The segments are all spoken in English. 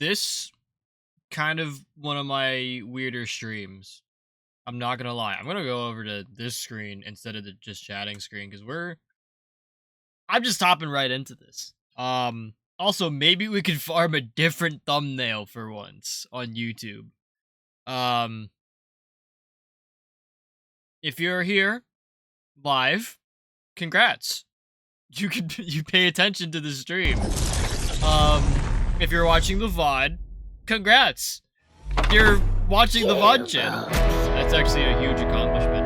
this kind of one of my weirder streams. I'm not gonna lie. I'm gonna go over to this screen instead of the just chatting screen because I'm just hopping right into this. Also, maybe we could farm a different thumbnail for once on YouTube. If you're here live, congrats. You pay attention to the stream. If you're watching the VoD, congrats. You're watching the VoD channel. That's actually a huge accomplishment.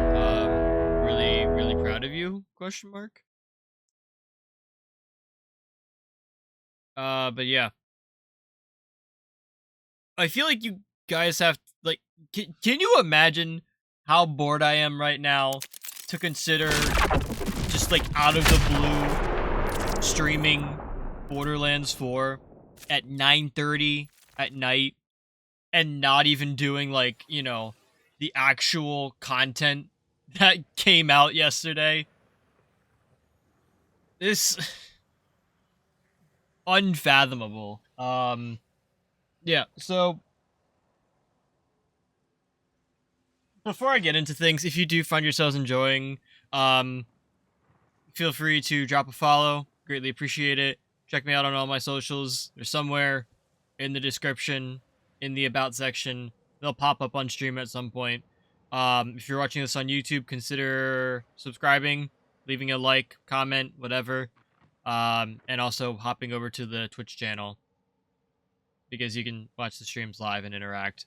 Really proud of you, question mark. But yeah. I feel like you guys have, like, can you imagine how bored I am right now to consider just, like, out of the blue streaming Borderlands 4 at 9:30 at night and not even doing, like, you know, the actual content that came out yesterday? This unfathomable. Yeah, so before I get into things, if you do find yourselves enjoying, feel free to drop a follow. Greatly appreciate it. Check me out on all my socials. They're somewhere in the description, in the about section. They'll pop up on stream at some point. If you're watching this on YouTube, consider subscribing, leaving a like, comment, whatever. And also hopping over to the Twitch channel, because you can watch the streams live and interact.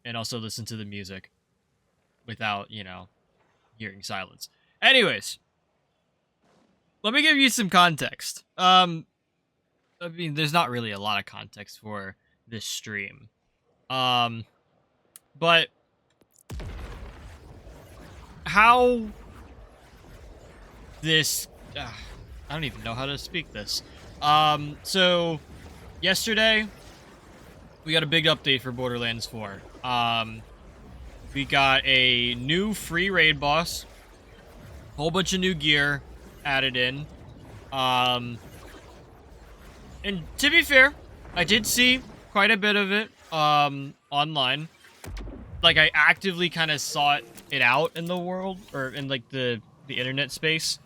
And also listen to the music without, you know, hearing silence. Anyways, let me give you some context. I mean, there's not really a lot of context for this stream. But how this... I don't even know how to speak this. So, yesterday, we got a big update for Borderlands 4. We got a new free raid boss, whole bunch of new gear added in. And to be fair, I did see quite a bit of it online. Like, I actively kind of sought it out in the world, or in, like, the internet space.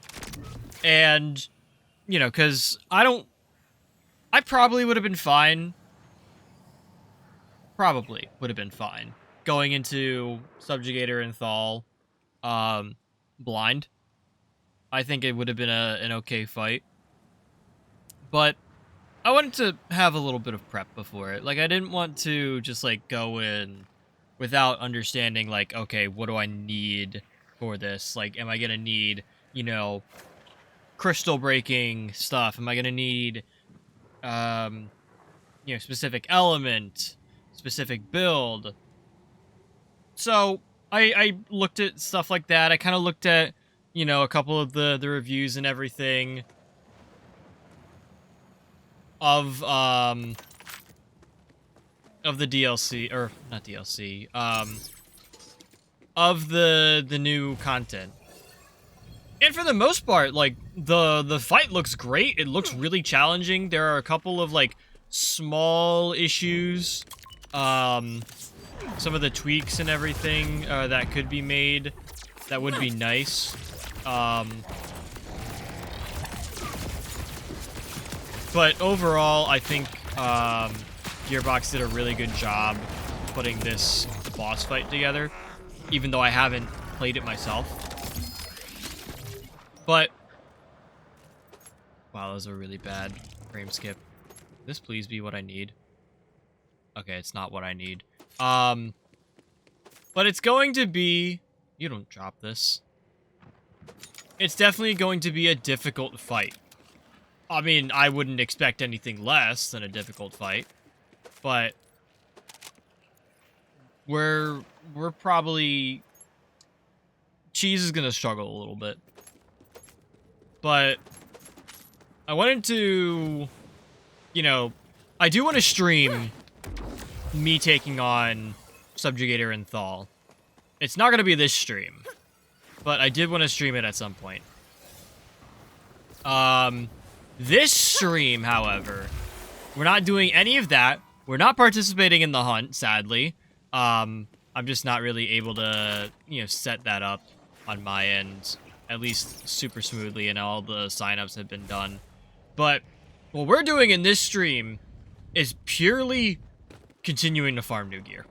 And, you know, because I probably would have been fine. Probably would have been fine going into Subjugator and Thal blind. I think it would have been an okay fight. But I wanted to have a little bit of prep before it. Like, I didn't want to just, like, go in without understanding, like, okay, what do I need for this? Like, am I gonna need, you know, crystal breaking stuff? Am I gonna need, you know, specific element, specific build? So I looked at stuff like that. I kind of looked at, you know, a couple of the reviews and everything of the DLC, or not DLC, of the new content. And for the most part, like, the fight looks great. It looks really challenging. There are a couple of, like, small issues, some of the tweaks and everything that could be made that would be nice. But overall, I think Gearbox did a really good job putting this boss fight together, even though I haven't played it myself. But wow, that was a really bad frame skip. Could this please be what I need? Okay, it's not what I need. But it's going to be... You don't drop this. It's definitely going to be a difficult fight. I mean, I wouldn't expect anything less than a difficult fight. But we're probably... Cheese is gonna struggle a little bit. But I wanted to, you know, I do want to stream me taking on Subjugator and Thal. It's not going to be this stream, but I did want to stream it at some point. This stream, however, we're not doing any of that. We're not participating in the hunt, sadly. I'm just not really able to, set that up on my end, at least super smoothly, and all the signups have been done. But what we're doing in this stream is purely continuing to farm new gear.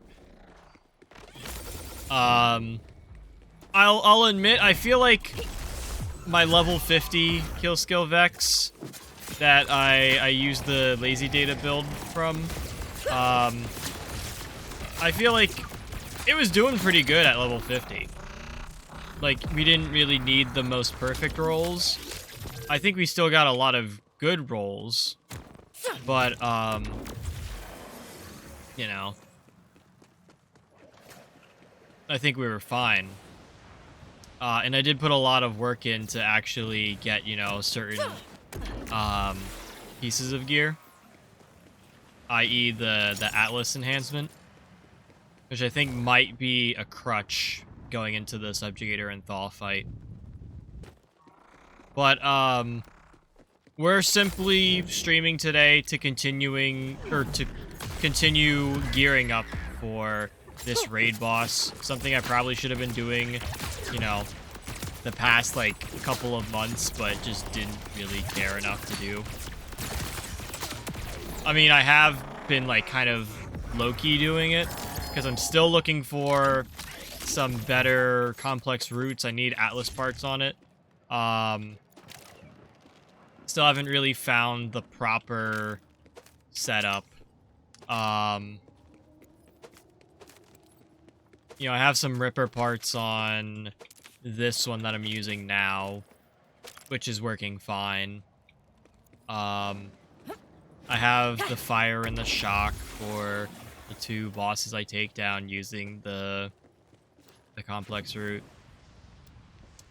I'll admit, I feel like my level 50 kill skill Vex that I used the lazy data build from, I feel like it was doing pretty good at level 50. Like, we didn't really need the most perfect rolls. I think we still got a lot of good rolls, but, you know, I think we were fine. And I did put a lot of work in to actually get, certain, pieces of gear, i.e. the Atlas enhancement, which I think might be a crutch going into the Subjugator and Thaw fight. But, we're simply streaming today to continue gearing up for this raid boss. Something I probably should have been doing, the past, couple of months, but just didn't really care enough to do. I mean, I have been, kind of low-key doing it, because I'm still looking for some better complex routes. I need Atlas parts on it. Still haven't really found the proper setup. I have some Ripper parts on this one that I'm using now, which is working fine. I have the fire and the shock for the two bosses I take down using the complex route.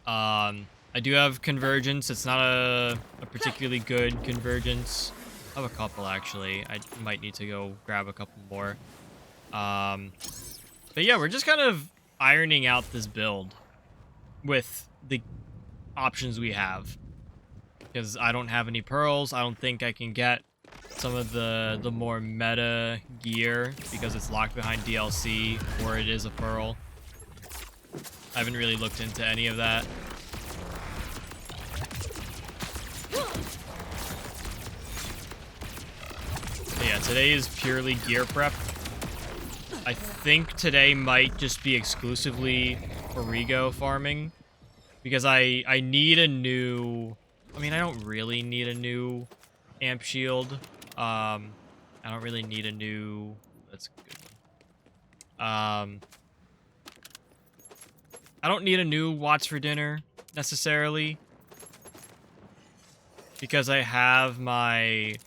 I do have convergence. It's not a particularly good convergence. I have a couple, actually. I might need to go grab a couple more. But yeah, we're just kind of ironing out this build with the options we have. Because I don't have any pearls. I don't think I can get some of the more meta gear because it's locked behind DLC or it is a pearl. I haven't really looked into any of that. But yeah, today is purely gear prep. I think today might just be exclusively Origo farming, because I need a new... I mean, I don't really need a new amp shield. I don't really need a new... That's good. I don't need a new Watts for Dinner, necessarily, because I have my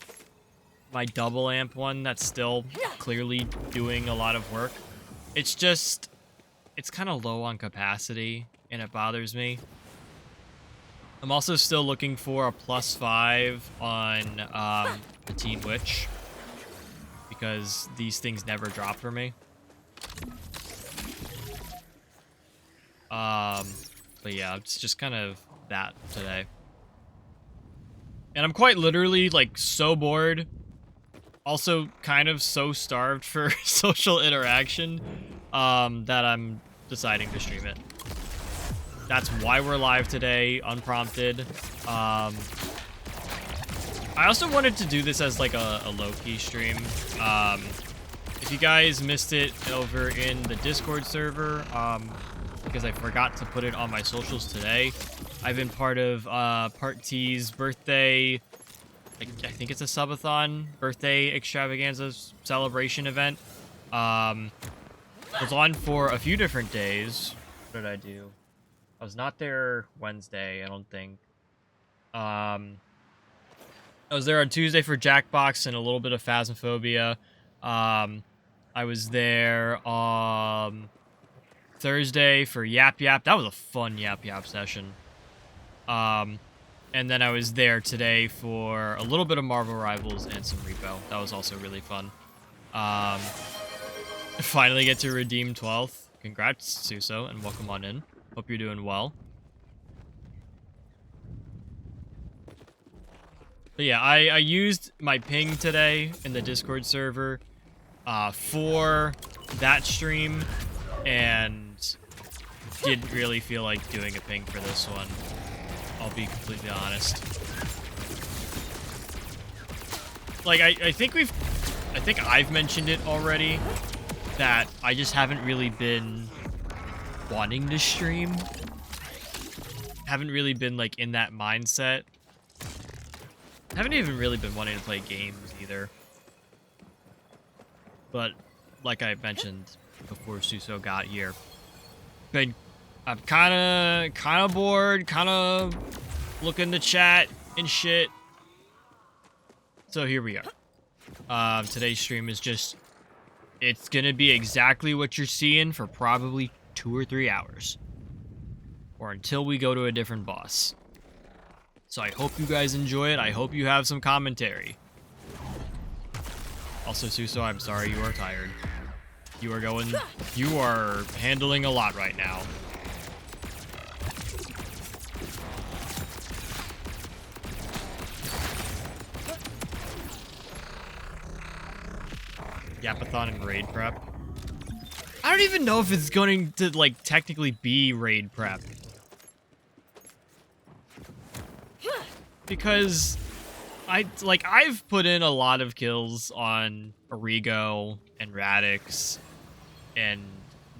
double amp one that's still clearly doing a lot of work. It's just, it's kind of low on capacity, and it bothers me. I'm also still looking for a +5 on the Teen Witch, because these things never drop for me. But yeah, it's just kind of that today. And I'm quite literally, so bored. Also kind of so starved for social interaction, that I'm deciding to stream it. That's why we're live today, unprompted. I also wanted to do this as, a low-key stream. If you guys missed it over in the Discord server, because I forgot to put it on my socials today, I've been part of Part T's birthday, I think it's a subathon, birthday extravaganza celebration event. I was on for a few different days. What did I do? I was not there Wednesday, I don't think. I was there on Tuesday for Jackbox and a little bit of Phasmophobia. I was there on Thursday for Yap Yap. That was a fun Yap Yap session. And then I was there today for a little bit of Marvel Rivals and some Repo. That was also really fun. Finally get to redeem 12th. Congrats, Suso, and welcome on in. Hope you're doing well. But yeah, I used my ping today in the Discord server for that stream, and didn't really feel like doing a ping for this one. I'll be completely honest. Like, I think I've mentioned it already, that I just haven't really been wanting to stream. Haven't really been, like, in that mindset. Haven't even really been wanting to play games, either. But, like I mentioned before Suso got here, I'm kind of bored, kind of looking to chat and shit. So here we are. Today's stream is just, it's gonna be exactly what you're seeing for probably 2 or 3 hours. Or until we go to a different boss. So I hope you guys enjoy it. I hope you have some commentary. Also, Suso, I'm sorry you are tired. You are handling a lot right now. Yapathon and raid prep. I don't even know if it's going to, like, technically be raid prep. Because I've put in a lot of kills on Origo and Radix and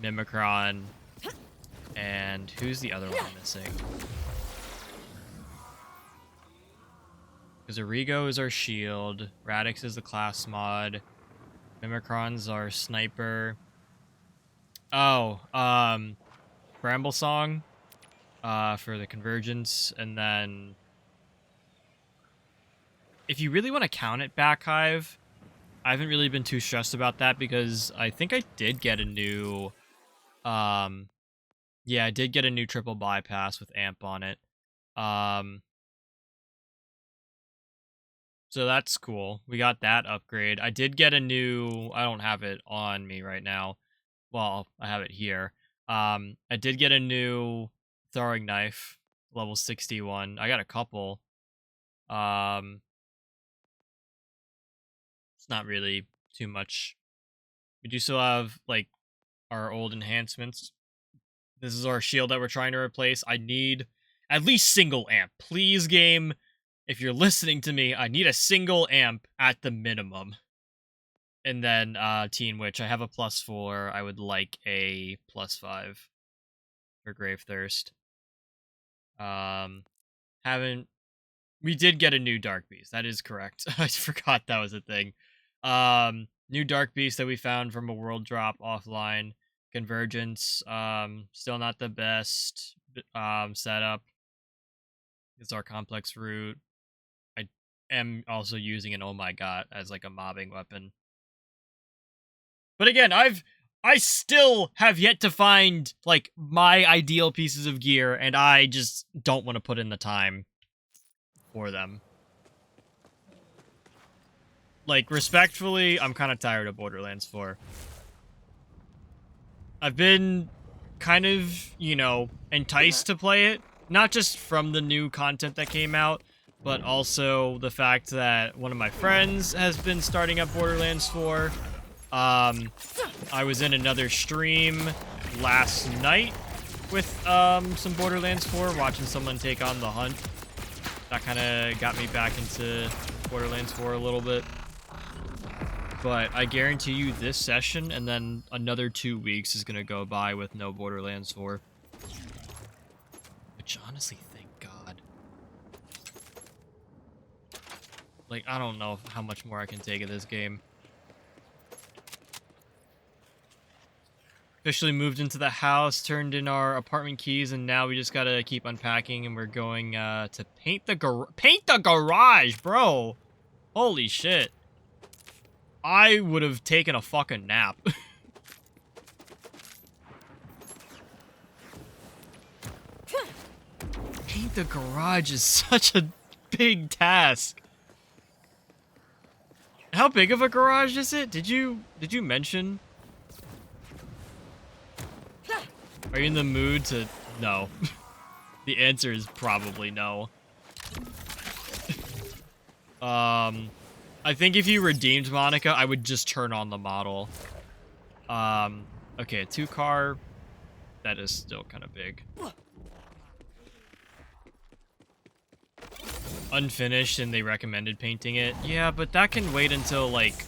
Mimikron, and who's the other one missing? Because Origo is our shield, Radix is the class mod, Mimikron's our sniper. Oh, Bramble Song for the convergence, and then if you really want to count it back, Hive, I haven't really been too stressed about that because I think I did get a new, yeah, I did get a new triple bypass with amp on it. So that's cool. We got that upgrade. I did get a new, I don't have it on me right now. Well, I have it here. I did get a new throwing knife, level 61. I got a couple. It's not really too much. We do still have, like, our old enhancements. This is our shield that we're trying to replace. I need at least single amp. Please, game, if you're listening to me, I need a single amp at the minimum. And then, Teen Witch, I have a +4. I would like a +5 for Grave Thirst. We did get a new Dark Beast. That is correct. I forgot that was a thing. New Dark Beast that we found from a world drop offline. Convergence, still not the best setup. It's our complex route. I am also using an Oh My God as like a mobbing weapon. But again, I still have yet to find like my ideal pieces of gear, and I just don't want to put in the time for them. Like, respectfully, I'm kind of tired of Borderlands 4. I've been kind of, you know, enticed to play it, not just from the new content that came out, but also the fact that one of my friends has been starting up Borderlands 4. I was in another stream last night with some Borderlands 4, watching someone take on the hunt. That kind of got me back into Borderlands 4 a little bit. But I guarantee you this session and then another 2 weeks is going to go by with no Borderlands 4. Which, honestly, thank God. Like, I don't know how much more I can take of this game. Officially moved into the house, turned in our apartment keys, and now we just gotta keep unpacking, and we're going to paint the garage, bro. Holy shit. I would have taken a fucking nap. Paint the garage is such a big task. How big of a garage is it? Did you mention? Are you in the mood to... No. The answer is probably no. I I think if you redeemed Monica, I would just turn on the model. Okay, a 2-car. That is still kind of big. Unfinished, and they recommended painting it. Yeah, but that can wait until, like,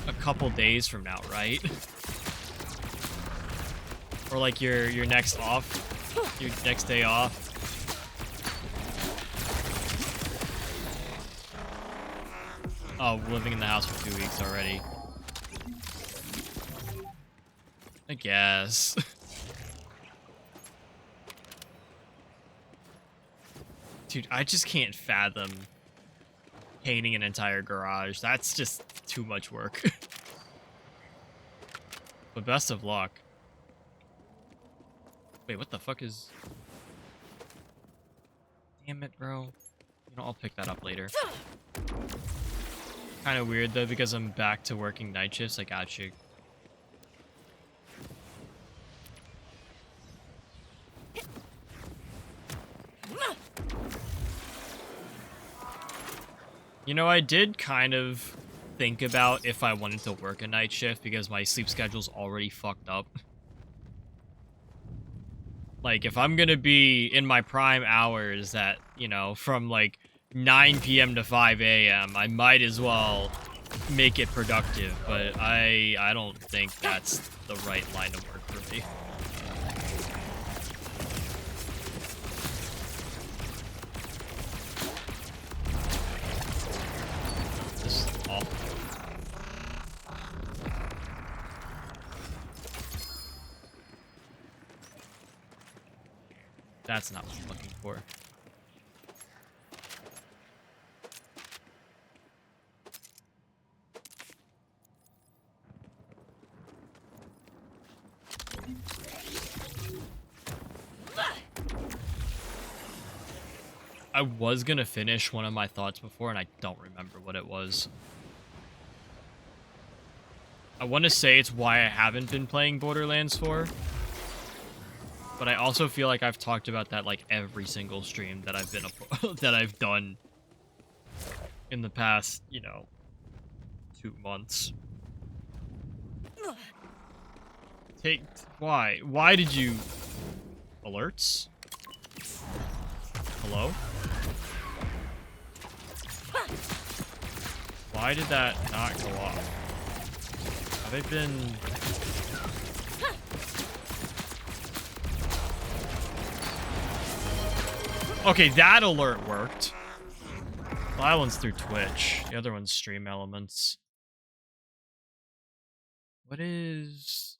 a couple days from now, right? Or, like, your next day off. Oh, living in the house for 2 weeks already. I guess. Dude, I just can't fathom painting an entire garage. That's just too much work. But best of luck. Wait, what the fuck is... Damn it, bro. You know, I'll pick that up later. Kind of weird, though, because I'm back to working night shifts. I got you. You know, I did kind of think about if I wanted to work a night shift because my sleep schedule's already fucked up. Like, if I'm gonna be in my prime hours that, you know, from like 9 p.m. to 5 a.m., I might as well make it productive, but I don't think that's the right line of work for me. This is awful. That's not what I'm looking for. I was gonna finish one of my thoughts before, and I don't remember what it was. I want to say it's why I haven't been playing Borderlands 4. But I also feel like I've talked about that like every single stream that I've been that I've done in the past, you know, 2 months. Why? Why did you... Alerts? Hello? Why did that not go off? Have I been... Okay, that alert worked. Well, that one's through Twitch. The other one's Stream Elements. What is...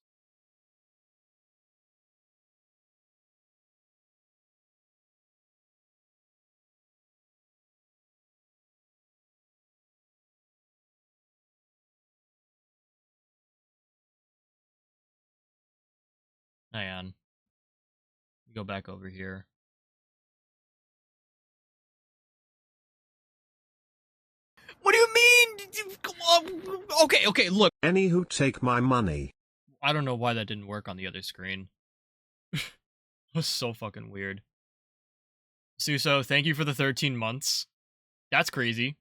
Hang on. Go back over here. What do you mean? Okay, look. Anywho, take my money. I don't know why that didn't work on the other screen. It was so fucking weird. Suso, thank you for the 13 months. That's crazy.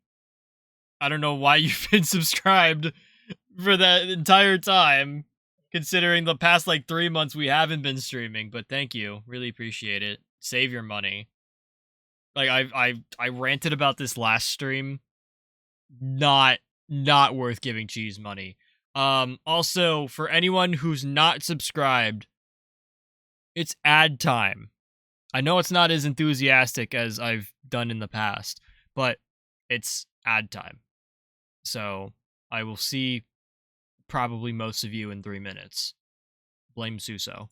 I don't know why you've been subscribed for that entire time, considering the past, like, 3 months we haven't been streaming, but thank you. Really appreciate it. Save your money. Like, I ranted about this last stream. Not worth giving cheese money. Also, for anyone who's not subscribed, it's ad time. I know it's not as enthusiastic as I've done in the past, but it's ad time. So, I will see probably most of you in 3 minutes. Blame Suso.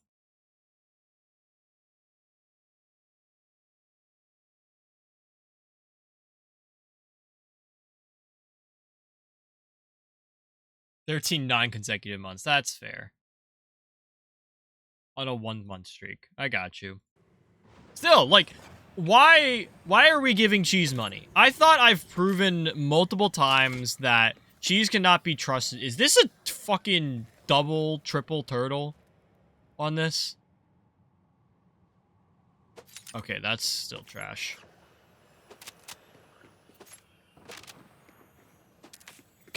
"13 non-consecutive months. That's fair. On a 1-month streak. I got you. Still, like, why are we giving cheese money? I thought I've proven multiple times that cheese cannot be trusted. Is this a fucking double, triple turtle on this? Okay, that's still trash.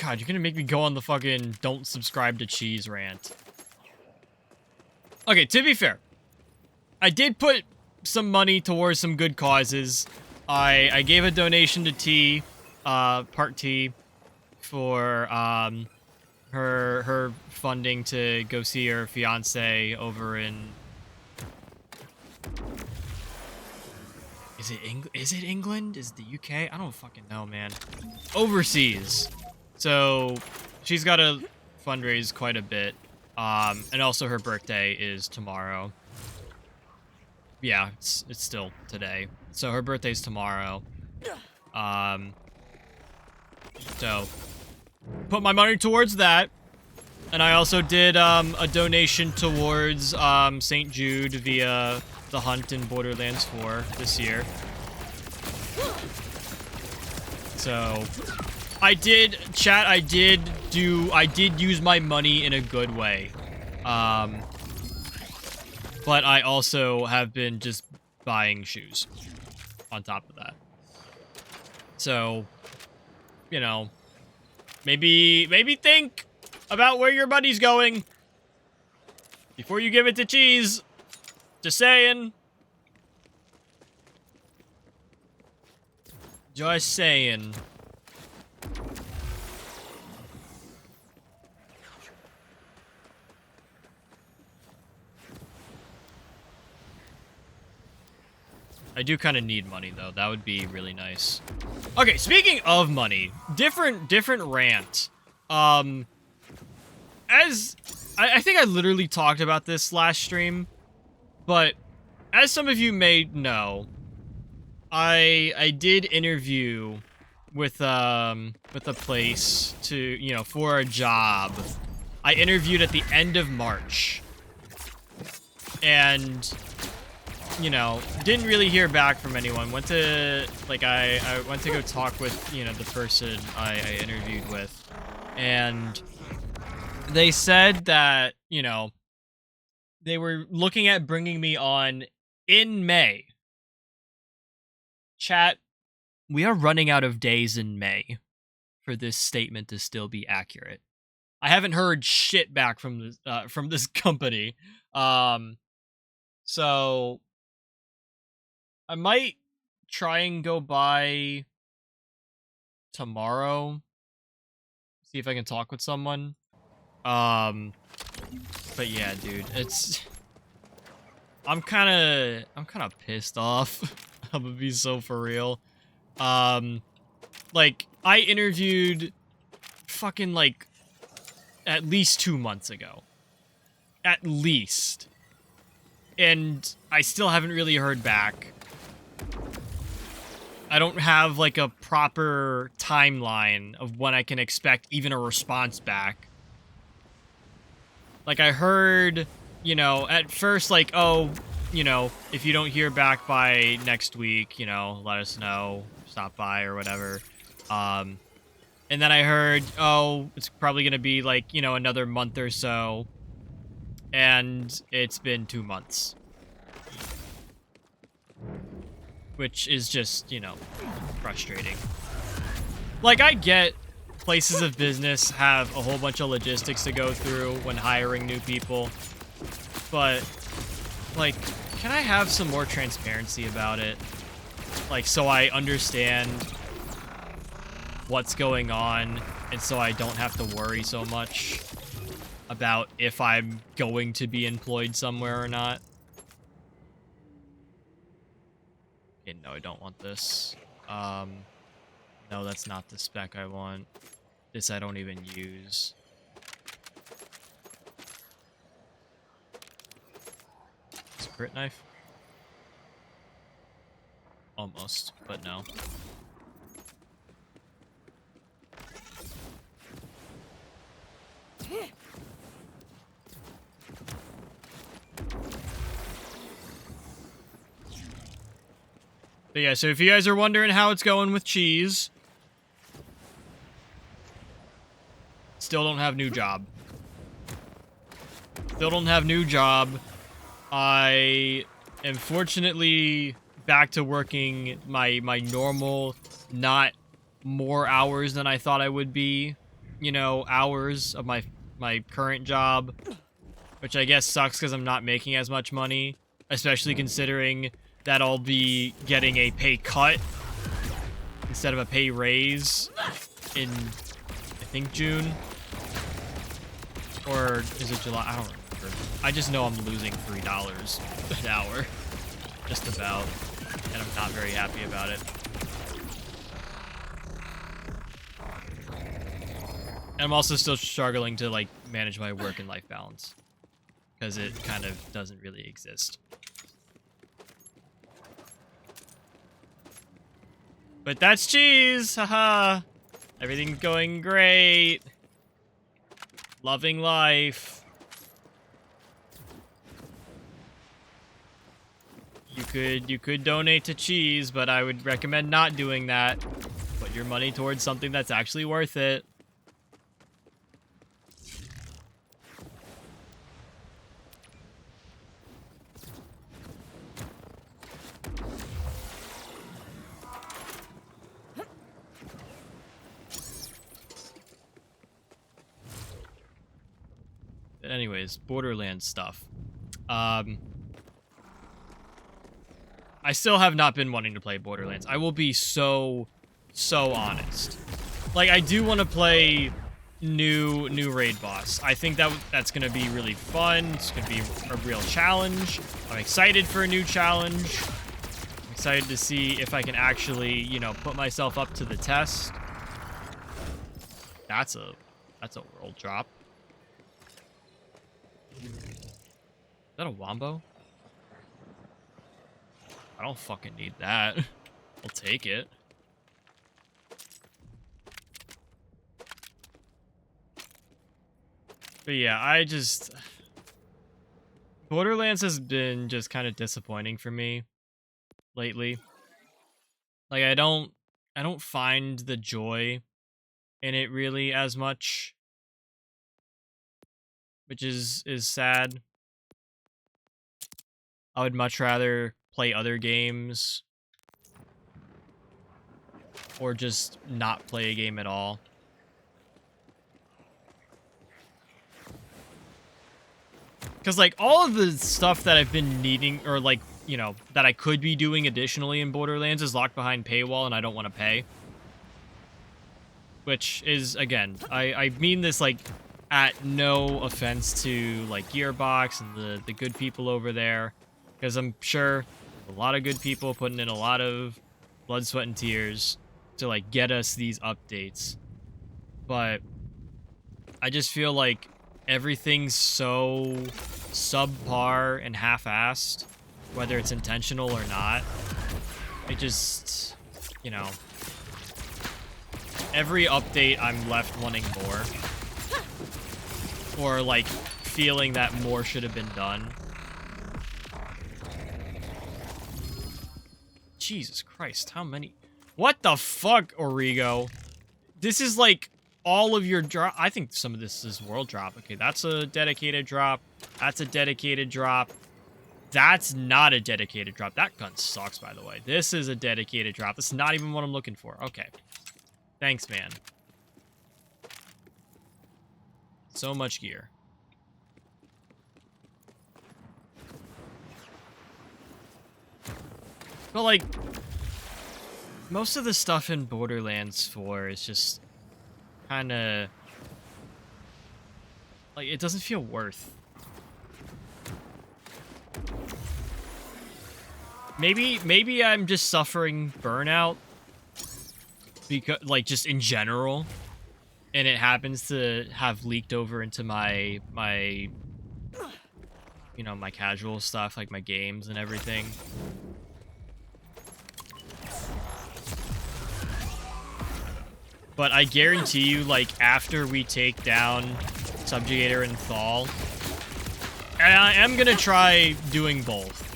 God, you're gonna make me go on the fucking don't subscribe to cheese rant. Okay, to be fair, I did put some money towards some good causes. I gave a donation to T, Part T, for her funding to go see her fiance over in. Is it England? Is it the UK? I don't fucking know, man. Overseas. So she's got to fundraise quite a bit. And also her birthday is tomorrow. Yeah, it's still today. So her birthday's tomorrow. So put my money towards that. And I also did a donation towards St. Jude via the hunt in Borderlands 4 this year. So I did use my money in a good way. But I also have been just buying shoes on top of that. So, you know, maybe think about where your money's going before you give it to cheese. Just saying. Just saying. I do kind of need money, though. That would be really nice. Okay, speaking of money, different rant. As I think I literally talked about this last stream, but as some of you may know, I did interview with a place to, you know, for a job. I interviewed at the end of March. And, you know, didn't really hear back from anyone. Went to, like, I went to go talk with, you know, the person I interviewed with. And they said that, you know, they were looking at bringing me on in May. Chat, we are running out of days in May for this statement to still be accurate. I haven't heard shit back from this company. So I might try and go by tomorrow. See if I can talk with someone. But yeah, dude, I'm kind of pissed off. I'm gonna be so for real. Like, I interviewed fucking, like, at least 2 months ago. At least. And I still haven't really heard back. I don't have, like, a proper timeline of when I can expect even a response back. Like, I heard, you know, at first, like, oh, you know, if you don't hear back by next week, you know, let us know, stop by or whatever. And then I heard, oh, it's probably going to be, like, you know, another month or so. And it's been 2 months. Which is just, you know, frustrating. Like, I get places of business have a whole bunch of logistics to go through when hiring new people. But, like, can I have some more transparency about it? Like, so I understand what's going on, and so I don't have to worry so much about if I'm going to be employed somewhere or not. Okay, no, I don't want this. No, that's not the spec I want. This I don't even use. Spirit knife? Almost, but no. But yeah, so if you guys are wondering how it's going with cheese, still don't have new job. Still don't have new job. I am fortunately back to working my normal, not more hours than I thought I would be. you know, hours of my current job, which I guess sucks because I'm not making as much money, especially considering that I'll be getting a pay cut instead of a pay raise in, I think, June. Or is it July? I don't remember. I just know I'm losing $3 an hour. Just about. And I'm not very happy about it. And I'm also still struggling to, like, manage my work and life balance. Because it kind of doesn't really exist. But that's cheese! Haha! Everything's going great! Loving life. You could donate to cheese, but I would recommend not doing that. Put your money towards something that's actually worth it. Anyways, Borderlands stuff. I still have not been wanting to play Borderlands. I will be so honest. Like, I do want to play new raid boss. I think that's gonna be really fun. It's gonna be a real challenge. I'm excited for a new challenge. I'm excited to see if I can actually, you know, put myself up to the test. That's a world drop. Is that a wombo? I don't fucking need that. I'll take it. But yeah, Borderlands has been just kind of disappointing for me lately. Like, I don't find the joy in it really as much, which is sad. I would much rather play other games or just not play a game at all. Because, like, all of the stuff that I've been needing, or, like, you know, that I could be doing additionally in Borderlands is locked behind paywall, and I don't want to pay. Which is, again, I mean this, like, at no offense to, like, Gearbox and the good people over there. Because I'm sure a lot of good people putting in a lot of blood, sweat, and tears to, like, get us these updates. But I just feel like everything's so subpar and half-assed, whether it's intentional or not. It just, you know, every update I'm left wanting more. Or, like, feeling that more should have been done. Jesus Christ, how many? What the fuck, Origo? This is, like, all of your drop. I think some of this is world drop. Okay, that's a dedicated drop. That's a dedicated drop. That's not a dedicated drop. That gun sucks, by the way. This is a dedicated drop. This is not even what I'm looking for. Okay. Thanks, man. So much gear. But, like, most of the stuff in Borderlands 4 is just kind of, like, it doesn't feel worth. Maybe I'm just suffering burnout because, like, just in general, and it happens to have leaked over into my you know, my casual stuff, like my games and everything. But I guarantee you, like, after we take down Subjugator and Thal, and I am gonna try doing both.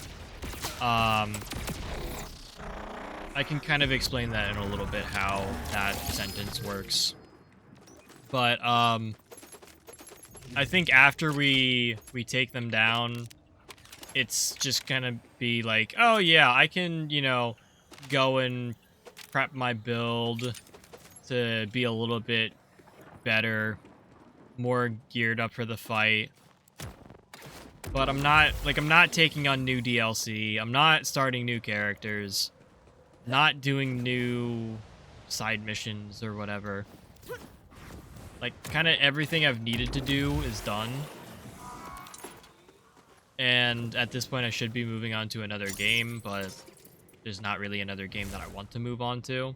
I can kind of explain that in a little bit, how that sentence works. But, I think after we take them down, it's just gonna be like, oh yeah, I can, you know, go and prep my build to be a little bit better, more geared up for the fight. But I'm not taking on new DLC. I'm not starting new characters. Not doing new side missions or whatever. Like, kind of everything I've needed to do is done. And at this point, I should be moving on to another game, but there's not really another game that I want to move on to.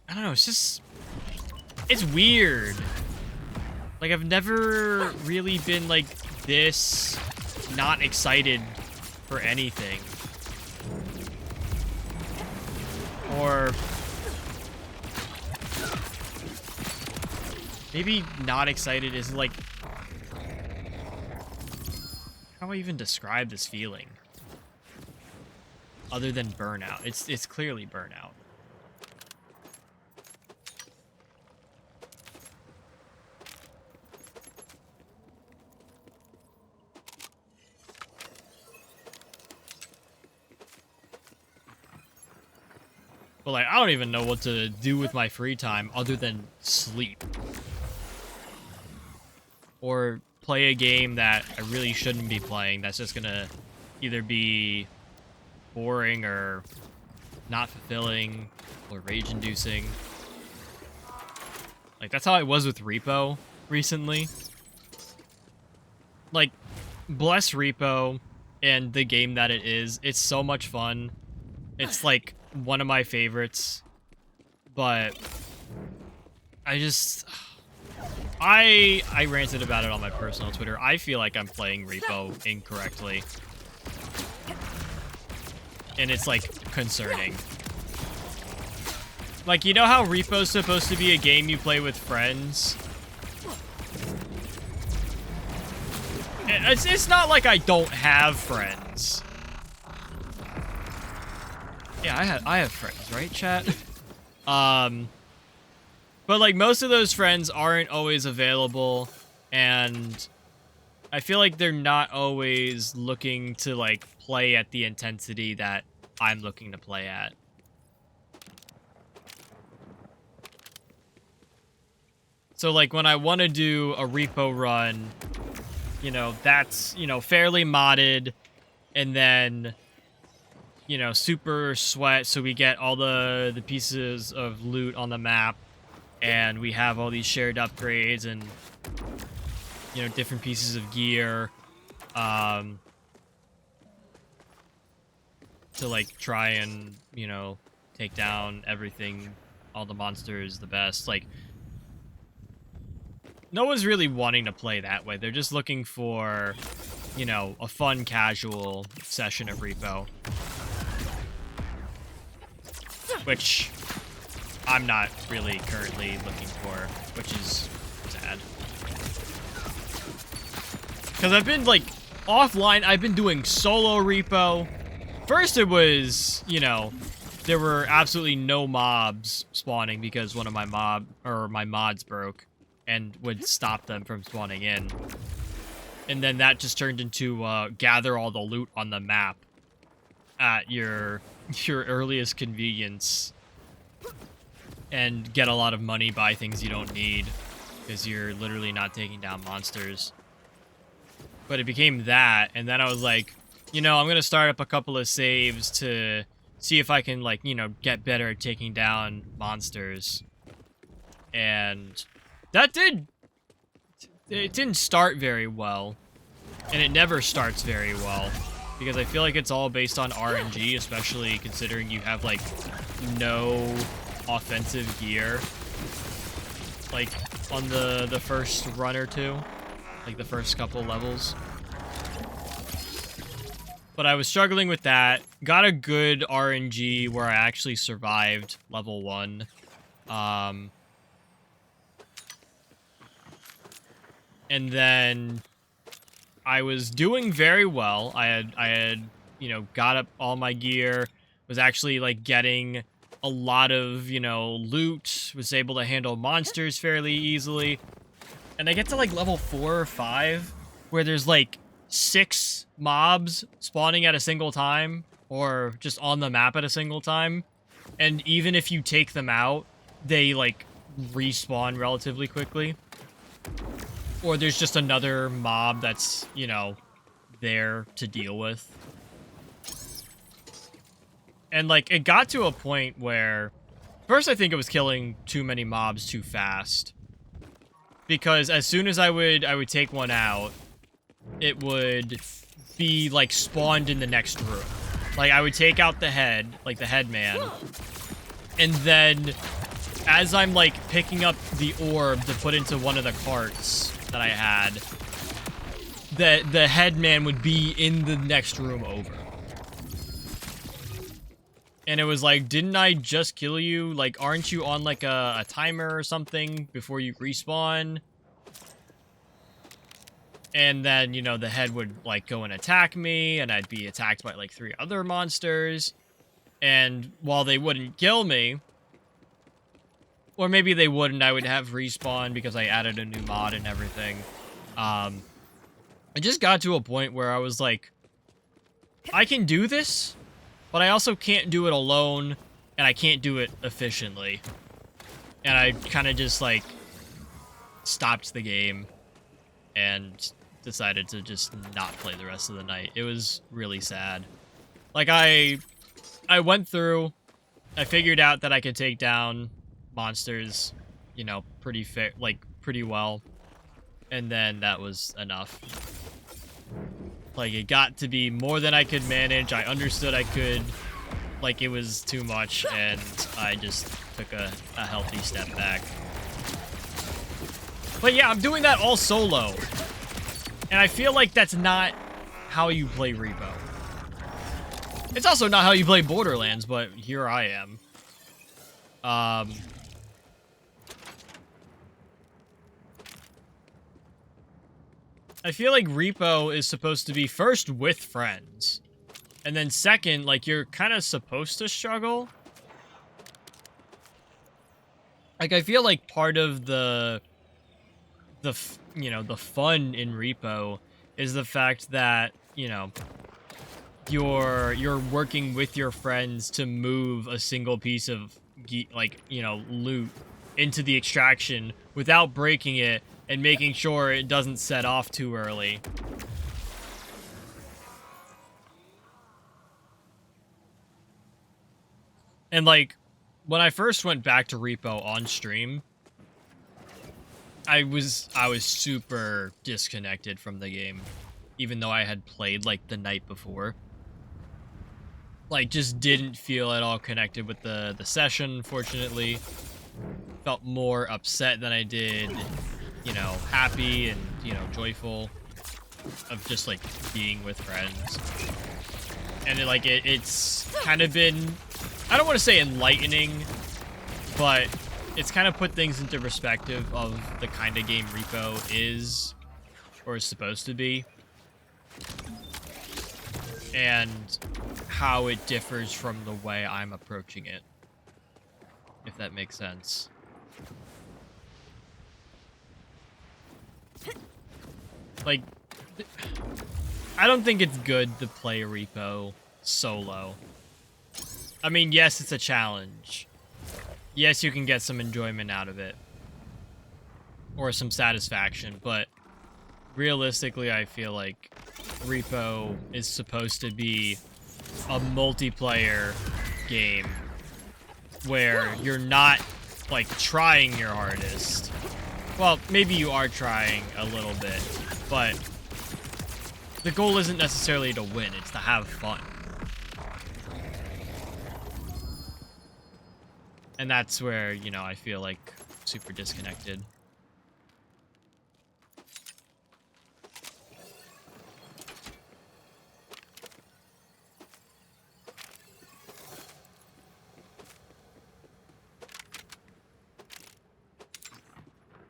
I don't know, it's weird. Like, I've never really been, like, this not excited for anything. Or maybe not excited is, like, how do I even describe this feeling? Other than burnout. It's clearly burnout. But, like, I don't even know what to do with my free time other than sleep. Or play a game that I really shouldn't be playing that's just gonna either be boring or not fulfilling or rage-inducing. Like, that's how I was with Repo recently. Like, bless Repo and the game that it is. It's so much fun. It's, like, one of my favorites. But I ranted about it on my personal Twitter. I feel like I'm playing Repo incorrectly. And it's, like, concerning. Like, you know how Repo's supposed to be a game you play with friends? It's not like I don't have friends. Yeah, I have friends, right, chat? But, like, most of those friends aren't always available, and I feel like they're not always looking to, like, play at the intensity that I'm looking to play at. So, like, when I want to do a Repo run, you know, that's, you know, fairly modded, and then, you know, super sweat, so we get all the pieces of loot on the map, and we have all these shared upgrades and, you know, different pieces of gear, to, like, try and, you know, take down everything, all the monsters the best. Like, no one's really wanting to play that way. They're just looking for, you know, a fun, casual session of Repo. Which I'm not really currently looking for, which is sad. Because I've been, like, offline, I've been doing solo Repo. First it was, you know, there were absolutely no mobs spawning because one of my mods broke and would stop them from spawning in. And then that just turned into gather all the loot on the map at your earliest convenience and get a lot of money, buy things you don't need because you're literally not taking down monsters. But it became that, and then I was like, you know, I'm gonna start up a couple of saves to see if I can, like, you know, get better at taking down monsters. And that it didn't start very well, and it never starts very well, because I feel like it's all based on RNG, especially considering you have, like, no offensive gear, like, on the first run or two, like the first couple levels. But I was struggling with that, got a good RNG where I actually survived level 1. And then I was doing very well. I had, you know, got up all my gear, was actually, like, getting a lot of, you know, loot, was able to handle monsters fairly easily. And I get to, like, level 4 or 5, where there's, like, 6 mobs spawning at a single time, or just on the map at a single time, and even if you take them out, they, like, respawn relatively quickly. Or there's just another mob that's, you know, there to deal with. And, like, it got to a point where... First, I think it was killing too many mobs too fast. Because as soon as I would take one out, it would be, like, spawned in the next room. Like, I would take out the head, like the head man, and then as I'm, like, picking up the orb to put into one of the carts that I had, the head man would be in the next room over. And it was like, didn't I just kill you? Like, aren't you on, like, a timer or something before you respawn? And then, you know, the head would, like, go and attack me, and I'd be attacked by, like, 3 other monsters. And while they wouldn't kill me, or maybe they wouldn't, I would have respawn because I added a new mod and everything. It just got to a point where I was like, I can do this, but I also can't do it alone, and I can't do it efficiently. And I kind of just, like, stopped the game and decided to just not play the rest of the night. It was really sad. Like, I went through, I figured out that I could take down monsters, you know, pretty well. And then that was enough. Like, it got to be more than I could manage. I understood I could. Like, it was too much, and I just took a healthy step back. But yeah, I'm doing that all solo. And I feel like that's not how you play Repo. It's also not how you play Borderlands, but here I am. I feel like Repo is supposed to be first with friends. And then second, like, you're kind of supposed to struggle. Like, I feel like part of the you know, the fun in Repo is the fact that, you know, you're working with your friends to move a single piece of, like, you know, loot into the extraction without breaking it and making sure it doesn't set off too early. And, like, when I first went back to Repo on stream, I was super disconnected from the game, even though I had played, like, the night before. Like, just didn't feel at all connected with the session, fortunately. Felt more upset than I did, you know, happy and, you know, joyful of just, like, being with friends. And it's kind of been, I don't want to say enlightening, but it's kind of put things into perspective of the kind of game Repo is, or is supposed to be, and how it differs from the way I'm approaching it, if that makes sense. Like, I don't think it's good to play Repo solo. I mean, yes, it's a challenge. Yes, you can get some enjoyment out of it. Or some satisfaction, but realistically, I feel like Repo is supposed to be a multiplayer game where you're not, like, trying your hardest. Well, maybe you are trying a little bit, but the goal isn't necessarily to win, it's to have fun. And that's where, you know, I feel like super disconnected.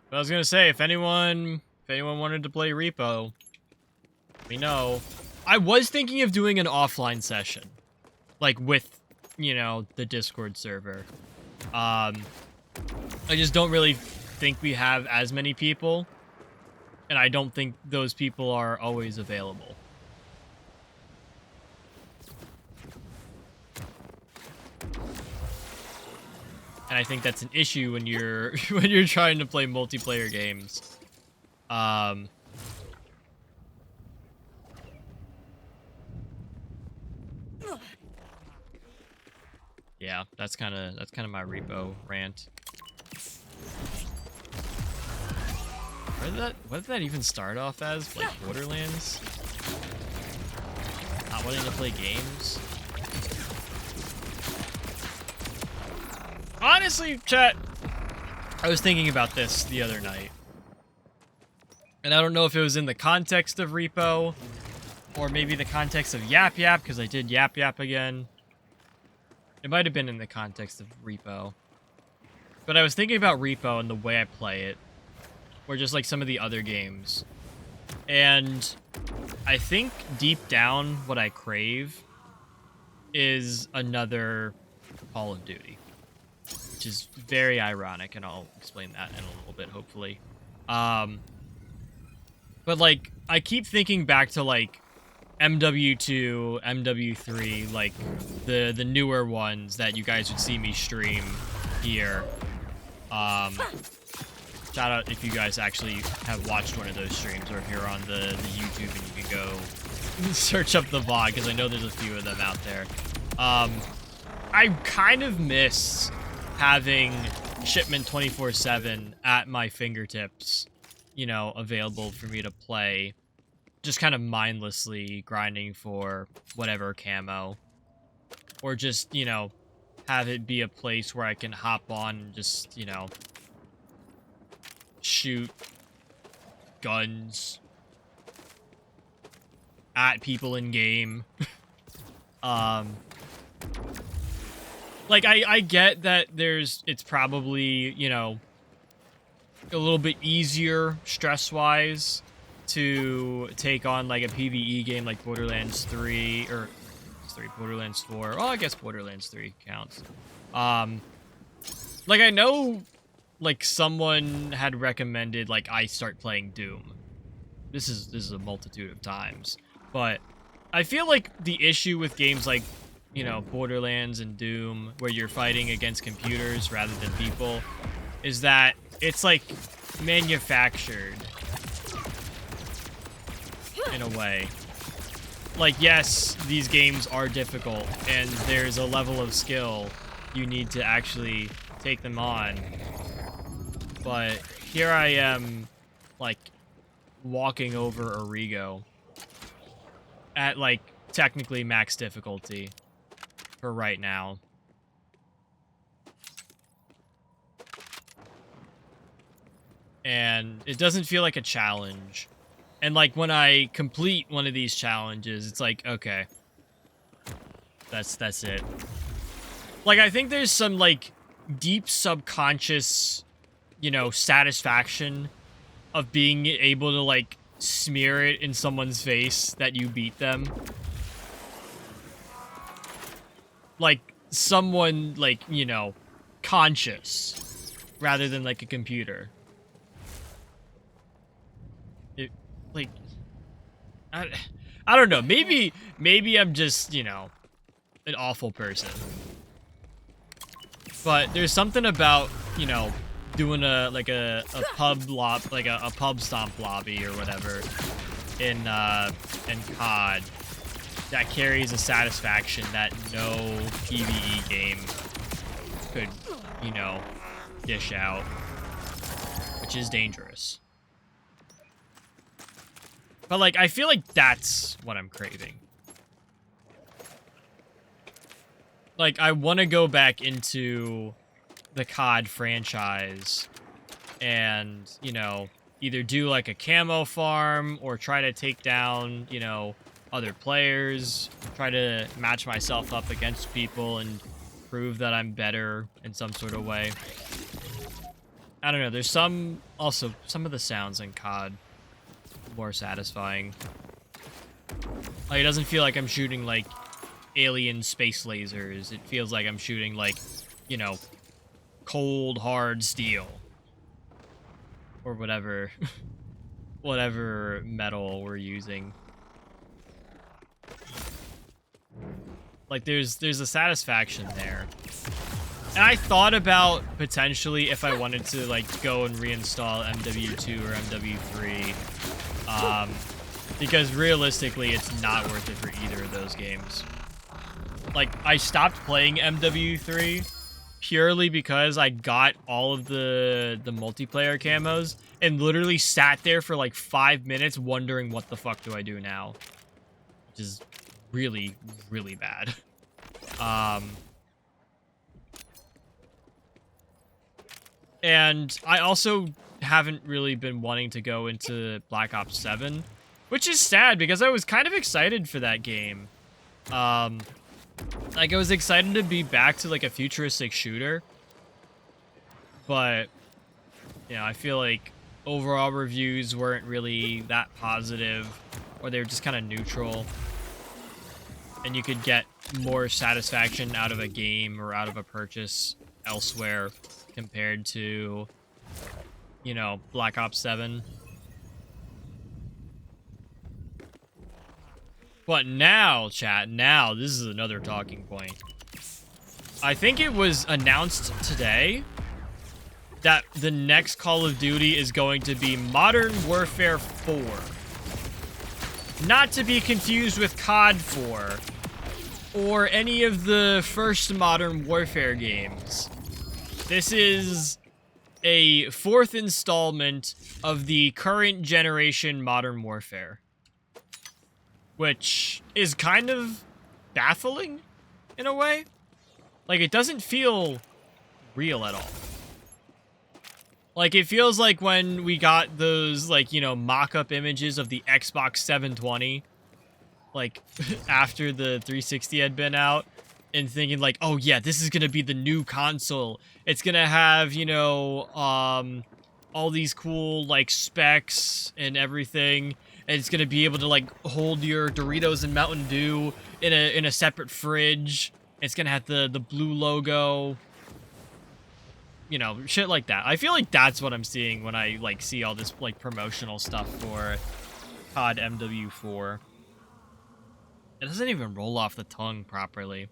But I was gonna say, if anyone wanted to play Repo, let me know. I was thinking of doing an offline session, like with, you know, the Discord server. I just don't really think we have as many people And I don't think those people are always available. And I think that's an issue when you're when you're trying to play multiplayer games. Yeah, that's kind of my repo rant. What did that even start off as? Like Borderlands? Not wanting to play games? Honestly, chat, I was thinking about this the other night. And I don't know if it was in the context of repo, or maybe the context of Yap Yap, because I did Yap Yap again. It might have been in the context of repo. But I was thinking about repo and the way I play it, or just like some of the other games. And I think deep down what I crave is another Call of Duty, which is very ironic, and I'll explain that in a little bit, hopefully. But like, I keep thinking back to like MW2, MW3, like the newer ones that you guys would see me stream here. Shout out if you guys actually have watched one of those streams, or if you're on the YouTube and you can go search up the VoD, because I know there's a few of them out there. I kind of miss having Shipment 24/7 at my fingertips, you know, available for me to play, just kind of mindlessly grinding for whatever camo, or just, you know, have it be a place where I can hop on and just, you know, shoot guns at people in game. Like, I get that it's probably, you know, a little bit easier stress-wise to take on, like, a PvE game like Borderlands 3, or Borderlands 4. Oh, I guess Borderlands 3 counts. Like, I know, like, someone had recommended, like, I start playing Doom. This is a multitude of times. But I feel like the issue with games like, you know, Borderlands and Doom, where you're fighting against computers rather than people, is that it's, like, manufactured in a way. Like, yes, these games are difficult, and there's a level of skill you need to actually take them on. But here I am, like, walking over Origo at, like, technically max difficulty for right now. And it doesn't feel like a challenge. And, like, when I complete one of these challenges, it's like, okay, that's it. Like, I think there's some, like, deep subconscious, you know, satisfaction of being able to, like, smear it in someone's face that you beat them. Like, someone, like, you know, conscious, rather than, like, a computer. It, like, I don't know, maybe I'm just, you know, an awful person. But there's something about, you know, doing a pub stomp lobby or whatever in COD that carries a satisfaction that no PvE game could, you know, dish out, which is dangerous. But, like, I feel like that's what I'm craving. Like, I want to go back into the COD franchise and, you know, either do, like, a camo farm or try to take down, you know, other players, try to match myself up against people and prove that I'm better in some sort of way. I don't know, there's some of the sounds in COD more satisfying. Like, it doesn't feel like I'm shooting, like, alien space lasers. It feels like I'm shooting, like, you know, cold, hard steel. Or whatever. whatever metal we're using. Like, there's a satisfaction there. And I thought about potentially if I wanted to, like, go and reinstall MW2 or MW3. Because realistically, it's not worth it for either of those games. Like, I stopped playing MW3 purely because I got all of the multiplayer camos and literally sat there for like 5 minutes wondering what the fuck do I do now. Which is really, really bad. And I also haven't really been wanting to go into Black Ops 7, which is sad because I was kind of excited for that game. Like, I was excited to be back to, like, a futuristic shooter. But, you know, I feel like overall reviews weren't really that positive, or they were just kind of neutral. And you could get more satisfaction out of a game or out of a purchase elsewhere compared to, you know, Black Ops 7. But now, chat, now, this is another talking point. I think it was announced today that the next Call of Duty is going to be Modern Warfare 4. Not to be confused with COD 4 or any of the first Modern Warfare games. This is a fourth installment of the current generation Modern Warfare. Which is kind of baffling, in a way. Like, it doesn't feel real at all. Like, it feels like when we got those, like, you know, mock-up images of the Xbox 720, like, after the 360 had been out, and thinking, like, oh, yeah, this is gonna be the new console. It's gonna have, you know, all these cool, like, specs and everything. And it's gonna be able to, like, hold your Doritos and Mountain Dew in a separate fridge. It's gonna have the blue logo. You know, shit like that. I feel like that's what I'm seeing when I, like, see all this, like, promotional stuff for COD MW4. It doesn't even roll off the tongue properly.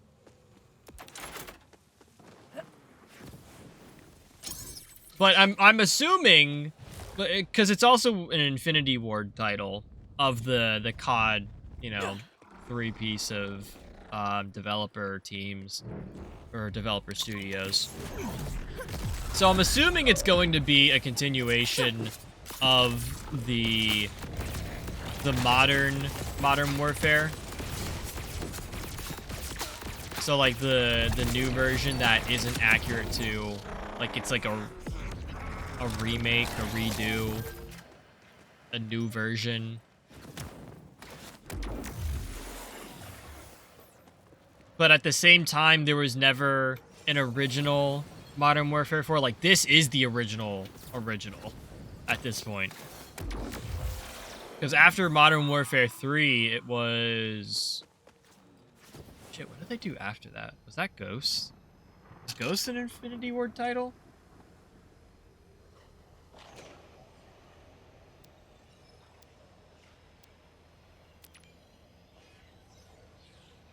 But I'm assuming, because it's also an Infinity Ward title of the COD, you know, three-piece of developer teams or developer studios. So I'm assuming it's going to be a continuation of the modern Warfare. So, like, the new version that isn't accurate to, like, it's like a remake, a redo, a new version. But at the same time, there was never an original Modern Warfare 4. Like, this is the original at this point. Because after Modern Warfare 3, it was... Shit, what did they do after that? Was that Ghost? Was Ghost an Infinity Ward title?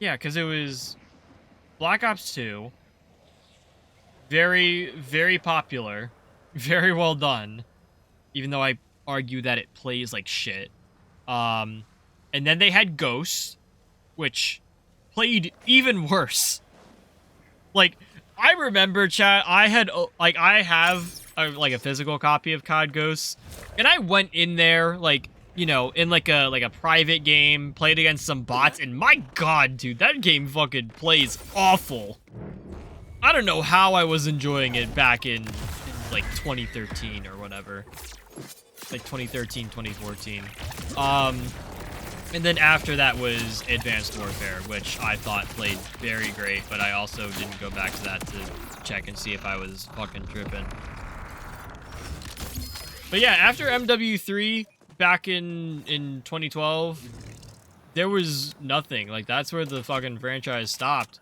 Yeah, because it was Black Ops 2. Very, very popular. Very well done. Even though I argue that it plays like shit. And then they had Ghosts, which played even worse. Like, I remember, chat, I have a physical copy of COD Ghosts, and I went in there, like, you know, in like a private game, played against some bots, and my god, dude, that game fucking plays awful. I don't know how I was enjoying it back in like 2013 or whatever. Like 2013, 2014. And then after that was Advanced Warfare, which I thought played very great, but I also didn't go back to that to check and see if I was fucking tripping. But yeah, after MW3, back in 2012, there was nothing. Like, that's where the fucking franchise stopped.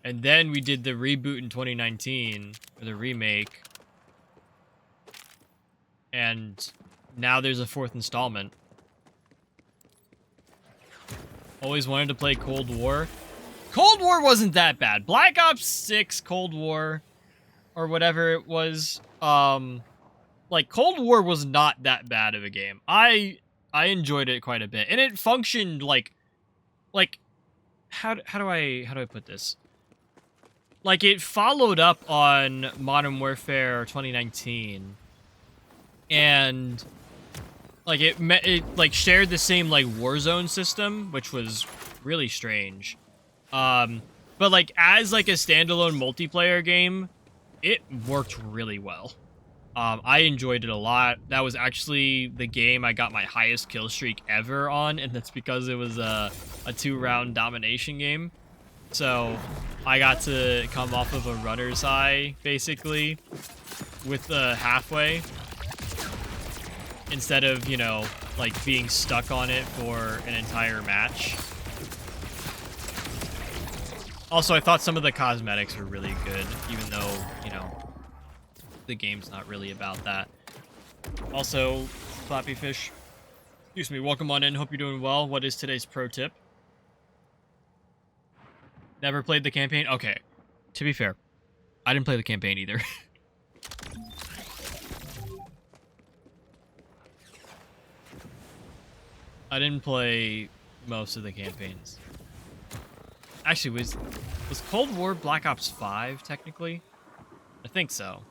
And then we did the reboot in 2019, or the remake. And now there's a 4th installment. Always wanted to play Cold War. Cold War wasn't that bad. Black Ops 6 Cold War, or whatever it was, like, Cold War was not that bad of a game. I enjoyed it quite a bit, and it functioned like how do I put this? Like, it followed up on Modern Warfare 2019, and like it like shared the same like Warzone system, which was really strange. But like as like a standalone multiplayer game, it worked really well. I enjoyed it a lot. That was actually the game I got my highest kill streak ever on, and that's because it was a 2-round domination game. So I got to come off of a runner's high, basically, with the halfway, instead of, you know, like being stuck on it for an entire match. Also, I thought some of the cosmetics were really good, even though, you know, the game's not really about that. Also, Flappy Fish, excuse me, welcome on in. Hope you're doing well. What is today's pro tip? Never played the campaign? Okay. To be fair, I didn't play the campaign either. I didn't play most of the campaigns. Actually, was Cold War Black Ops 5, technically? I think so.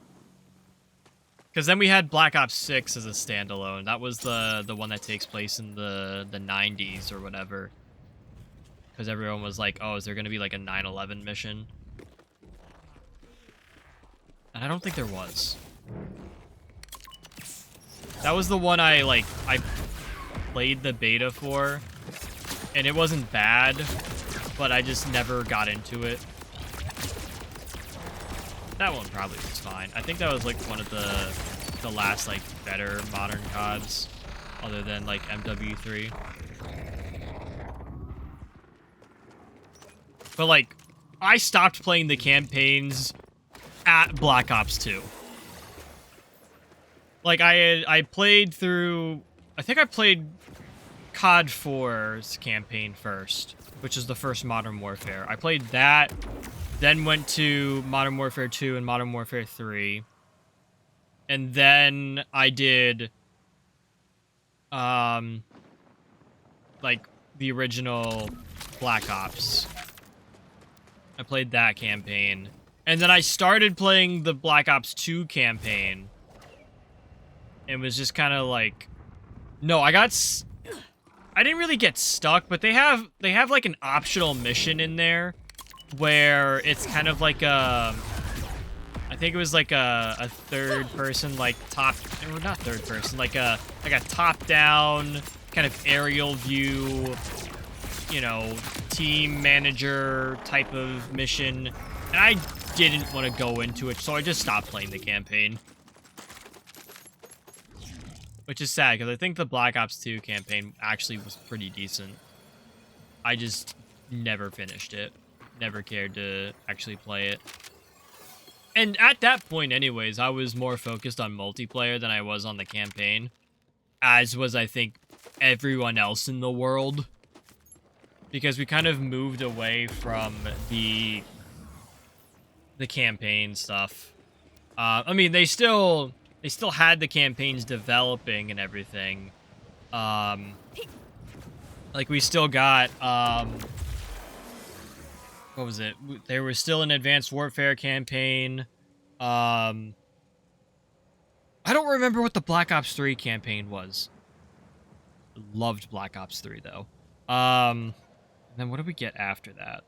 Because then we had Black Ops 6 as a standalone. That was the one that takes place in the 90s or whatever. Because everyone was like, oh, is there going to be like a 9/11 mission? And I don't think there was. That was the one I played the beta for. And it wasn't bad, but I just never got into it. That one probably was fine. I think that was like one of the last like better modern CODs, other than like MW3. But like, I stopped playing the campaigns at Black Ops 2. Like I played through. I think I played COD 4's campaign first, which is the first Modern Warfare. I played that. Then went to Modern Warfare 2 and Modern Warfare 3. And then I did, like, the original Black Ops. I played that campaign. And then I started playing the Black Ops 2 campaign. It was just kind of like... No, I didn't really get stuck, but they have like, an optional mission in there where it's kind of like a, I think it was like a third person, like top, or not third person, like a top down kind of aerial view, you know, team manager type of mission. And I didn't want to go into it, so I just stopped playing the campaign. Which is sad, because I think the Black Ops 2 campaign actually was pretty decent. I just never finished it. Never cared to actually play it. And at that point anyways, I was more focused on multiplayer than I was on the campaign. As was, I think, everyone else in the world. Because we kind of moved away from the campaign stuff. I mean, they still had the campaigns developing and everything. Like, we still got, what was it? There was still an Advanced Warfare campaign. I don't remember what the Black Ops 3 campaign was. Loved Black Ops 3, though. And then what did we get after that?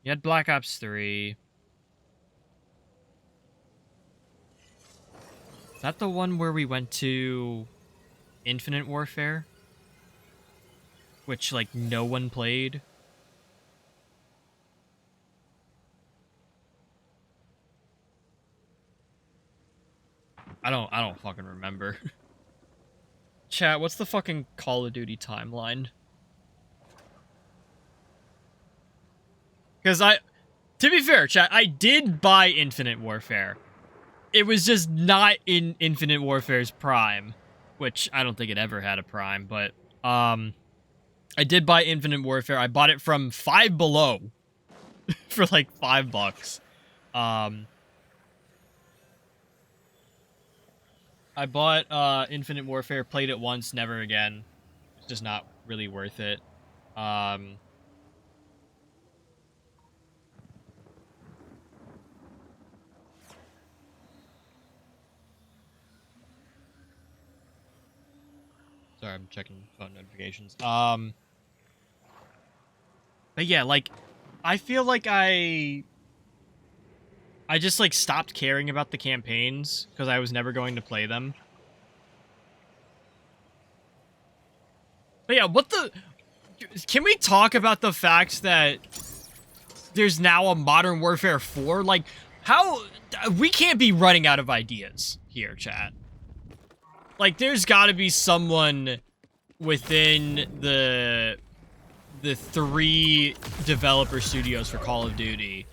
You had Black Ops 3. Is that the one where we went to Infinite Warfare? Which, like, no one played? I don't fucking remember. Chat, what's the fucking Call of Duty timeline? Because to be fair, chat, I did buy Infinite Warfare. it was just not in Infinite Warfare's prime, which I don't think it ever had a prime, but I did buy Infinite Warfare. I bought it from Five Below for like $5. I bought Infinite Warfare, played it once, never again. It's just not really worth it. Sorry, I'm checking phone notifications. But yeah, like, I feel like I just, like, stopped caring about the campaigns because I was never going to play them. But yeah, what the... Can we talk about the fact that there's now a Modern Warfare 4? Like, how... We can't be running out of ideas here, chat. Like, there's gotta be someone within the 3 developer studios for Call of Duty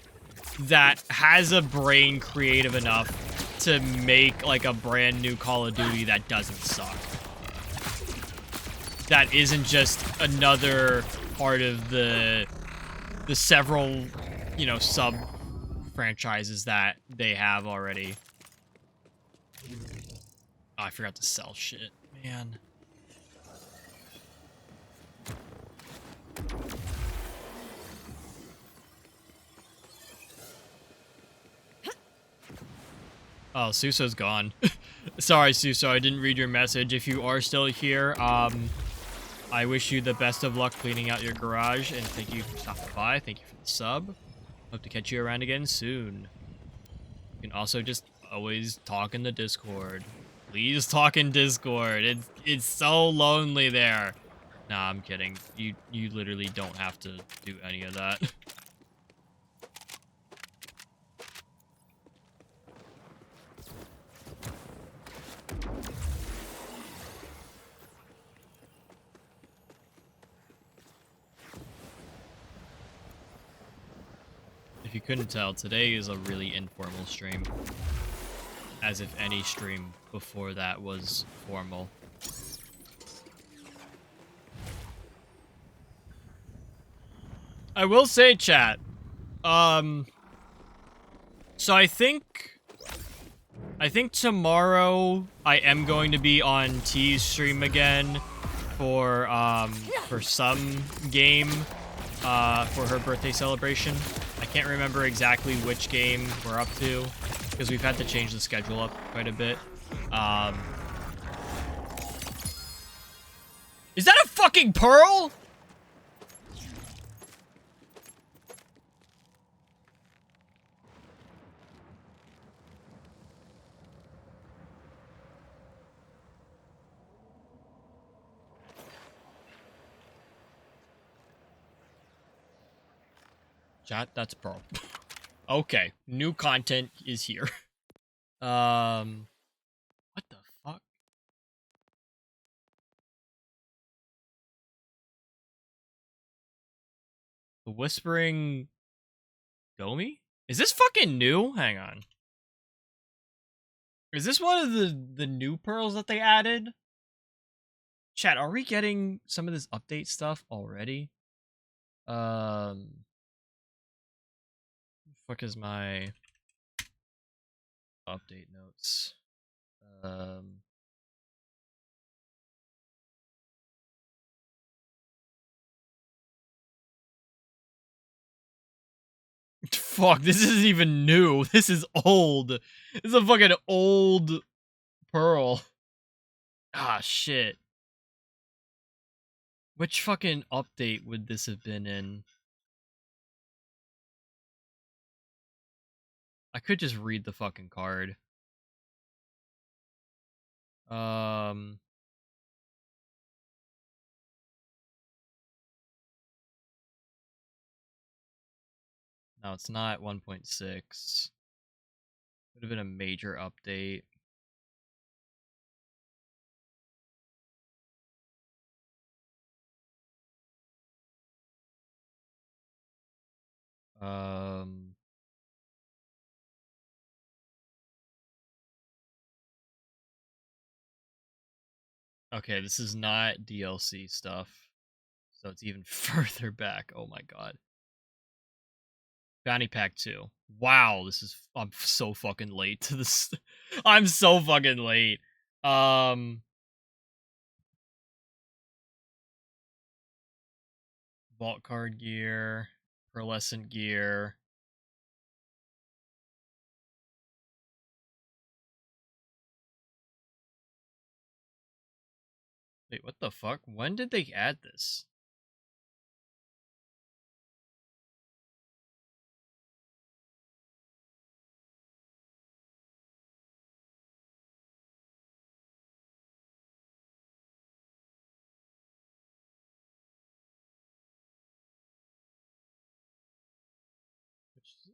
that has a brain creative enough to make, like, a brand new Call of Duty that doesn't suck. That isn't just another part of the several, you know, sub franchises that they have already. Oh, I forgot to sell shit, man. Oh, Suso's gone. Sorry, Suso, I didn't read your message. If you are still here, I wish you the best of luck cleaning out your garage, and thank you for stopping by. Thank you for the sub. Hope to catch you around again soon. You can also just always talk in the Discord. Please talk in Discord. It's so lonely there. Nah, I'm kidding. You literally don't have to do any of that. If you couldn't tell, today is a really informal stream. As if any stream before that was formal. I will say, chat. So I think tomorrow I am going to be on T's stream again for some game for her birthday celebration. I can't remember exactly which game we're up to because we've had to change the schedule up quite a bit. Is that a fucking pearl? Chat, that's pearl. Okay, new content is here. What the fuck? The Whispering Gomi? Is this fucking new? Hang on. Is this one of the new pearls that they added? Chat, are we getting some of this update stuff already? Fuck is my update notes? Fuck, this isn't even new. This is old. This is a fucking old pearl. Ah, shit. Which fucking update would this have been in? I could just read the fucking card. No, it's not 1.6. Would have been a major update. Okay, this is not DLC stuff. So it's even further back. Oh my god. Bounty Pack 2. Wow, this is... I'm so fucking late to this. I'm so fucking late. Vault card gear. Pearlescent gear. Wait, what the fuck? When did they add this?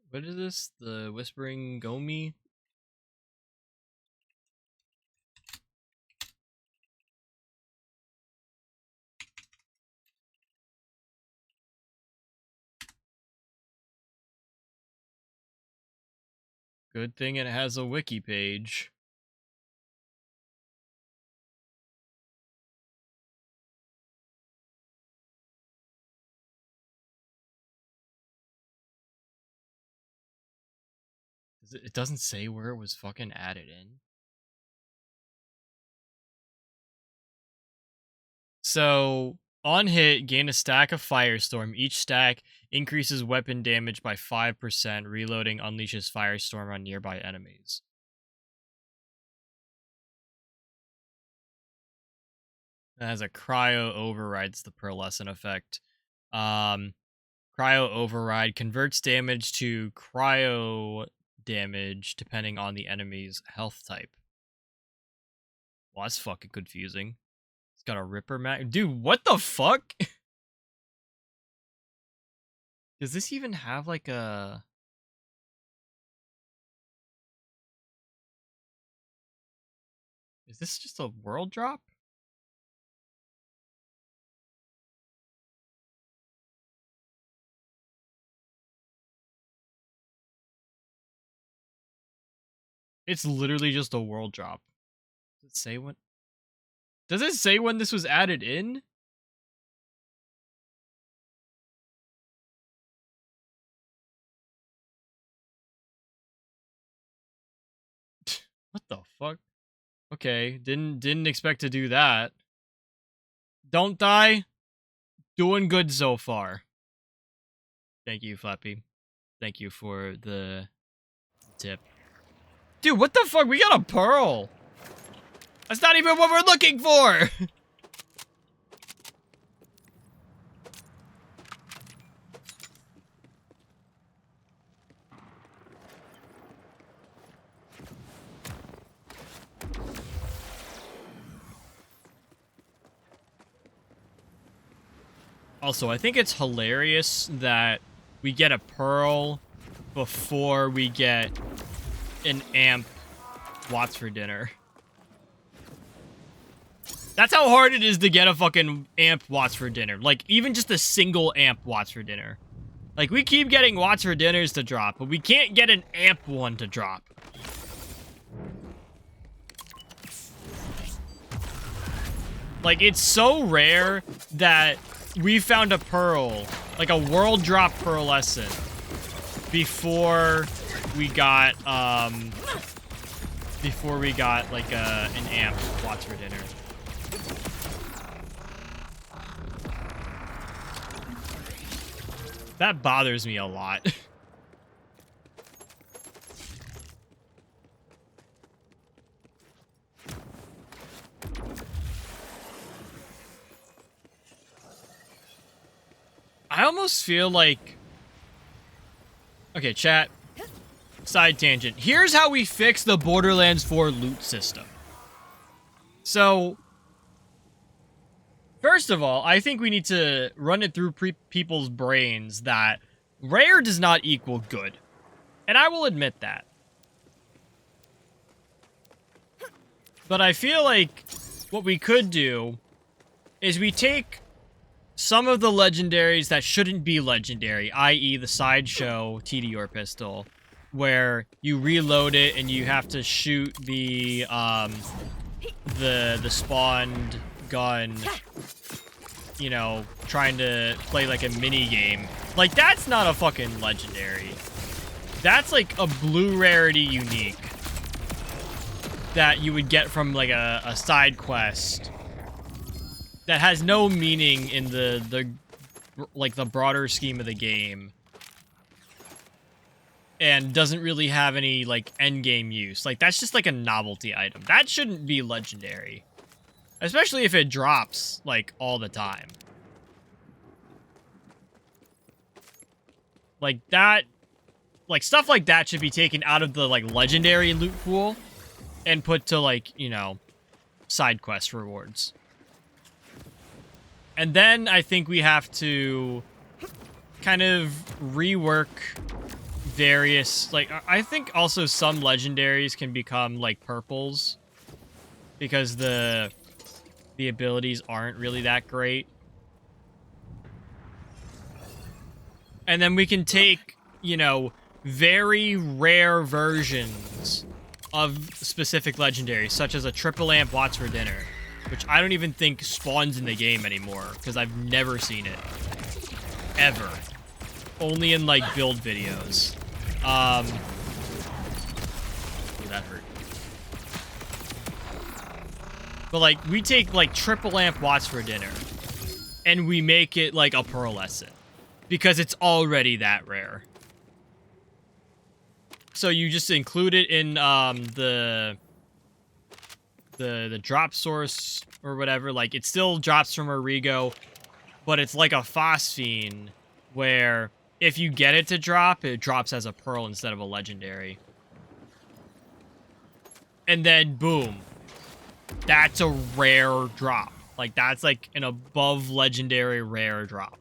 What is this? The Whispering Gomi? Good thing it has a wiki page. It doesn't say where it was fucking added in. So, on hit, gain a stack of Firestorm. Each stack increases weapon damage by 5%. Reloading unleashes Firestorm on nearby enemies. It has a Cryo Overrides the Pearlescent effect. Cryo Override converts damage to Cryo damage depending on the enemy's health type. Well, that's fucking confusing. It's got a Ripper mag. Dude, what the fuck? Does this even have like a... Is this just a world drop? It's literally just a world drop. Does it say when? Does it say when this was added in? What the fuck? Okay, didn't expect to do that. Don't die. Doing good so far. Thank you, Flappy. Thank you for the tip. Dude, what the fuck? We got a pearl. That's not even what we're looking for. Also, I think it's hilarious that we get a pearl before we get an amp Watts for dinner. That's how hard it is to get a fucking amp Watts for dinner. Like, even just a single amp Watts for dinner. Like, we keep getting Watts for dinners to drop, but we can't get an amp one to drop. Like, it's so rare that we found a pearl, like a world drop pearlescent, before we got like an amp Watts for dinner. That bothers me a lot. I almost feel like... Okay, chat. Side tangent. Here's how we fix the Borderlands 4 loot system. So, first of all, I think we need to run it through people's brains that rare does not equal good. And I will admit that. But I feel like what we could do is we take some of the legendaries that shouldn't be legendary, i.e. the sideshow TDR pistol, where you reload it and you have to shoot the spawned gun, you know, trying to play like a mini game. Like, that's not a fucking legendary. That's like a blue rarity unique that you would get from like a side quest that has no meaning in the like the broader scheme of the game, and doesn't really have any like end game use. Like, that's just like a novelty item. That shouldn't be legendary, especially if it drops like all the time. Like that, like stuff like that should be taken out of the like legendary loot pool and put to like, you know, side quest rewards. And then I think we have to kind of rework various, like, I think also some legendaries can become like purples because the abilities aren't really that great. And then we can take, you know, very rare versions of specific legendaries, such as a triple amp Watts for dinner, which I don't even think spawns in the game anymore, because I've never seen it. Ever. Only in, like, build videos. Ooh, that hurt. But, like, we take, like, triple amp Watts for dinner, and we make it, like, a pearlescent, because it's already that rare. So you just include it in the drop source or whatever. Like, it still drops from Origo, but it's like a phosphine where if you get it to drop, it drops as a pearl instead of a legendary. And then boom, that's a rare drop. Like, that's like an above legendary rare drop.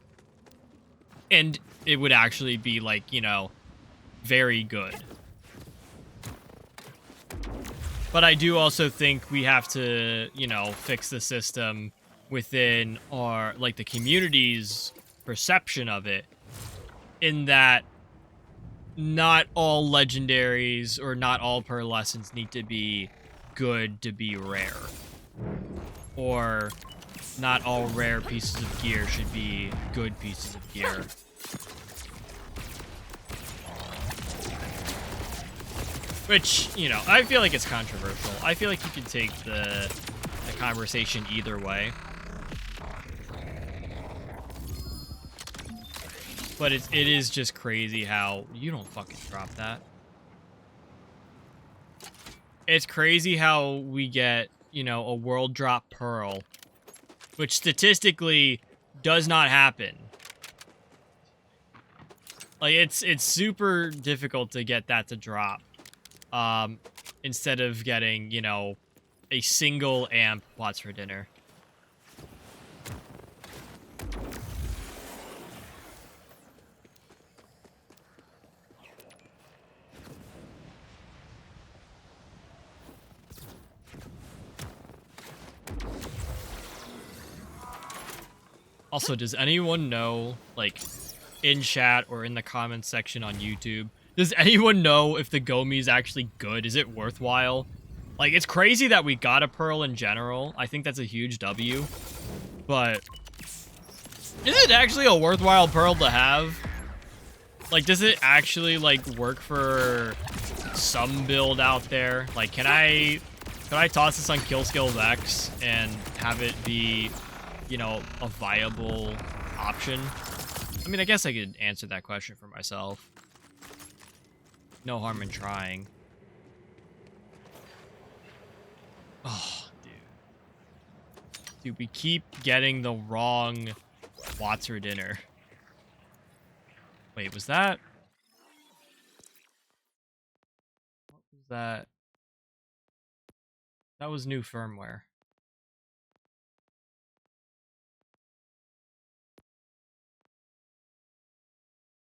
And it would actually be like, you know, very good. But I do also think we have to, you know, fix the system within our, like, the community's perception of it, in that not all legendaries or not all pearlescents need to be good to be rare. Or not all rare pieces of gear should be good pieces of gear. Which, you know, I feel like it's controversial. I feel like you can take the conversation either way. But it is just crazy how... You don't fucking drop that. It's crazy how we get, you know, a world drop pearl, which statistically does not happen. Like, it's super difficult to get that to drop. Instead of getting, you know, a single amp Watts for dinner. Also, does anyone know, like, in chat or in the comments section on YouTube, does anyone know if the Gomi is actually good? Is it worthwhile? Like, it's crazy that we got a pearl in general. I think that's a huge W. But is it actually a worthwhile pearl to have? Like, does it actually, like, work for some build out there? Like, can I toss this on Kill Skills X and have it be, you know, a viable option? I mean, I guess I could answer that question for myself. No harm in trying. Oh, dude. Dude, we keep getting the wrong Watts for dinner. Wait, was that... What was that? That was new firmware.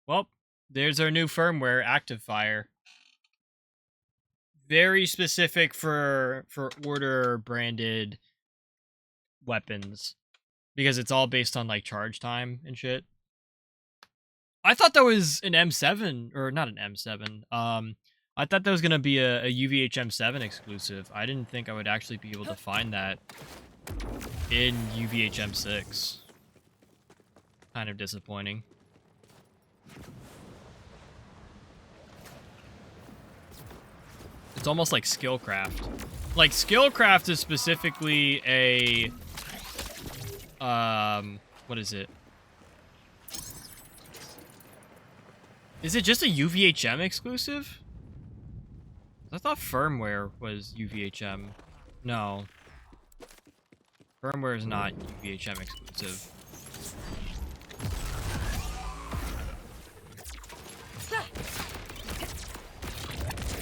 Well, there's our new firmware, Active Fire. Very specific for Order branded weapons, because it's all based on like charge time and shit. I thought that was an M7, or not an M7. I thought that was gonna be a UVH M7 exclusive. I didn't think I would actually be able to find that in UVHM6. Kind of disappointing. It's almost like Skillcraft. Like, Skillcraft is specifically a... what is it? Is it just a UVHM exclusive? I thought firmware was UVHM. No. Firmware is not UVHM exclusive.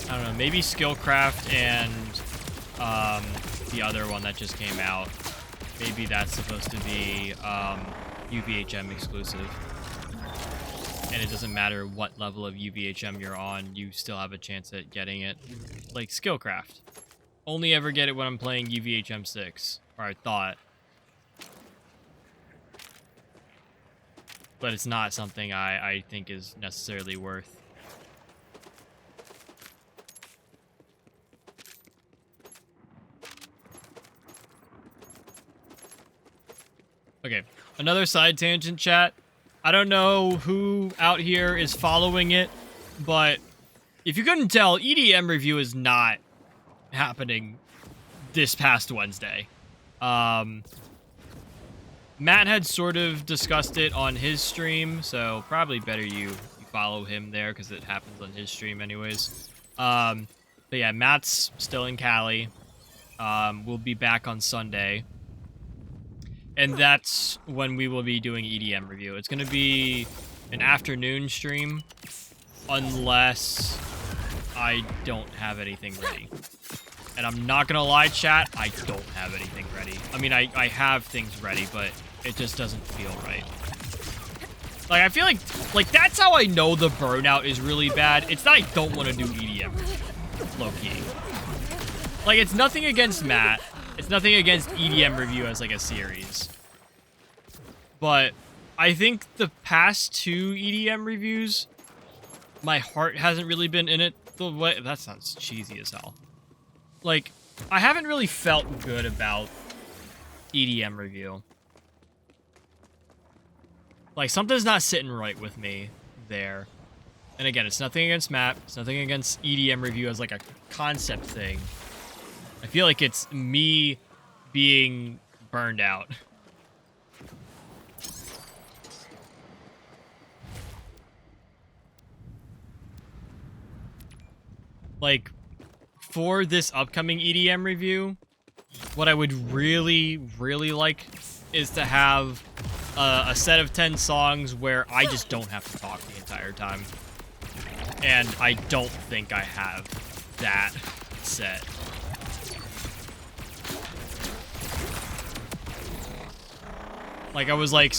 I don't know, maybe Skillcraft and the other one that just came out. Maybe that's supposed to be UVHM exclusive. And it doesn't matter what level of UVHM you're on, you still have a chance at getting it. Like Skillcraft. Only ever get it when I'm playing UVHM 6. Or I thought. But it's not something I think is necessarily worth. Okay, another side tangent, chat. I don't know who out here is following it, but if you couldn't tell, EDM review is not happening this past Wednesday. Matt had sort of discussed it on his stream, so probably better you follow him there because it happens on his stream anyways. But yeah, Matt's still in Cali. We'll be back on Sunday. And that's when we will be doing EDM review. It's going to be an afternoon stream, unless I don't have anything ready. And I'm not going to lie, chat, I don't have anything ready. I mean, I have things ready, but it just doesn't feel right. Like, I feel like that's how I know the burnout is really bad. It's not I don't want to do EDM, low-key. Like, it's nothing against Matt. It's nothing against EDM review as, like, a series. But I think the past 2 EDM reviews, my heart hasn't really been in it. The way that sounds cheesy as hell. Like, I haven't really felt good about EDM review. Like, something's not sitting right with me there. And again, it's nothing against Matt. It's nothing against EDM review as, like, a concept thing. I feel like it's me being burned out. Like, for this upcoming EDM review, what I would really, really like is to have a set of 10 songs where I just don't have to talk the entire time. And I don't think I have that set. Like, I was like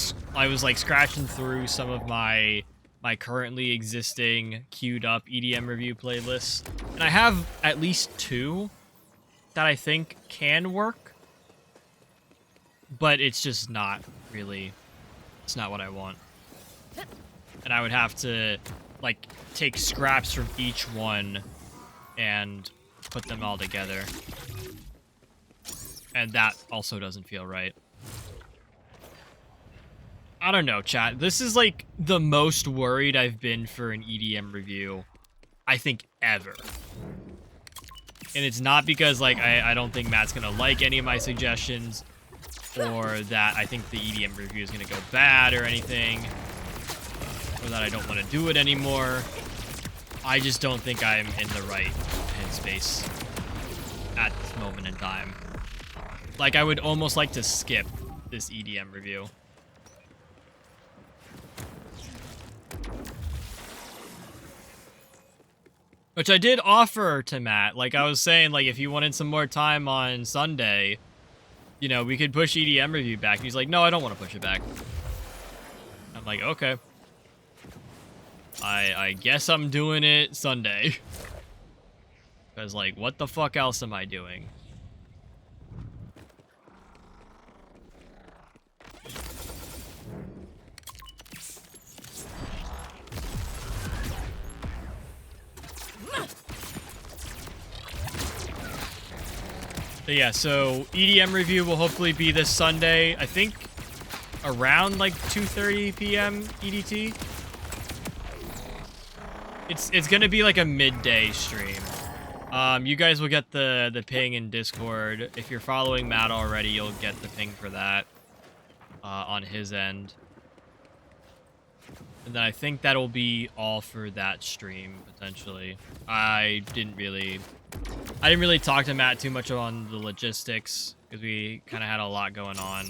scratching through some of my currently existing queued up EDM review playlists, and I have at least 2 that I think can work, but it's just not really, it's not what I want. And I would have to, like, take scraps from each one and put them all together. And that also doesn't feel right. I don't know, chat. This is, like, the most worried I've been for an EDM review, I think, ever. And it's not because, like, I don't think Matt's gonna like any of my suggestions, or that I think the EDM review is gonna go bad or anything, or that I don't want to do it anymore. I just don't think I'm in the right headspace at this moment in time. Like, I would almost like to skip this EDM review. Which I did offer to Matt. Like, I was saying, like, if you wanted some more time on Sunday, you know, we could push EDM review back. He's like, no, I don't want to push it back. I'm like, okay. I guess I'm doing it Sunday. Because, like, what the fuck else am I doing? But yeah, so EDM review will hopefully be this Sunday. I think around like 2:30 p.m. EDT. It's gonna be like a midday stream. You guys will get the ping in Discord. If you're following Matt already, you'll get the ping for that on his end. And then I think that'll be all for that stream, potentially. I didn't really talk to Matt too much on the logistics, because we kind of had a lot going on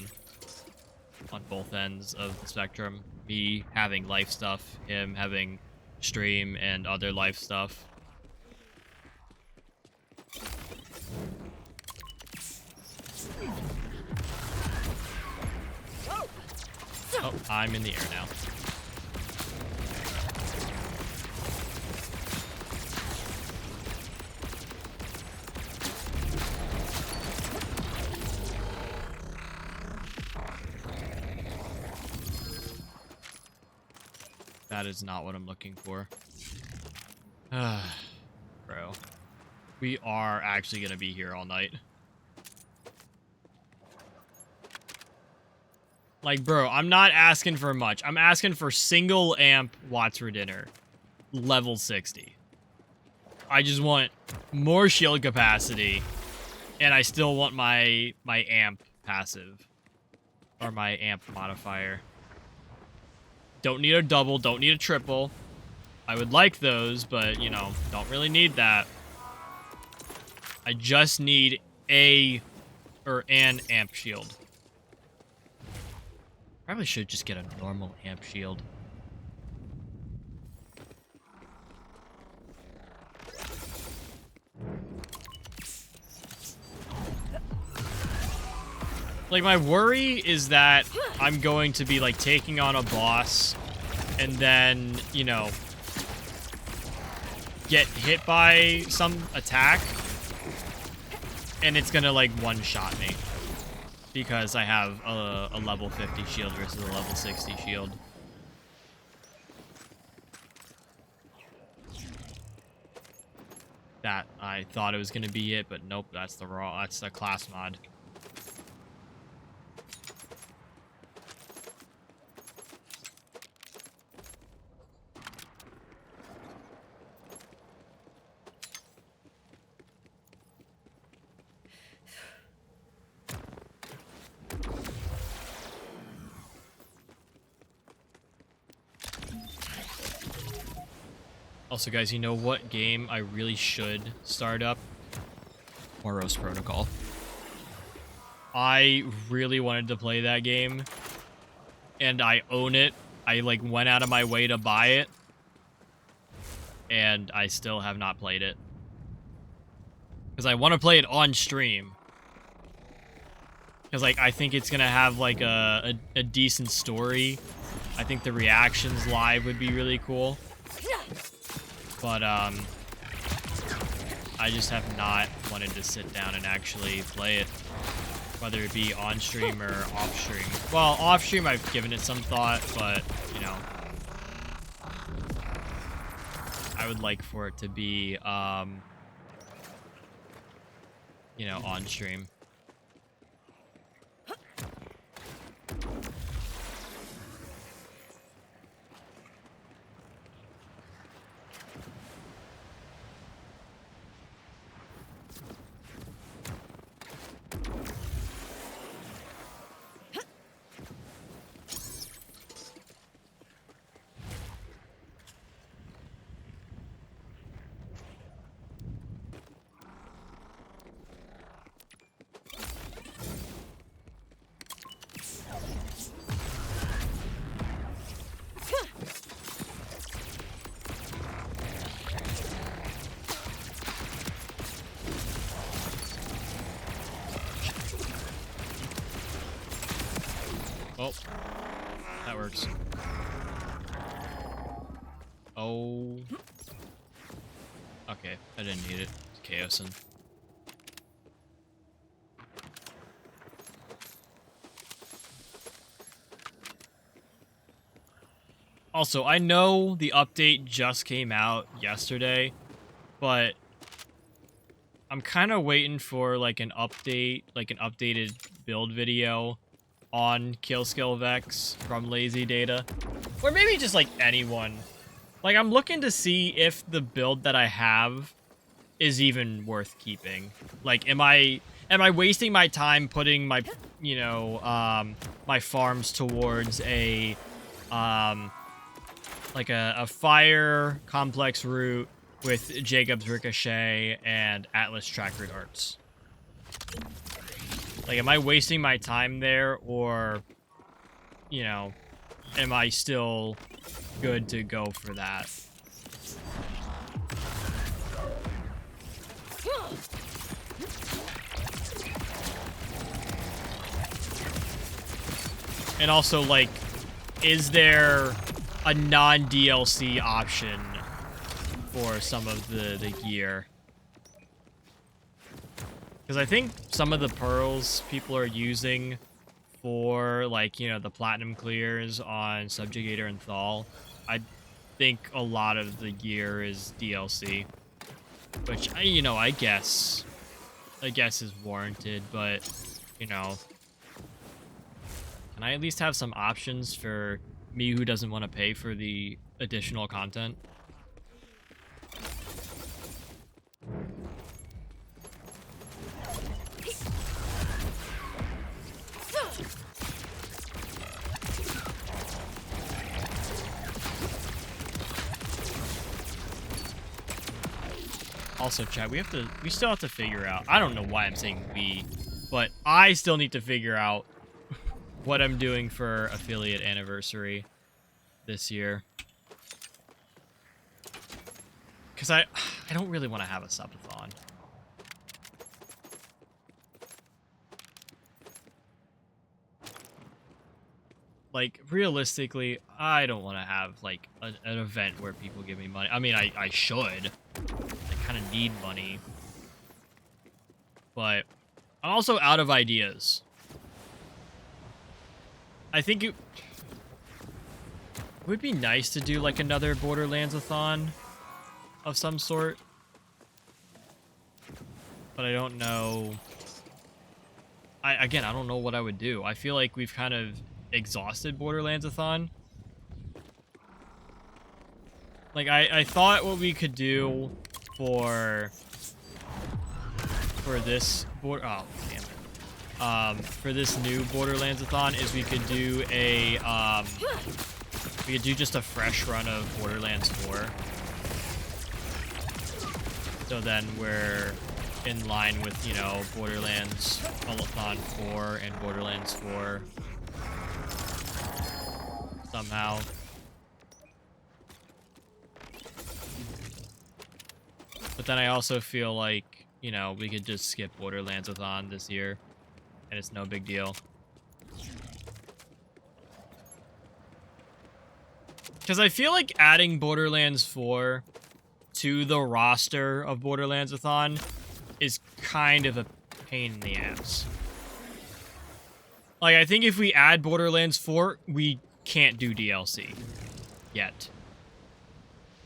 both ends of the spectrum. Me having life stuff, him having stream and other life stuff. Oh, I'm in the air now. That is not what I'm looking for. Bro. We are actually going to be here all night. Like, bro, I'm not asking for much. I'm asking for single amp watts for dinner. Level 60. I just want more shield capacity. And I still want my amp passive. Or my amp modifier. Don't need a double, don't need a triple. I would like those, but, you know, don't really need that. I just need an amp shield. Probably should just get a normal amp shield. Like, my worry is that I'm going to be, like, taking on a boss and then, you know, get hit by some attack and it's gonna, like, one-shot me because I have a level 50 shield versus a level 60 shield. That, I thought it was gonna be it, but nope, that's the class mod. Also, guys, you know what game I really should start up? Moros Protocol. I really wanted to play that game, and I own it. I, like, went out of my way to buy it, and I still have not played it. Because I want to play it on stream. Because, like, I think it's going to have, like, a decent story. I think the reactions live would be really cool. But, I just have not wanted to sit down and actually play it. Whether it be on stream or off stream. Well, off stream I've given it some thought, but, you know. I would like for it to be, you know, on stream. Oh, that works. Oh. Okay, I didn't need it. It's chaosing. Also, I know the update just came out yesterday, but I'm kind of waiting for like an update, like an updated build video on Kill Skill Vex from Lazy Data, or maybe just like anyone. Like, I'm looking to see if the build that I have is even worth keeping. Like, am I wasting my time putting my, you know, my farms towards a, like a fire complex route with Jacob's Ricochet and Atlas Tracker Darts? Like, am I wasting my time there, or, you know, am I still good to go for that? And also, like, is there a non-DLC option for some of the gear? Because I think some of the pearls people are using for, like, you know, the platinum clears on Subjugator and Thal, I think a lot of the gear is DLC. Which, you know, I guess is warranted, but, you know, can I at least have some options for me who doesn't want to pay for the additional content? Also, chat, we still have to figure out, I don't know why I'm saying we, but I still need to figure out what I'm doing for affiliate anniversary this year. Because I don't really want to have a subathon. Like, realistically, I don't want to have, like, an event where people give me money. I mean, I should. I kind of need money. But I'm also out of ideas. I think it would be nice to do, like, another Borderlands-a-thon of some sort. But I don't know. Again, I don't know what I would do. I feel like we've kind of exhausted Borderlands-a-thon. Like, I thought what we could do for this oh, damn it. For this new Borderlands-a-thon is we could do a, we could do just a fresh run of Borderlands 4. So then we're in line with, you know, Borderlands-a-thon 4 and Borderlands 4 somehow. But then I also feel like, you know, we could just skip Borderlands-a-thon this year, and it's no big deal. Because I feel like adding Borderlands 4 to the roster of Borderlands-a-thon is kind of a pain in the ass. Like, I think if we add Borderlands 4, we can't do DLC yet.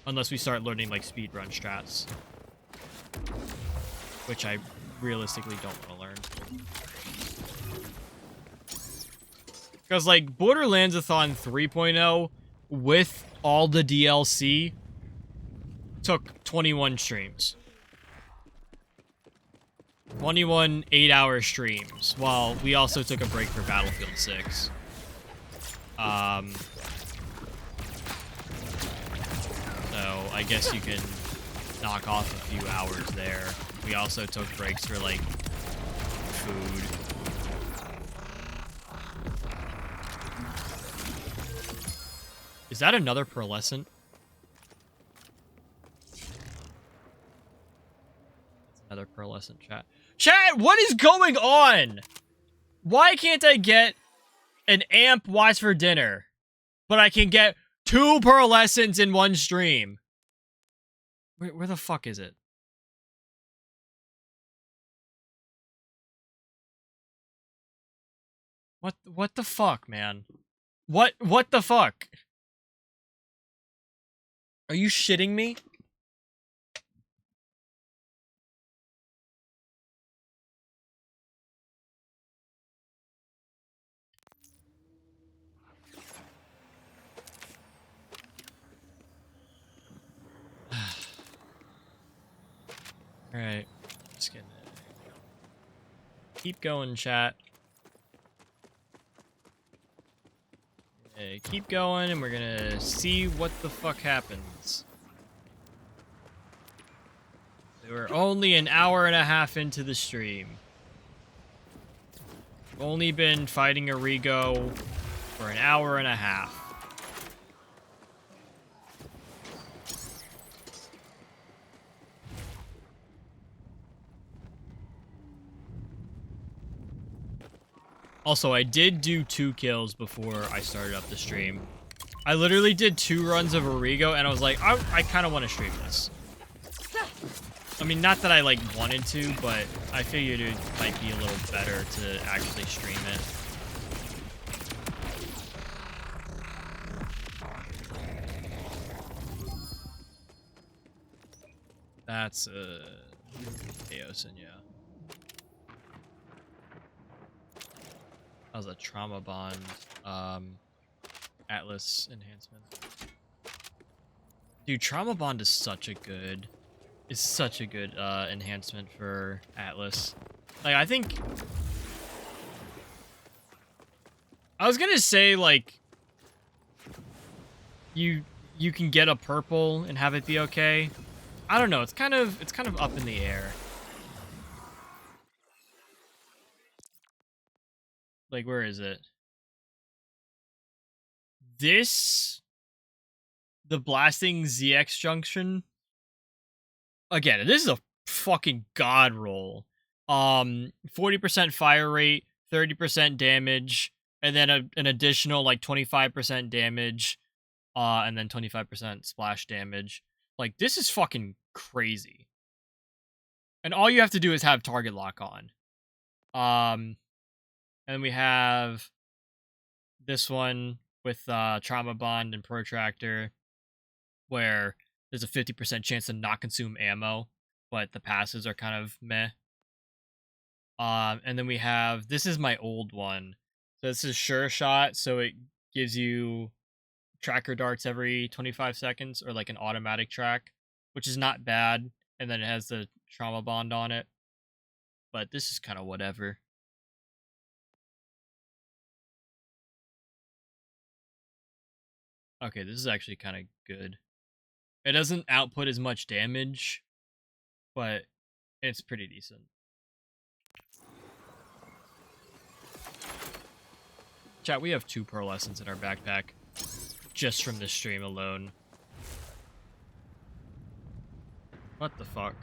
Unless we start learning, like, speedrun strats. Which I realistically don't want to learn. Because, like, Borderlands-a-thon 3.0, with all the DLC, took 21 streams. 21 8-hour streams, while we also took a break for Battlefield 6. So, I guess you can knock off a few hours there. We also took breaks for, like, food. Is that another pearlescent? That's another pearlescent, chat. Chat, what is going on? Why can't I get an amp watch for dinner, but I can get 2 pearlescents in one stream? Where the fuck is it? What the fuck, man? What the fuck? Are you shitting me? Alright. Just gonna keep going, chat. Keep going, and we're gonna see what the fuck happens. We're only an hour and a half into the stream. We've only been fighting Arrigo for an hour and a half. Also, I did do 2 kills before I started up the stream. I literally did 2 runs of Arrigo, and I was like, I kind of want to stream this. I mean, not that I, like, wanted to, but I figured it might be a little better to actually stream it. That's, Chaosin, yeah. That was a trauma bond, Atlas enhancement. Dude, trauma bond is such a good... It's such a good, enhancement for Atlas. Like, I think... I was gonna say, like... You can get a purple and have it be okay. I don't know, it's kind of up in the air. Like, where is it? This... The Blasting ZX Junction... Again, this is a fucking god roll. 40% fire rate, 30% damage, and then an additional, like, 25% damage, and then 25% splash damage. Like, this is fucking crazy. And all you have to do is have target lock on. And we have this one with Trauma Bond and Protractor, where there's a 50% chance to not consume ammo, but the passes are kind of meh. And then we have, this is my old one. So this is Sure Shot, so it gives you tracker darts every 25 seconds, or like an automatic track, which is not bad. And then it has the Trauma Bond on it. But this is kind of whatever. Okay, this is actually kind of good. It doesn't output as much damage, but it's pretty decent. Chat, we have 2 pearlescents in our backpack, just from this stream alone. What the fuck?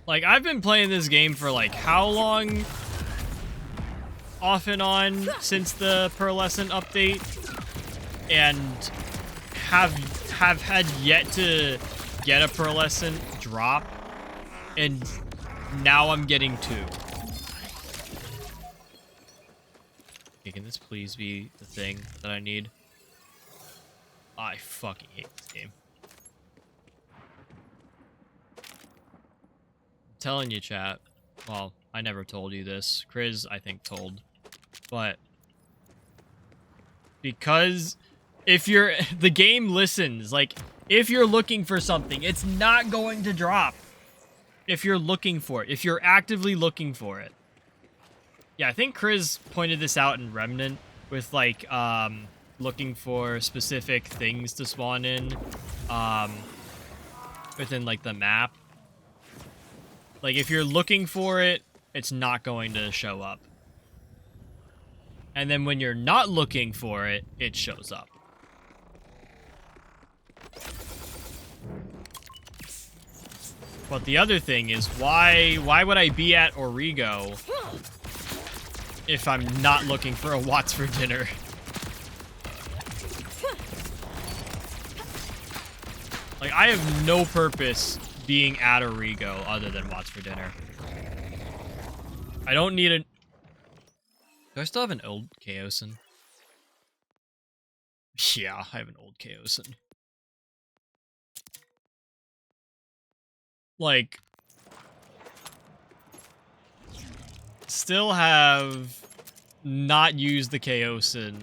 Like, I've been playing this game for, like, how long? Off and on since the pearlescent update, and have had yet to get a pearlescent drop, and now I'm getting 2. Okay, can this please be the thing that I need? I fucking hate this game. I'm telling you, chat. Well, I never told you this. Chris, I think, told. But because if you're the game listens, like, if you're looking for something, it's not going to drop. If you're looking for it, if you're actively looking for it. Yeah, I think Chris pointed this out in Remnant with, like, looking for specific things to spawn in within, like, the map. Like, if you're looking for it, it's not going to show up. And then when you're not looking for it, it shows up. But the other thing is, why would I be at Origo if I'm not looking for a Watts for dinner? Like, I have no purpose being at Origo other than Watts for dinner. I don't need a... Do I still have an old Chaosin? Yeah, I have an old Chaosin. Like, still have not used the Chaosin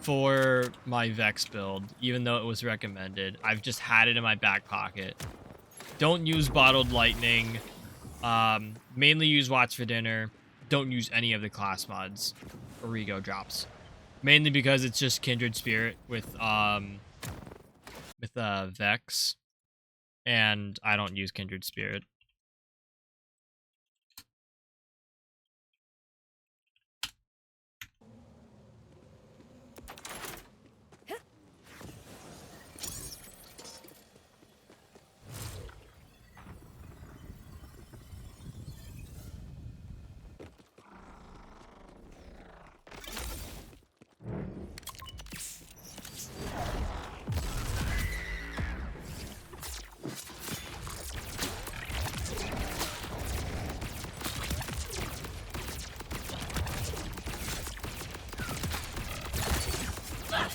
for my Vex build, even though it was recommended. I've just had it in my back pocket. Don't use Bottled Lightning. Mainly use Watch for Dinner. Don't use any of the class mods or Rego drops. Mainly because it's just Kindred Spirit with Vex. And I don't use Kindred Spirit.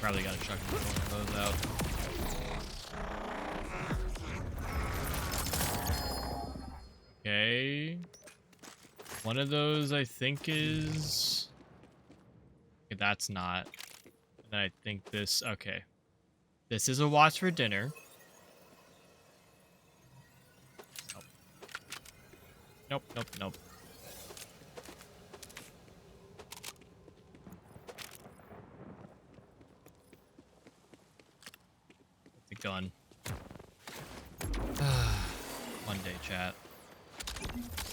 Probably gotta chuck one of those out. Okay. One of those I think is... Okay, that's not. And I think this... Okay. This is a Watch for Dinner. Nope. Nope. Gun. Monday chat.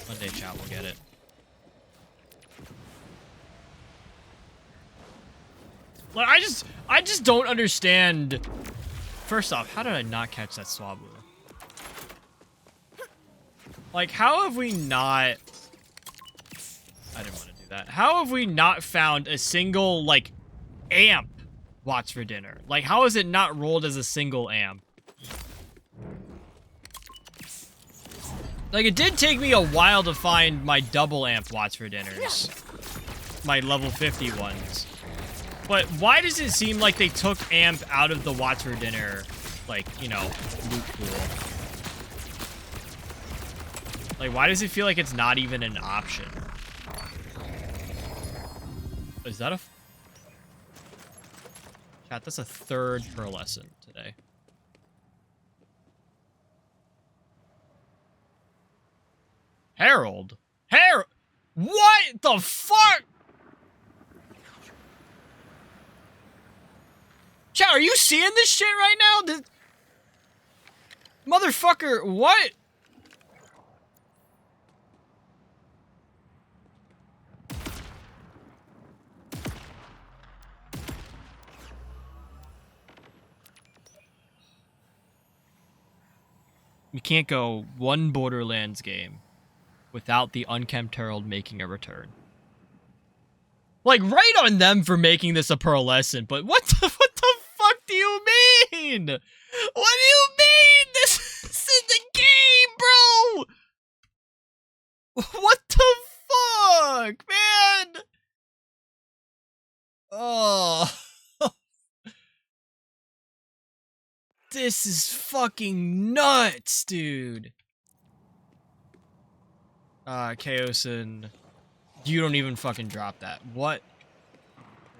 Monday chat will get it. Like, I just don't understand. First off, how did I not catch that Swablu? Like, how have we not... I didn't want to do that. How have we not found a single, like, amp Watch for Dinner? Like, how is it not rolled as a single amp? Like, it did take me a while to find my double amp Watch for Dinners. My level 50 ones. But why does it seem like they took amp out of the Watch for Dinner, like, you know, loot pool? Like, why does it feel like it's not even an option? Is that a... Chat, that's a third pearlescent today. Herald? What the fuck? Chat, are you seeing this shit right now? Motherfucker, what? We can't go one Borderlands game without the Unkempt Herald making a return. Like, right on them for making this a pearlescent, but what the fuck do you mean? What do you mean? This is the game, bro! What the fuck, man? Oh. This is fucking nuts, dude. Chaosin, you don't even fucking drop that. What?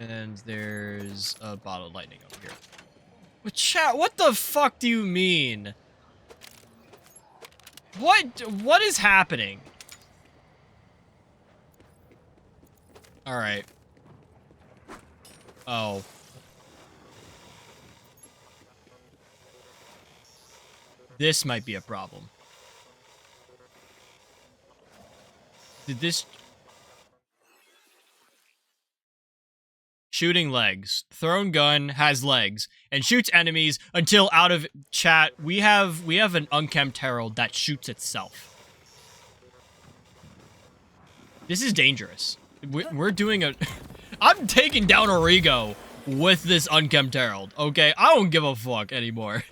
And there's a bottle of lightning over here. But chat, what the fuck do you mean? What is happening? Alright. Oh. This might be a problem. Did this... Shooting legs. Thrown gun has legs and shoots enemies until out of chat. We have an Unkempt Herald that shoots itself. This is dangerous. We're doing a... I'm taking down Origo with this Unkempt Herald, okay? I don't give a fuck anymore.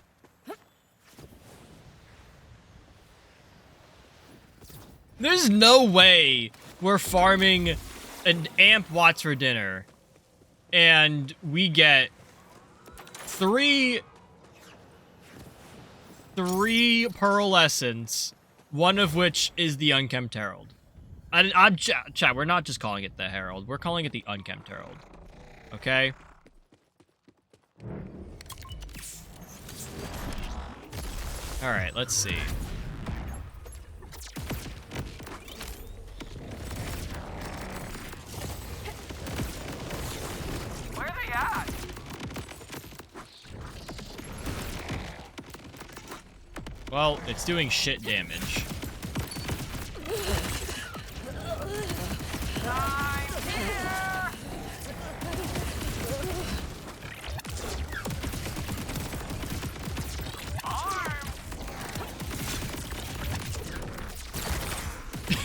There's no way we're farming an amp Watch for Dinner and we get three pearlescents, one of which is the Unkempt Herald. Chat, we're not just calling it the Herald. We're calling it the Unkempt Herald. Okay? Alright, let's see. Where are they at? Well, it's doing shit damage. I'm here!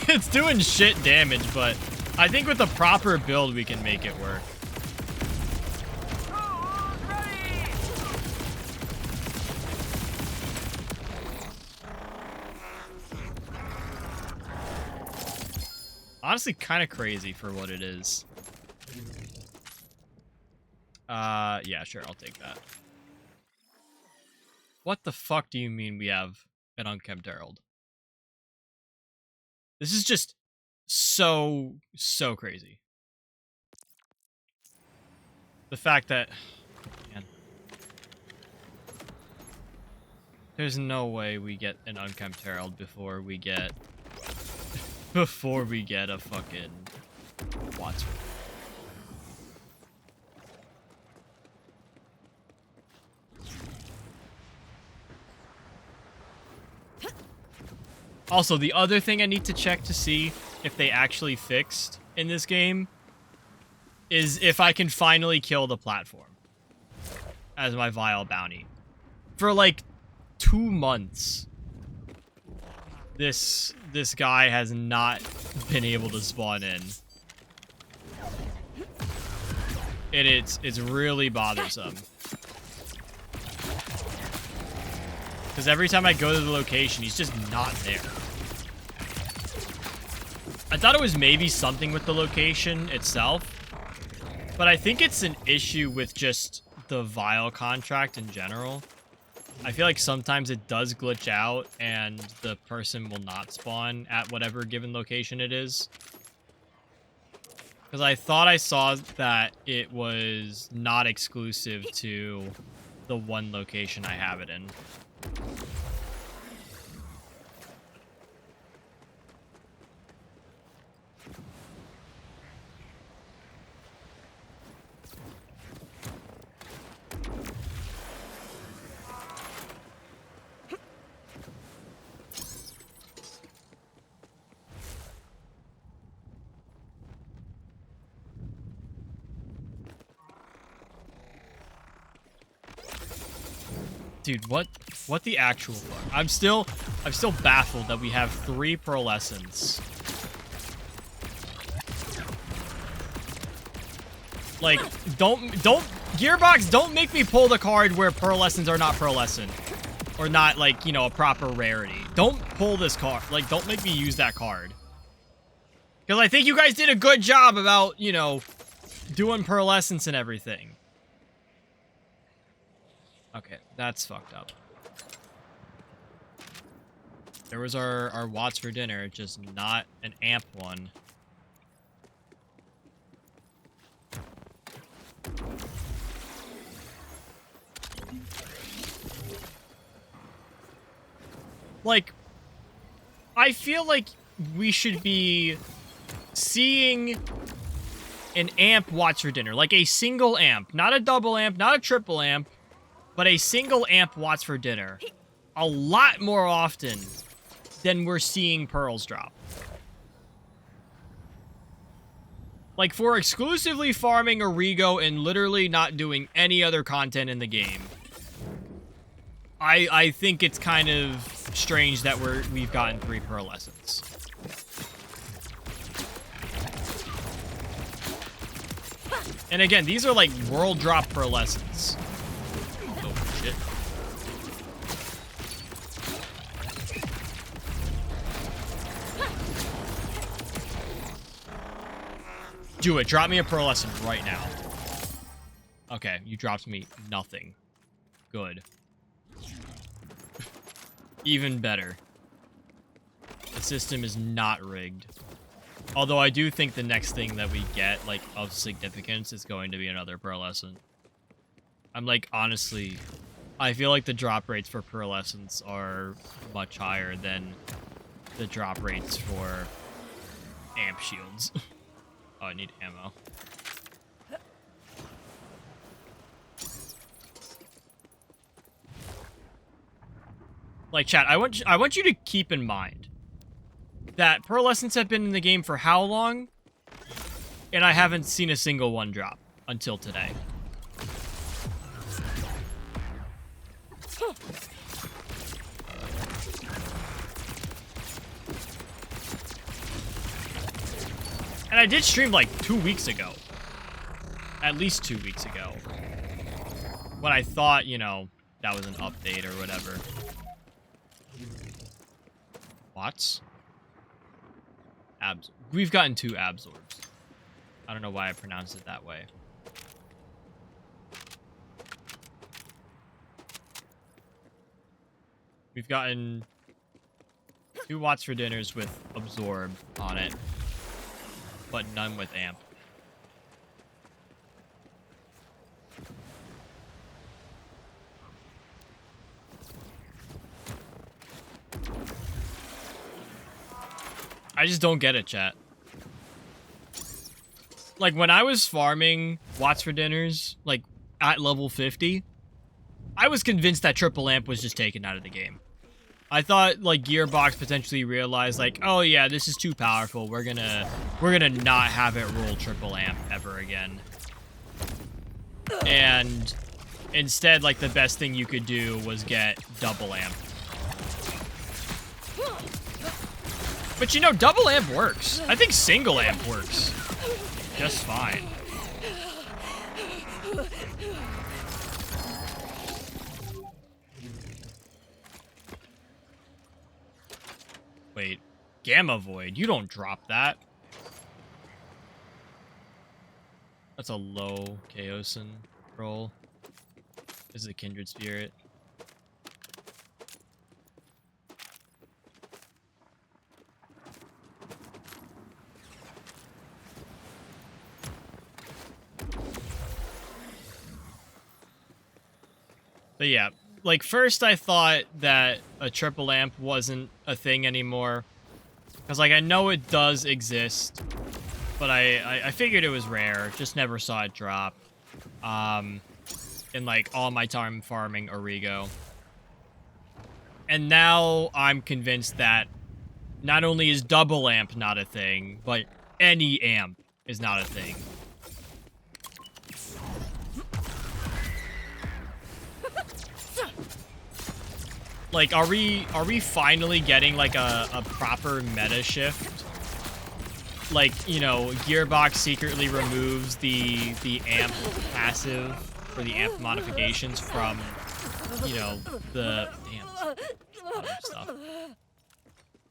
It's doing shit damage, but I think with the proper build, we can make it work. Who's ready? Honestly, kind of crazy for what it is. Yeah, sure, I'll take that. What the fuck do you mean we have an unkempt herald? This is just so crazy. The fact that, man, there's no way we get an unkempt herald before we get a fucking Watson. Also, the other thing I need to check to see if they actually fixed in this game is if I can finally kill the platform as my vile bounty. For like 2 months, this guy has not been able to spawn in. And it's really bothersome. Because every time I go to the location, he's just not there. I thought it was maybe something with the location itself, but I think it's an issue with just the Vile contract in general. I feel like sometimes it does glitch out and the person will not spawn at whatever given location it is. Because I thought I saw that it was not exclusive to the one location I have it in. Dude, what the actual fuck? I'm still baffled that we have 3 pearlescents. Like, don't Gearbox, don't make me pull the card where pearlescents are not pearlescent. Or not, like, you know, a proper rarity. Don't pull this card. Like, don't make me use that card. Because I think you guys did a good job about, you know, doing pearlescents and everything. Okay, that's fucked up. There was our Watts for dinner, just not an amp one. Like, I feel like we should be seeing an amp Watts for dinner. Like a single amp. Not a double amp, not a triple amp. But a single amp Watts for dinner a lot more often than we're seeing pearls drop. Like, for exclusively farming Origo and literally not doing any other content in the game, I think it's kind of strange that we've gotten 3 pearlescents. And again, these are like world drop pearlescents. Oh, shit. Do it. Drop me a pearlescent right now. Okay, you dropped me nothing. Good. Even better. The system is not rigged. Although I do think the next thing that we get, like, of significance is going to be another pearlescent. I'm like, honestly, I feel like the drop rates for Pearlescence are much higher than the drop rates for amp shields. Oh, I need ammo. Like, chat, I want you to keep in mind that Pearlescence have been in the game for how long? And I haven't seen a single one drop until today. And I did stream like 2 weeks ago. At least 2 weeks ago. When I thought, you know, that was an update or whatever. What? Abs. We've gotten 2 absorbs. I don't know why I pronounced it that way. We've gotten 2 watts for dinners with absorb on it, but none with amp. I just don't get it, chat. Like, when I was farming watts for dinners, like, at level 50, I was convinced that triple amp was just taken out of the game. I thought, like, Gearbox potentially realized, like, oh yeah, this is too powerful. We're gonna not have it roll triple amp ever again. And instead, like, the best thing you could do was get double amp. But you know, double amp works. I think single amp works just fine. Wait, Gamma Void, you don't drop that. That's a low Chaosin roll. This is a Kindred Spirit. But yeah, like, first I thought that a triple amp wasn't a thing anymore. Because, like, I know it does exist, but I figured it was rare. Just never saw it drop. In, like, all my time farming Origo. And now I'm convinced that not only is double amp not a thing, but any amp is not a thing. Like, are we finally getting, like, a proper meta shift? Like, you know, Gearbox secretly removes the amp passive or the amp modifications from, you know, the damn stuff.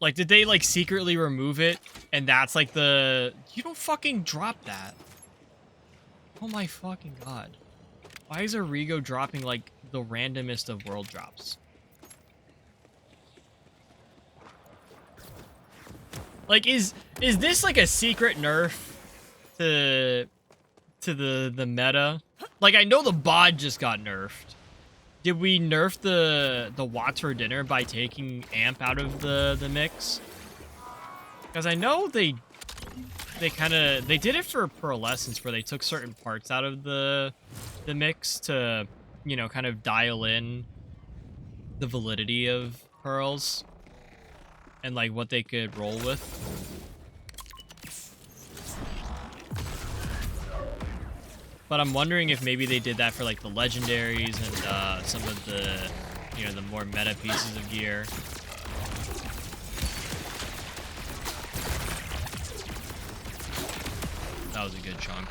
Like, did they, like, secretly remove it? And that's, like, the... You don't fucking drop that. Oh my fucking god. Why is Origo dropping, like, the randomest of world drops? Like, is this, like, a secret nerf to the meta? Like, I know the BoD just got nerfed. Did we nerf the watts for dinner by taking amp out of the mix? Because I know they did it for Pearlescence, where they took certain parts out of the mix to, you know, kind of dial in the validity of pearls and, like, what they could roll with. But I'm wondering if maybe they did that for, like, the legendaries and some of the, you know, the more meta pieces of gear. That was a good chunk.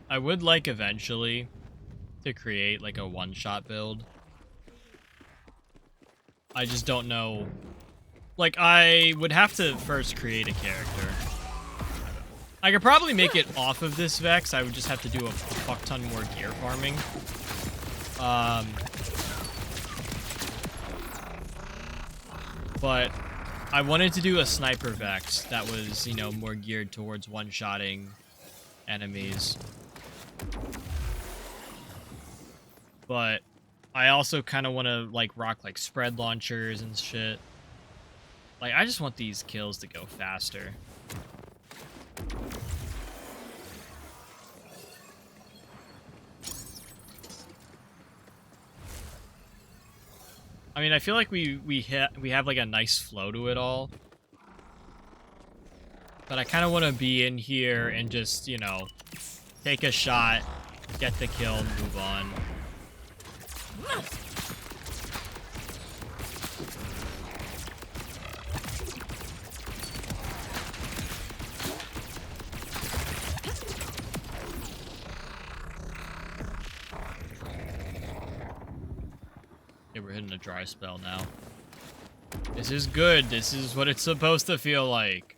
I would like eventually to create, like, a one-shot build. I just don't know. Like, I would have to first create a character. I could probably make it off of this Vex. I would just have to do a fuck ton more gear farming. But I wanted to do a sniper Vex that was, you know, more geared towards one-shotting enemies. But I also kind of want to, like, rock, like, spread launchers and shit. Like, I just want these kills to go faster. I mean, I feel like we have like a nice flow to it all. But I kind of want to be in here and just, you know, take a shot, get the kill, and move on. Yeah, we're hitting a dry spell now. This is good. This is what it's supposed to feel like.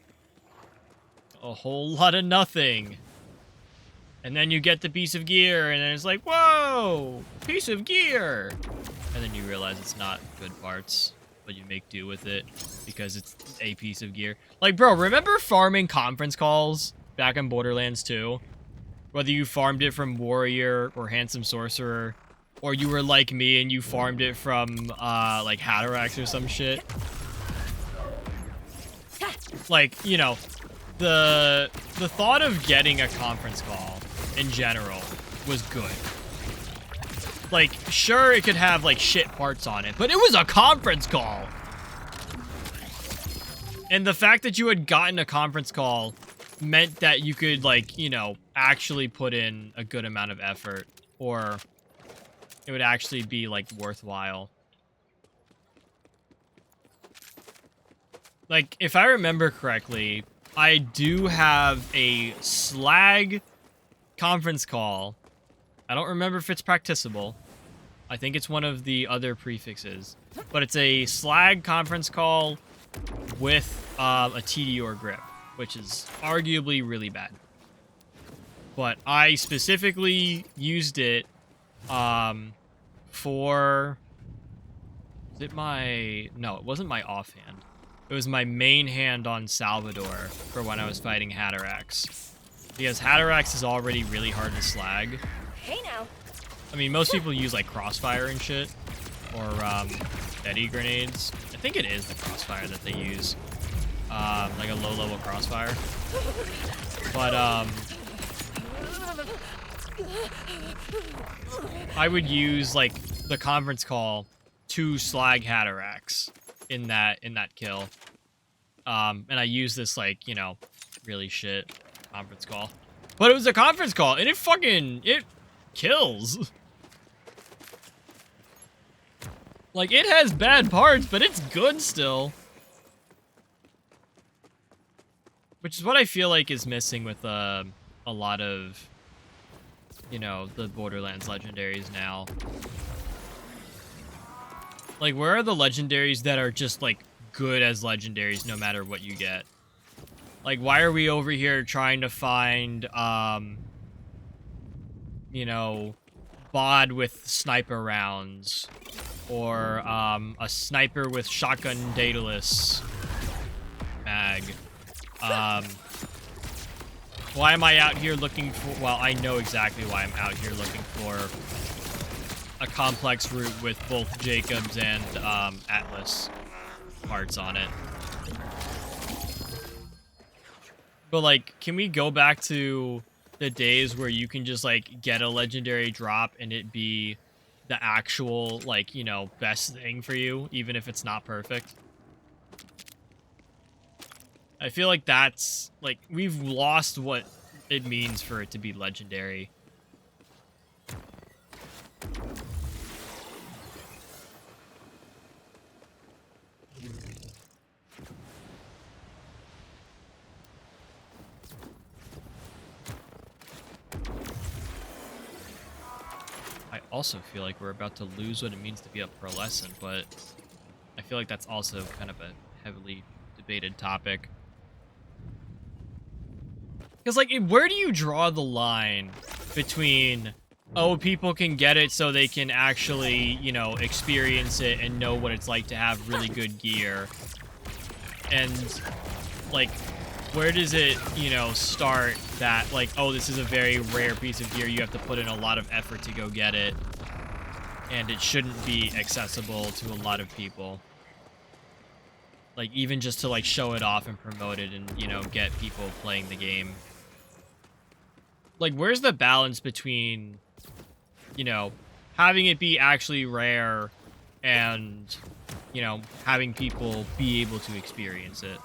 A whole lot of nothing. And then you get the piece of gear, and then it's like, whoa! Piece of gear! And then you realize it's not good parts, but you make do with it because it's a piece of gear. Like, bro, remember farming conference calls back in Borderlands 2? Whether you farmed it from Warrior or Handsome Sorcerer, or you were like me and you farmed it from, like, Hatterax or some shit. Like, you know, the thought of getting a conference call in general was good. Like, sure, it could have, like, shit parts on it, but it was a conference call! And the fact that you had gotten a conference call meant that you could, like, you know, actually put in a good amount of effort, or it would actually be, like, worthwhile. Like, if I remember correctly, I do have a slag conference call. I don't remember if it's practicable. I think it's one of the other prefixes. But it's a slag conference call with a TDR grip, which is arguably really bad. But I specifically used it for... Is it my... No, it wasn't my offhand. It was my main hand on Salvador for when I was fighting Hatterax. Because Hatterax is already really hard to slag. Hey now. I mean, most people use, like, crossfire and shit. Or, Betty grenades. I think it is the crossfire that they use. Like a low-level crossfire. But, I would use, like, the conference call to slag Hatterax in that kill. And I use this, like, you know, really shit conference call. But it was a conference call, and it kills. Like, it has bad parts, but it's good still. Which is what I feel like is missing with a lot of, you know, the Borderlands legendaries now. Like, where are the legendaries that are just, like, good as legendaries no matter what you get? Like, why are we over here trying to find, you know, BOD with sniper rounds? Or, a sniper with shotgun daedalus mag? Why am I out here looking for... Well, I know exactly why I'm out here looking for a complex route with both Jacobs and, Atlas parts on it. But, like, can we go back to the days where you can just, like, get a legendary drop and it be the actual, like, you know, best thing for you, even if it's not perfect? I feel like that's, like, we've lost what it means for it to be legendary. I also feel like we're about to lose what it means to be a pearlescent, but I feel like that's also kind of a heavily debated topic. Because, like, where do you draw the line between, oh, people can get it so they can actually, you know, experience it and know what it's like to have really good gear, and, like, where does it, you know, start that, like, oh, this is a very rare piece of gear, you have to put in a lot of effort to go get it, and it shouldn't be accessible to a lot of people. Like, even just to, like, show it off and promote it and, you know, get people playing the game. Like, where's the balance between, you know, having it be actually rare and, you know, having people be able to experience it?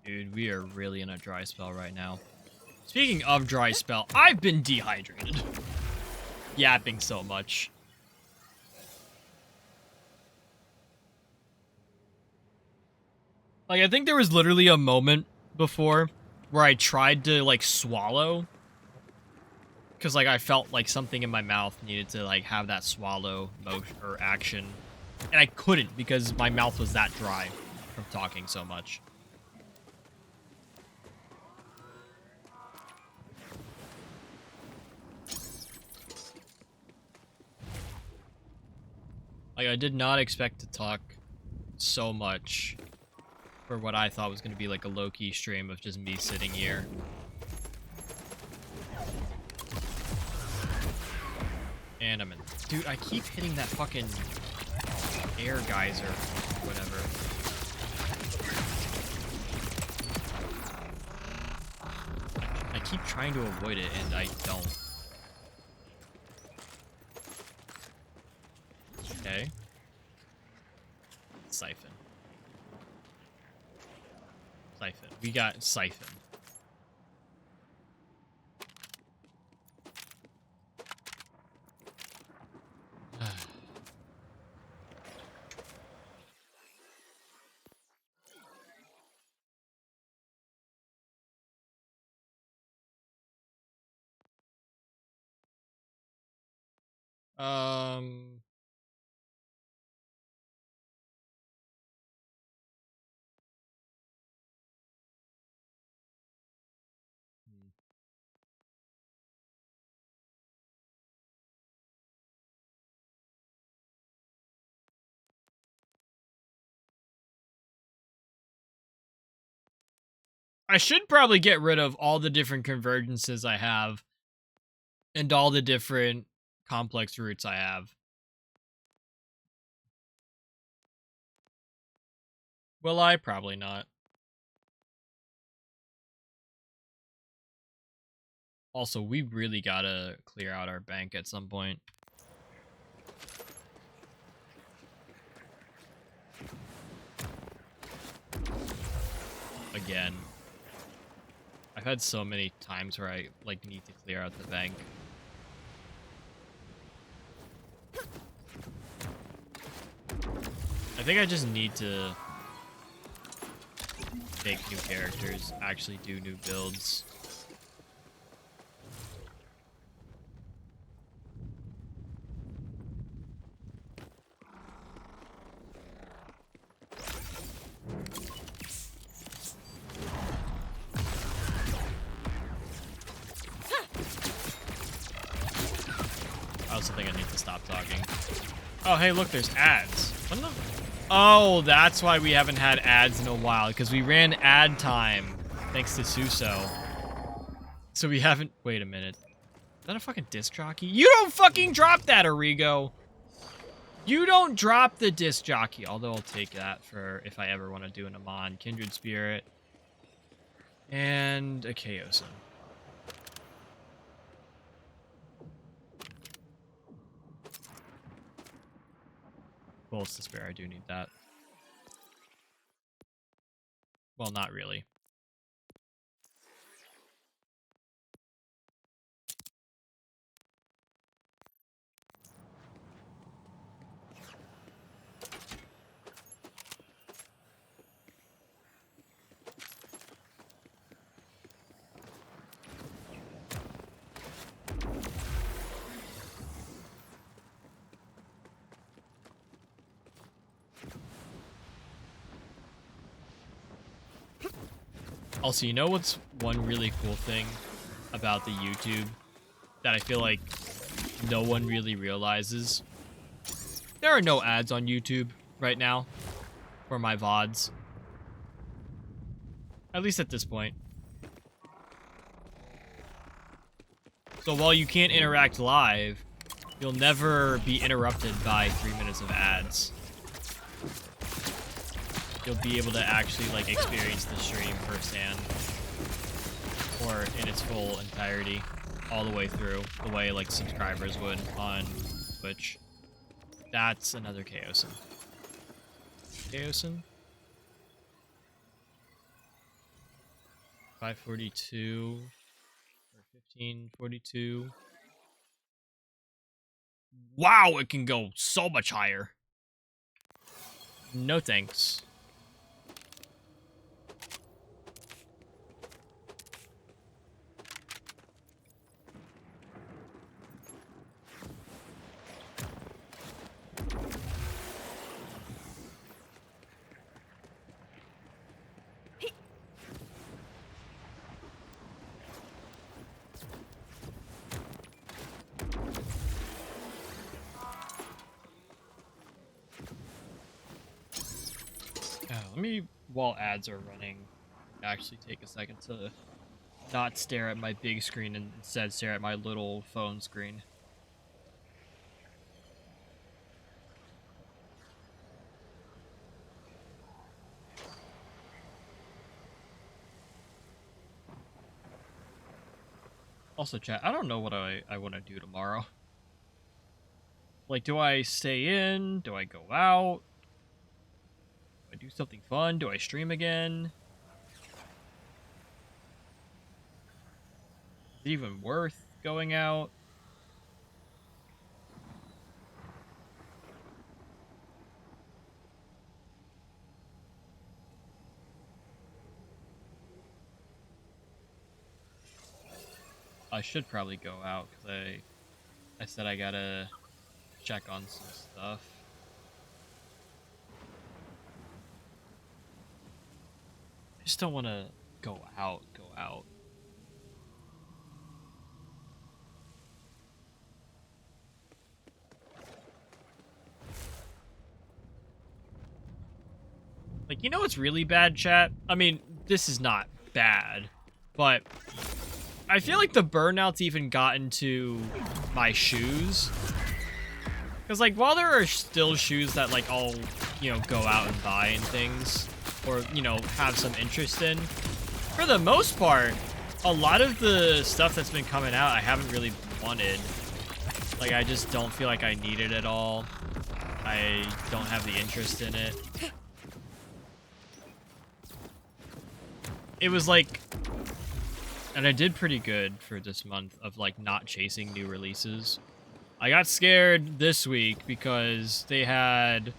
Dude, we are really in a dry spell right now. Speaking of dry spell, I've been dehydrated. Yapping so much. Like, I think there was literally a moment before where I tried to, like, swallow. Because, like, I felt like something in my mouth needed to, like, have that swallow motion or action. And I couldn't because my mouth was that dry from talking so much. Like, I did not expect to talk so much for what I thought was going to be, like, a low-key stream of just me sitting here. And I'm in... Dude, I keep hitting that fucking air geyser, whatever. I keep trying to avoid it, and I don't. Okay. Siphon. Siphon. We got Siphon. Um... I should probably get rid of all the different convergences I have and all the different complex routes I have. Will I? Probably not. Also, we really gotta clear out our bank at some point. Again. I've had so many times where I, like, need to clear out the bank. I think I just need to make new characters, actually do new builds. I also think I need to stop talking. Oh, hey, look, there's ads. What the? Oh, that's why we haven't had ads in a while, because we ran ad time, thanks to Suso. So we haven't... Wait a minute. Is that a fucking disc jockey? You don't fucking drop that, Arrigo! You don't drop the disc jockey, although I'll take that for if I ever want to do an Amon. Kindred Spirit. And a Chaosin. bullets to spare. I do need that. Well, not really. Also, you know what's one really cool thing about the YouTube that I feel like no one really realizes? There are no ads on YouTube right now for my VoDs. At least at this point. So while you can't interact live, you'll never be interrupted by 3 minutes of ads. You'll be able to actually like experience the stream firsthand, or in its full entirety, all the way through, the way like subscribers would on Twitch. That's another Chaosin. Chaosin? 542 or 1542. Wow, it can go so much higher. No thanks. Let me, while ads are running, actually take a second to not stare at my big screen and instead stare at my little phone screen. Also, chat, I don't know what I want to do tomorrow. Like, do I stay in? Do I go out? Do I do something fun? Do I stream again? Is it even worth going out? I should probably go out because I said I gotta check on some stuff. I just don't want to go out. Like, you know what's really bad, chat? I mean, this is not bad, but I feel like the burnout's even gotten to my shoes. Because, like, while there are still shoes that, like, I'll, you know, go out and buy and things, or, you know, have some interest in, for the most part, a lot of the stuff that's been coming out I haven't really wanted. Like, I just don't feel like I need it at all. I don't have the interest in it. It was like, and I did pretty good for this month of like not chasing new releases. I got scared this week because they had,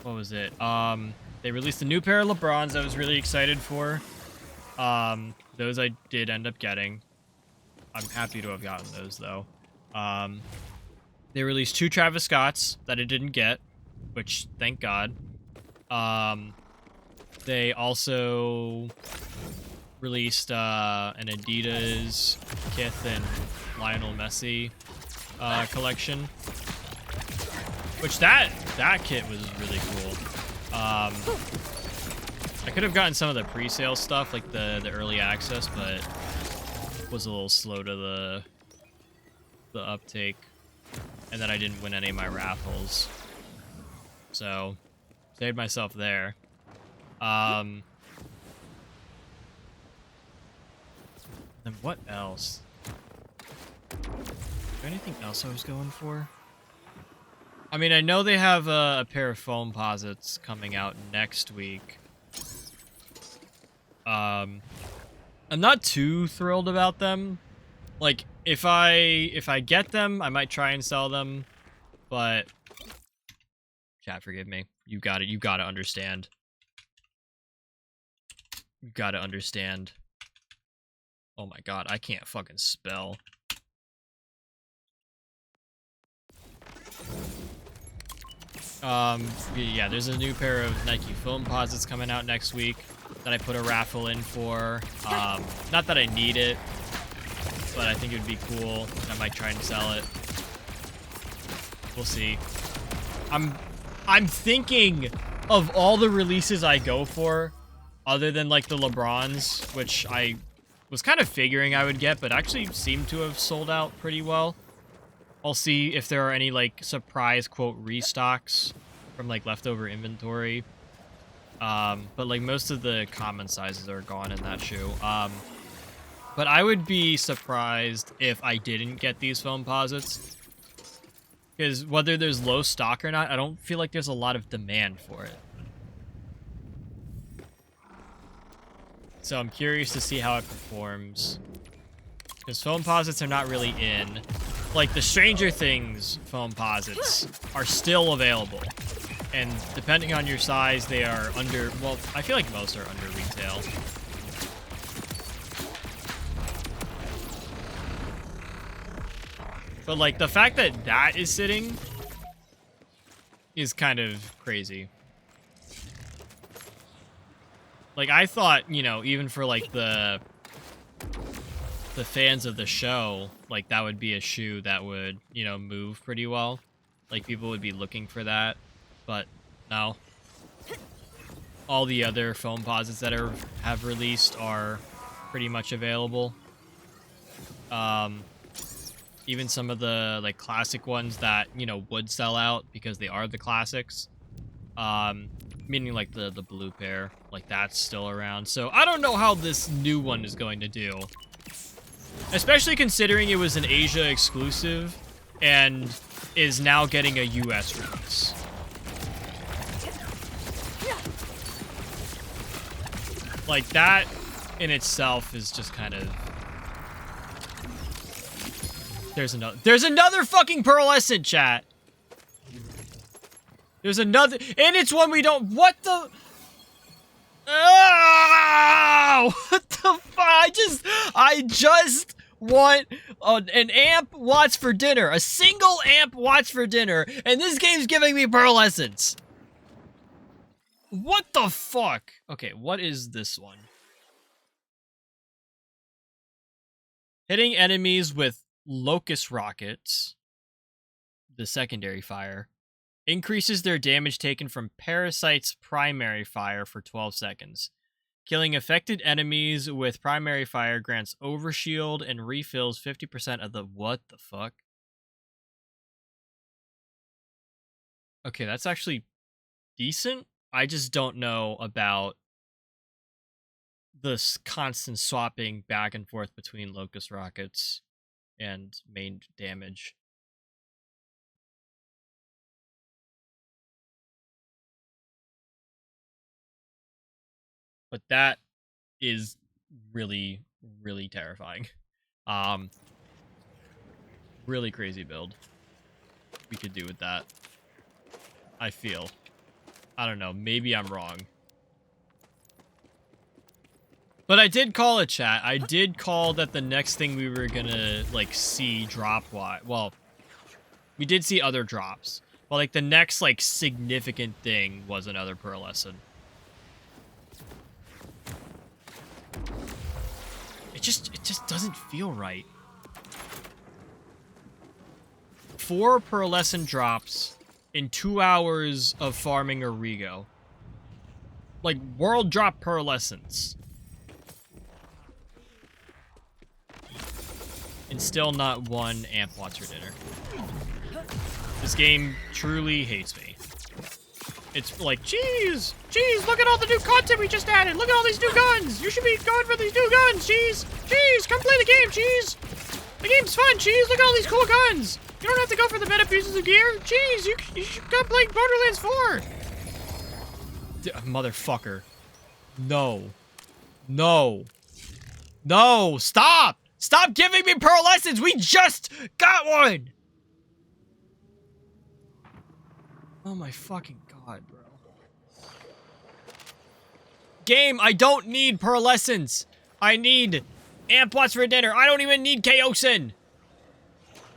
what was it? They released a new pair of LeBrons I was really excited for. Those I did end up getting. I'm happy to have gotten those though. They released 2 Travis Scotts that I didn't get, which thank God. They also released an Adidas, Kith, and Lionel Messi collection, which that kit was really cool. I could have gotten some of the pre-sale stuff, like the early access, but was a little slow to the uptake, and then I didn't win any of my raffles, so saved myself there. Then what else? Is there anything else I was going for? I mean, I know they have a pair of foam posits coming out next week. I'm not too thrilled about them. Like, if I get them, I might try and sell them, but chat, forgive me. You gotta understand. You gotta understand. Oh my god, I can't fucking spell. Yeah, there's a new pair of Nike foam posits coming out next week that I put a raffle in for. Not that I need it, but I think it would be cool. I might try and sell it. We'll see. I'm thinking of all the releases I go for, other than like the LeBrons, which I was kind of figuring I would get, but actually seem to have sold out pretty well. I'll see if there are any like surprise quote restocks from like leftover inventory. But like most of the common sizes are gone in that shoe. But I would be surprised if I didn't get these foam posits, because whether there's low stock or not, I don't feel like there's a lot of demand for it. So I'm curious to see how it performs, because foam posits are not really in. Like, the Stranger Things foam posits are still available. And depending on your size, they are under... Well, I feel like most are under retail. But, like, the fact that that is sitting is kind of crazy. Like, I thought, you know, even for, like, the fans of the show, like, that would be a shoe that would, you know, move pretty well. Like, people would be looking for that, but no. All the other foam posits that have released are pretty much available. Even some of the, like, classic ones that, you know, would sell out because they are the classics. Meaning, like, the blue pair, like, that's still around. So, I don't know how this new one is going to do. Especially considering it was an Asia exclusive and is now getting a US release. Like, that in itself is just kind of... There's another fucking pearlescent, chat! There's another... And it's one we don't... What the... Oh! What the fuck? I just want an amp watts for dinner. A single amp watts for dinner. And this game's giving me pearlescence. What the fuck? Okay, what is this one? Hitting enemies with locust rockets, the secondary fire, increases their damage taken from parasites' primary fire for 12 seconds. Killing affected enemies with primary fire grants overshield and refills 50% of the... What the fuck? Okay, that's actually decent. I just don't know about this constant swapping back and forth between locust rockets and main damage. But that is really, really terrifying. Really crazy build we could do with that. I feel. I don't know. Maybe I'm wrong. But I did call it, chat. I did call that the next thing we were gonna, like, see drop-wise. Well, we did see other drops. But, like, the next, like, significant thing was another pearlescent. It just doesn't feel right. 4 pearlescent drops in 2 hours of farming Origo. Like, world drop pearlescents. And still not one amp watts for dinner. This game truly hates me. It's like, jeez, look at all the new content we just added. Look at all these new guns. You should be going for these new guns, jeez. Jeez, come play the game, jeez. The game's fun, jeez. Look at all these cool guns. You don't have to go for the better pieces of gear. Jeez, you should come playing Borderlands 4. Motherfucker. No. No. No. Stop. Stop giving me pearlescence. We just got one. Oh my fucking god, bro. Game, I don't need pearlescence. I need Amplots for dinner. I don't even need Chaosin.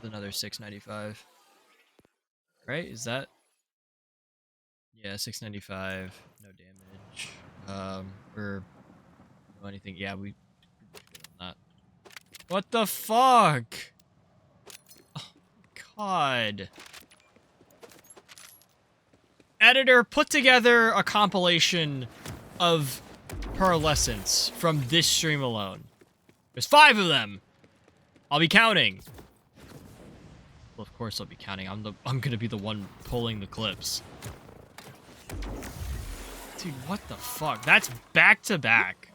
Another 695. Right? Is that? Yeah, 695. No damage. Or no anything. Yeah, we on that. What the fuck? Oh, God. Editor, put together a compilation of pearlescence from this stream alone. There's 5 of them. I'll be counting. Well, of course I'll be counting. I'm gonna be the one pulling the clips. Dude, what the fuck? That's back to back.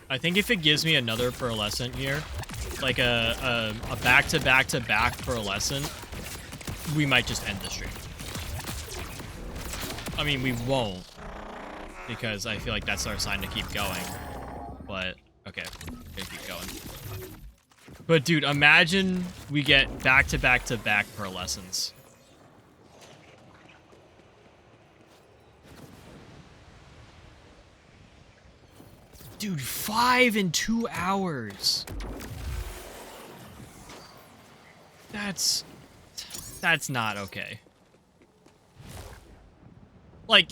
I think if it gives me another pearlescent here, like a back-to-back-to-back pearlescent, we might just end the stream. I mean, we won't, because I feel like that's our sign to keep going. But, okay, we're gonna keep going. But dude, imagine we get back-to-back-to-back pearlescents. Dude, 5 in 2 hours. That's not okay. Like,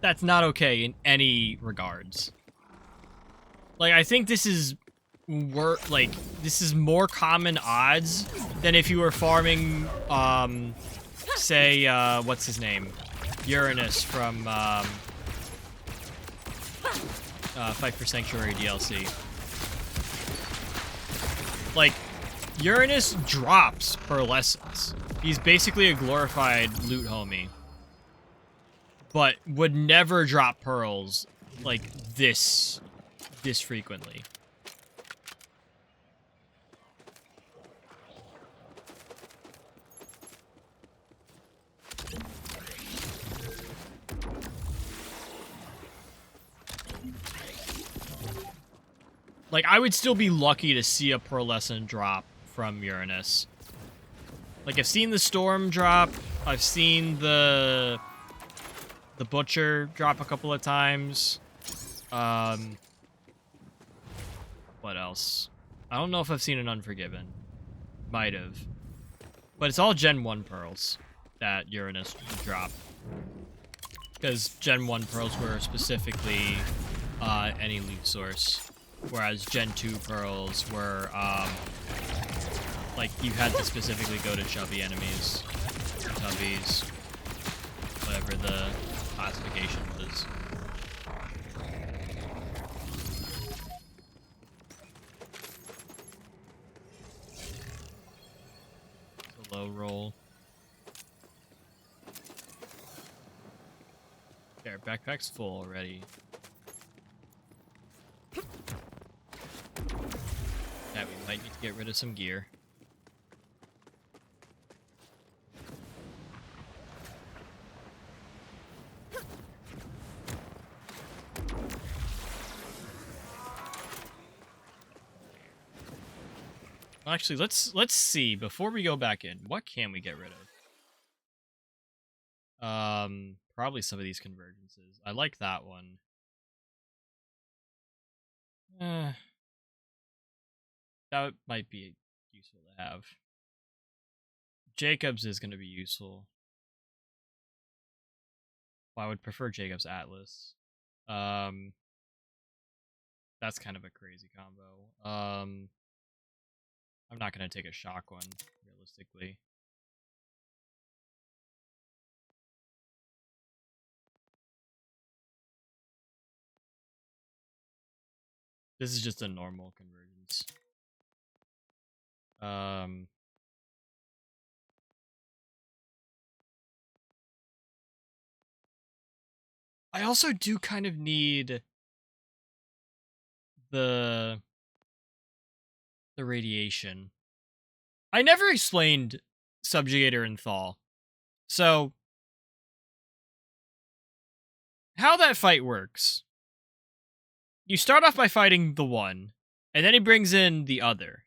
that's not okay in any regards. Like, I think this is this is more common odds than if you were farming, say, what's his name? Uranus from, Fight for Sanctuary DLC. Like, Uranus drops pearlescence. He's basically a glorified loot homie. But would never drop pearls like this frequently. Like, I would still be lucky to see a pearlescent drop from Uranus. Like, I've seen the Storm drop. I've seen the Butcher drop a couple of times. What else? I don't know if I've seen an Unforgiven. Might have. But it's all Gen 1 pearls that Uranus drop. Because Gen 1 pearls were specifically any loot source. Whereas Gen 2 pearls were, like, you had to specifically go to chubby enemies. Tubbies. Whatever the classification was. It's a low roll. Okay, our backpack's full already. Yeah, we might need to get rid of some gear. Actually, let's see before we go back in. What can we get rid of? Probably some of these convergences. I like that one. That might be useful to have. Jacobs is going to be useful. Well, I would prefer Jacobs Atlas. That's kind of a crazy combo. I'm not going to take a shock one, realistically. This is just a normal convergence. Um, I also do kind of need the radiation. I never explained Subjugator and Thaw. So, how that fight works. You start off by fighting the one, and then he brings in the other.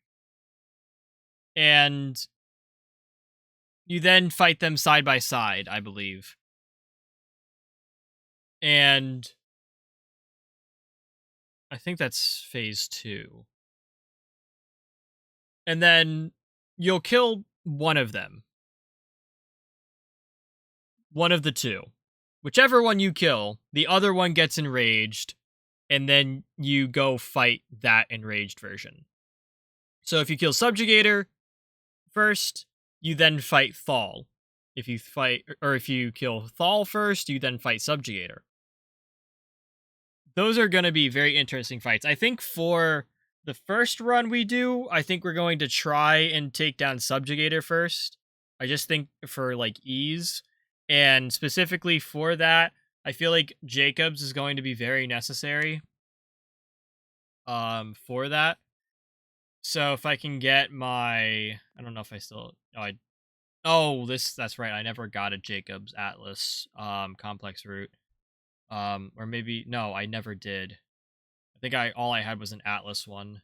And you then fight them side by side, I believe. And I think that's phase 2. And then you'll kill one of them. One of the two. Whichever one you kill, the other one gets enraged, and then you go fight that enraged version. So if you kill Subjugator first, you then fight Thal. If you kill Thal first, you then fight Subjugator. Those are going to be very interesting fights. I think for the first run we do, I think we're going to try and take down Subjugator first. I just think for like ease, and specifically for that, I feel like Jacobs is going to be very necessary for that. So if I can get my, I don't know if I still, that's right, I never got a Jacobs Atlas complex route. Or maybe no, I never did. I think all I had was an Atlas one.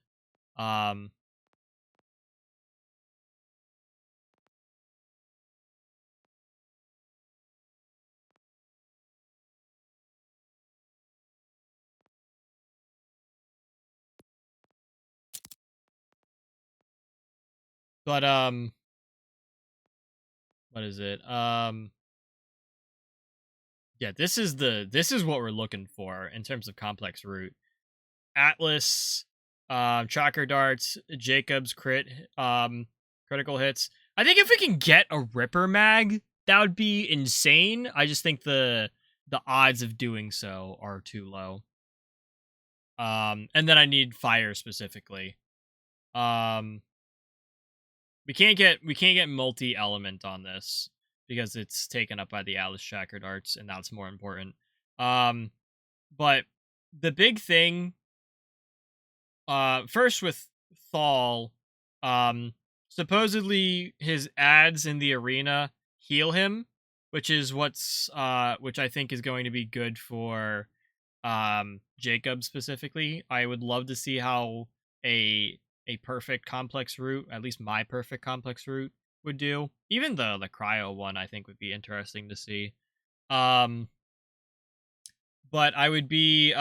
But what is it? Yeah, this is what we're looking for in terms of complex route. Atlas, tracker darts, Jacobs critical hits. I think if we can get a Ripper mag, that would be insane. I just think the odds of doing so are too low. And then I need fire specifically. We can't get multi-element on this because it's taken up by the Atlas tracker darts, and that's more important. But the big thing, first with Thal, supposedly his ads in the arena heal him, which I think is going to be good for Jacob specifically. I would love to see how a perfect complex route, at least my perfect complex route, would do. Even the cryo one I think would be interesting to see. But I would be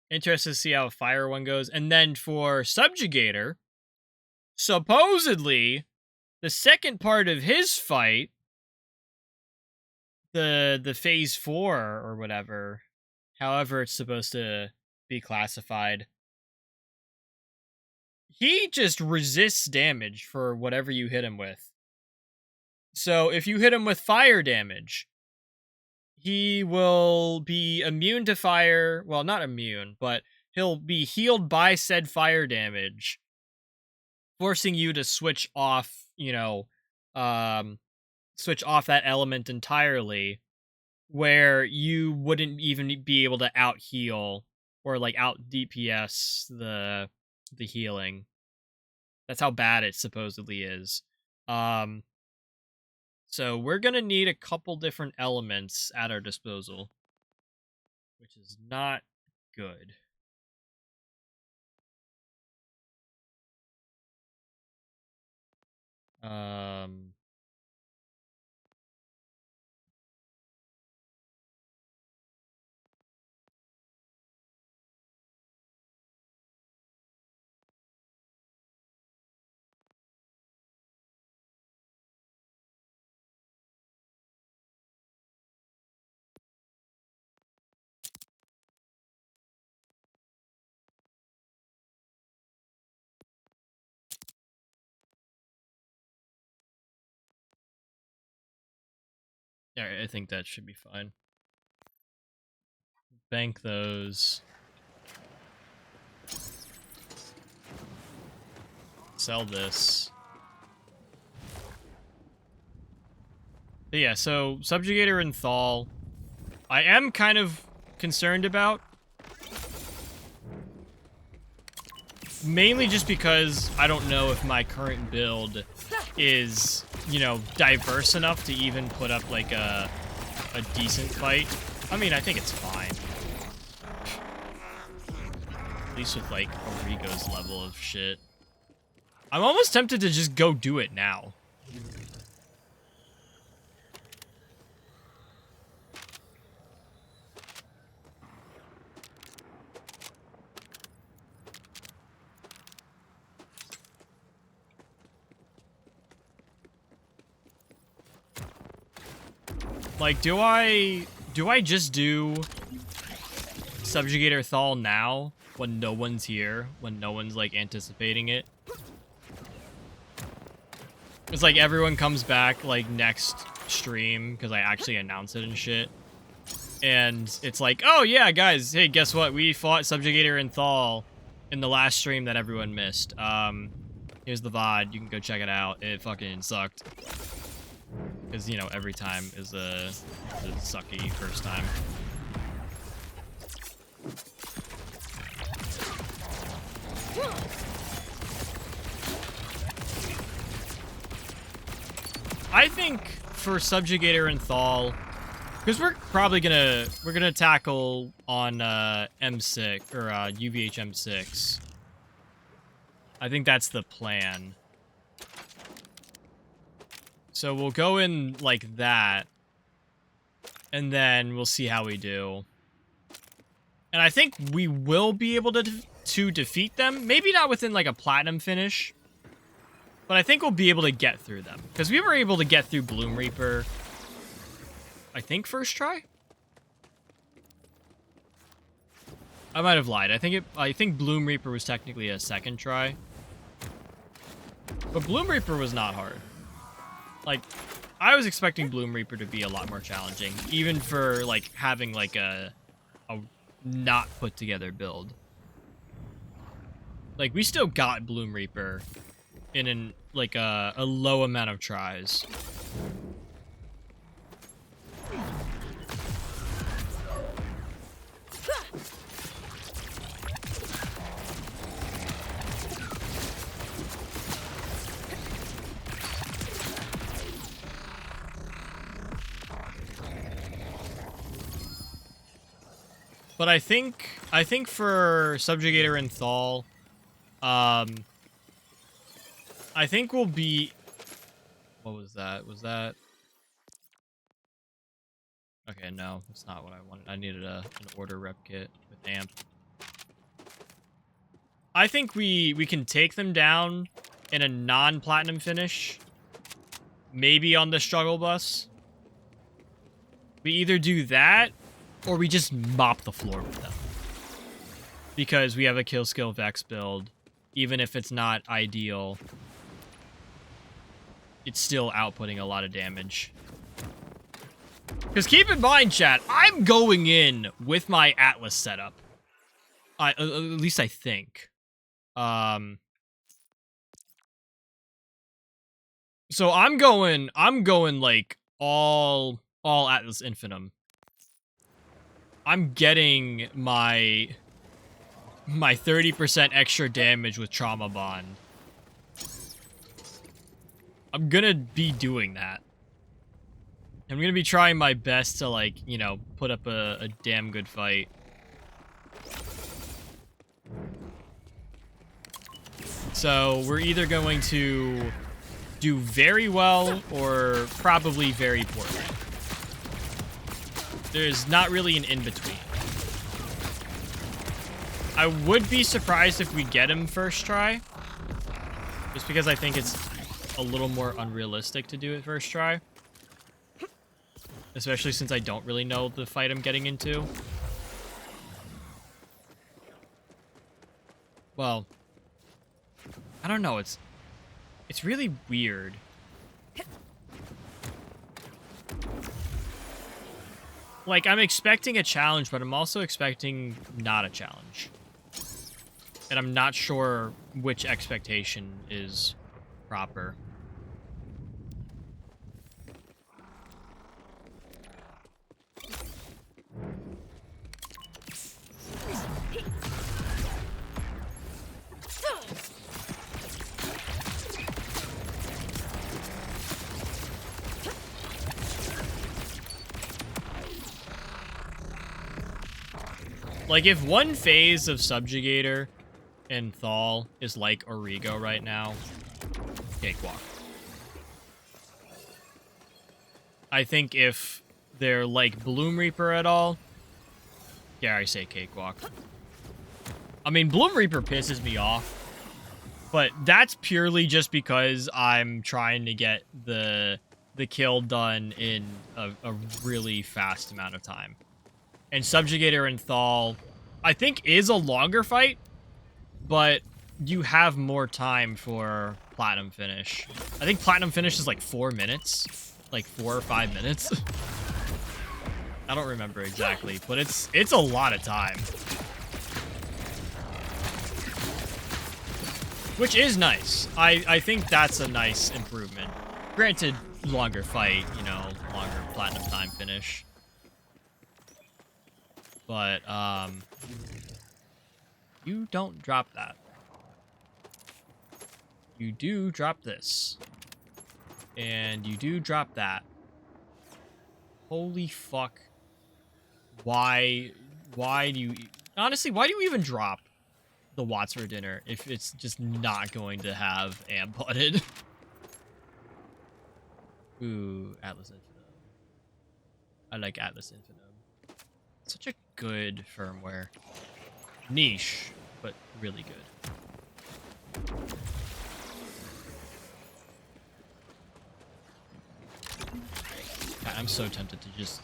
interested to see how fire one goes. And then for Subjugator, supposedly the second part of his fight, the phase 4 or whatever, however it's supposed to be classified, he just resists damage for whatever you hit him with. So if you hit him with fire damage, he will be immune to fire. Well, not immune, but he'll be healed by said fire damage, forcing you to switch off, switch off that element entirely, where you wouldn't even be able to out heal or like out DPS the healing. That's how bad it supposedly is. So we're gonna need a couple different elements at our disposal, which is not good. Um, yeah, I think that should be fine. Bank those. Sell this. But yeah, so Subjugator and Thal, I am kind of concerned about. Mainly just because I don't know if my current build is, you know, diverse enough to even put up, like, a decent fight. I mean, I think it's fine. At least with, like, Origo's level of shit. I'm almost tempted to just go do it now. Like, do I just do Subjugator Thal now when no one's here, when no one's like anticipating it? It's like everyone comes back like next stream because I actually announce it and shit. And it's like, oh yeah, guys, hey, guess what? We fought Subjugator and Thal in the last stream that everyone missed. Here's the VoD. You can go check it out. It fucking sucked. Because, you know, every time is a sucky first time. I think for Subjugator and Thal, because we're probably gonna tackle on M6 or UVH M6. I think that's the plan. So we'll go in like that, and then we'll see how we do. And I think we will be able to defeat them. Maybe not within like a platinum finish, but I think we'll be able to get through them. Because we were able to get through Bloom Reaper, I think, first try? I might have lied. I think Bloom Reaper was technically a second try. But Bloom Reaper was not hard. Like, I was expecting Bloom Reaper to be a lot more challenging, even for, like, having, like, a not put together build. Like, we still got Bloom Reaper in a low amount of tries. But I think for Subjugator and Thal, I think we'll be... What was that? Was that... Okay, no, that's not what I wanted. I needed an order rep kit with amp. I think we can take them down in a non-platinum finish. Maybe on the struggle bus. We either do that, or we just mop the floor with them. Because we have a kill skill Vex build. Even if it's not ideal, it's still outputting a lot of damage. Because keep in mind, chat, I'm going in with my Atlas setup. At least I think. So I'm going like all Atlas Infinitum. I'm getting my 30% extra damage with Trauma Bond. I'm gonna be doing that. I'm gonna be trying my best to, like, you know, put up a damn good fight. So we're either going to do very well or probably very poorly. There's not really an in-between. I would be surprised if we get him first try. Just because I think it's a little more unrealistic to do it first try. Especially since I don't really know the fight I'm getting into. Well, I don't know, it's really weird. Like, I'm expecting a challenge, but I'm also expecting not a challenge. And I'm not sure which expectation is proper. Like, if one phase of Subjugator and Thal is like Origo right now, cakewalk. I think if they're like Bloom Reaper at all, yeah, I say cakewalk. I mean, Bloom Reaper pisses me off, but that's purely just because I'm trying to get the kill done in a really fast amount of time. And Subjugator and Thal, I think, is a longer fight, but you have more time for Platinum Finish. I think Platinum Finish is like 4 minutes. Like 4 or 5 minutes. I don't remember exactly, but it's a lot of time. Which is nice. I think that's a nice improvement. Granted, longer fight, you know, longer Platinum time finish. But, you don't drop that. You do drop this. And you do drop that. Holy fuck. Why do you... Honestly, why do you even drop the Watts for dinner if it's just not going to have amp butted? Ooh, Atlas Infinite. I like Atlas Infinite. Such a good firmware. Niche, but really good. God, I'm so tempted to just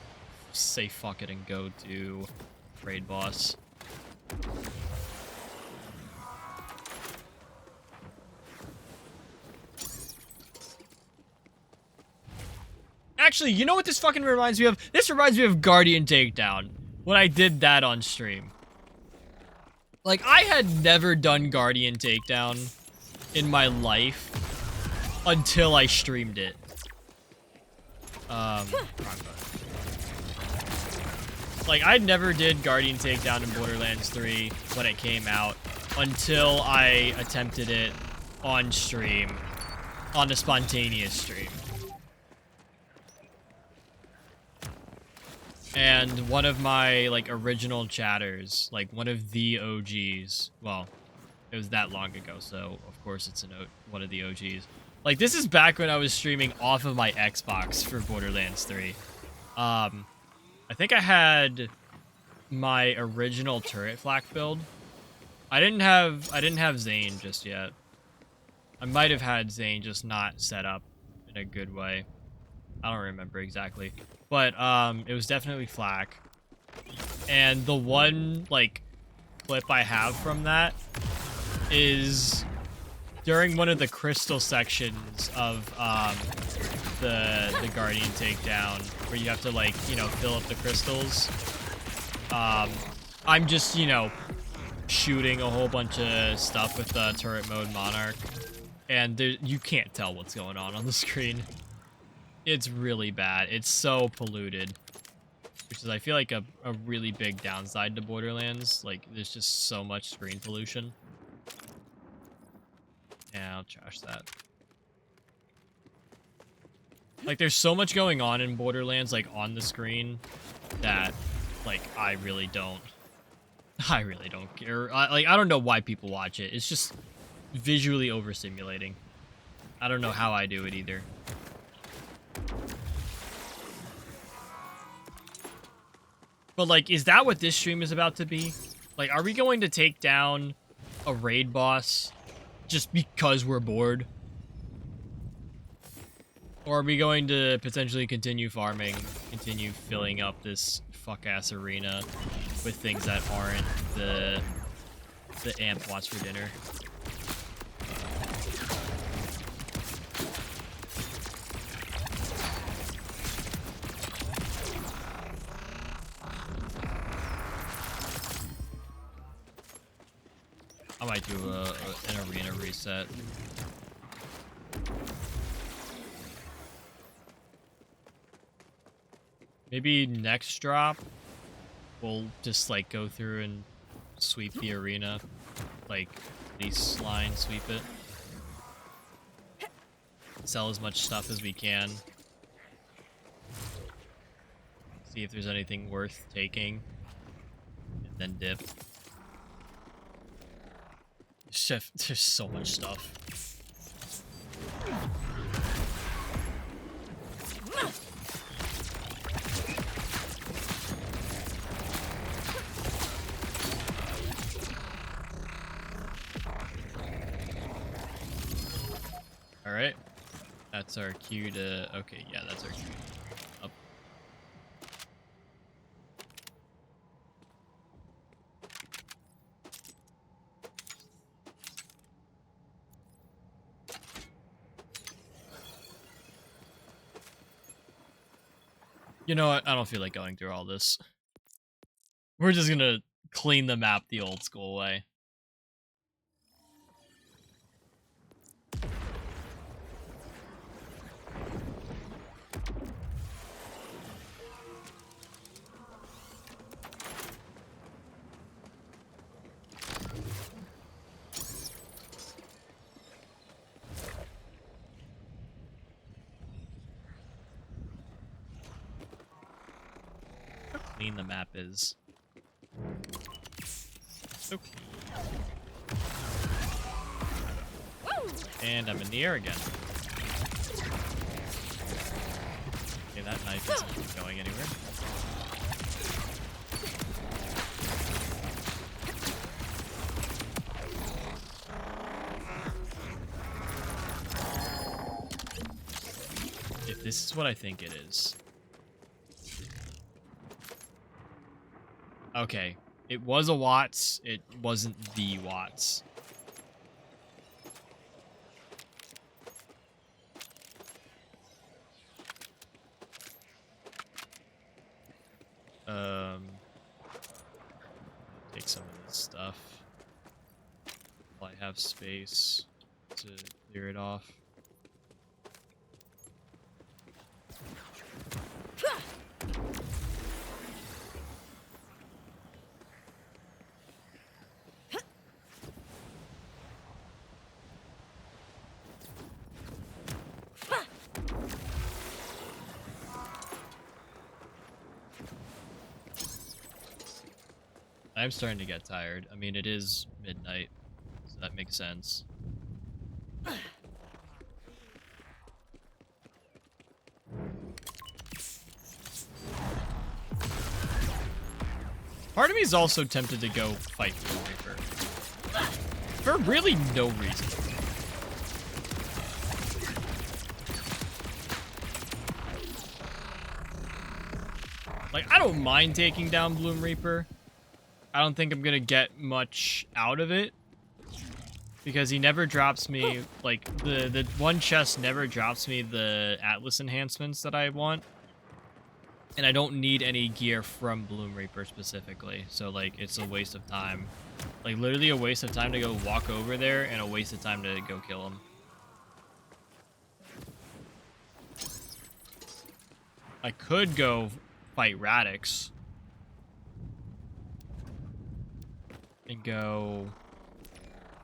say fuck it and go to raid boss. Actually, you know what this fucking reminds me of? This reminds me of Guardian Takedown. When I did that on stream. Like, I had never done Guardian Takedown in my life until I streamed it. Like, I never did Guardian Takedown in Borderlands 3 when it came out until I attempted it on stream, on a spontaneous stream. And one of my, like, original chatters, like, one of the OGs, well, it was that long ago, so, of course, it's one of the OGs. Like, this is back when I was streaming off of my Xbox for Borderlands 3. I think I had my original turret flak build. I didn't have Zane just yet. I might have had Zane, just not set up in a good way. I don't remember exactly. But, it was definitely flak. And the one, like, clip I have from that is during one of the crystal sections of, the Guardian Takedown, where you have to, like, you know, fill up the crystals. I'm just, you know, shooting a whole bunch of stuff with the turret mode Monarch. And you can't tell what's going on the screen. It's really bad. It's so polluted. Which is, I feel like, a really big downside to Borderlands. Like, there's just so much screen pollution. Yeah, I'll trash that. Like, there's so much going on in Borderlands, like, on the screen, that, like, I really don't care. Like, I don't know why people watch it. It's just visually overstimulating. I don't know how I do it either. But, like, is that what this stream is about to be? Like, are we going to take down a raid boss just because we're bored? Or are we going to potentially continue farming, continue filling up this fuck-ass arena with things that aren't the amp Watts for dinner? I might do an arena reset. Maybe next drop, we'll just like go through and sweep the arena, like lease line sweep it. Sell as much stuff as we can. See if there's anything worth taking, and then dip. Chef, there's so much stuff. All right, that's our cue to. Okay, yeah, that's our cue. Up. You know what? I don't feel like going through all this. We're just gonna clean the map the old school way. Clean the map is. So clean. And I'm in the air again. Okay, that knife isn't going anywhere. If this is what I think it is. Okay, it was a Watts, it wasn't the Watts. Take some of this stuff while I have space to clear it off. I'm starting to get tired. I mean, it is midnight, so that makes sense. Part of me is also tempted to go fight Blue Reaper. For really no reason. Like, I don't mind taking down Bloom Reaper. I don't think I'm gonna get much out of it. Because he never drops me, like, the one chest never drops me the Atlas enhancements that I want. And I don't need any gear from Bloom Reaper specifically. So, like, it's a waste of time. Like, literally a waste of time to go walk over there and a waste of time to go kill him. I could go fight Radix. And go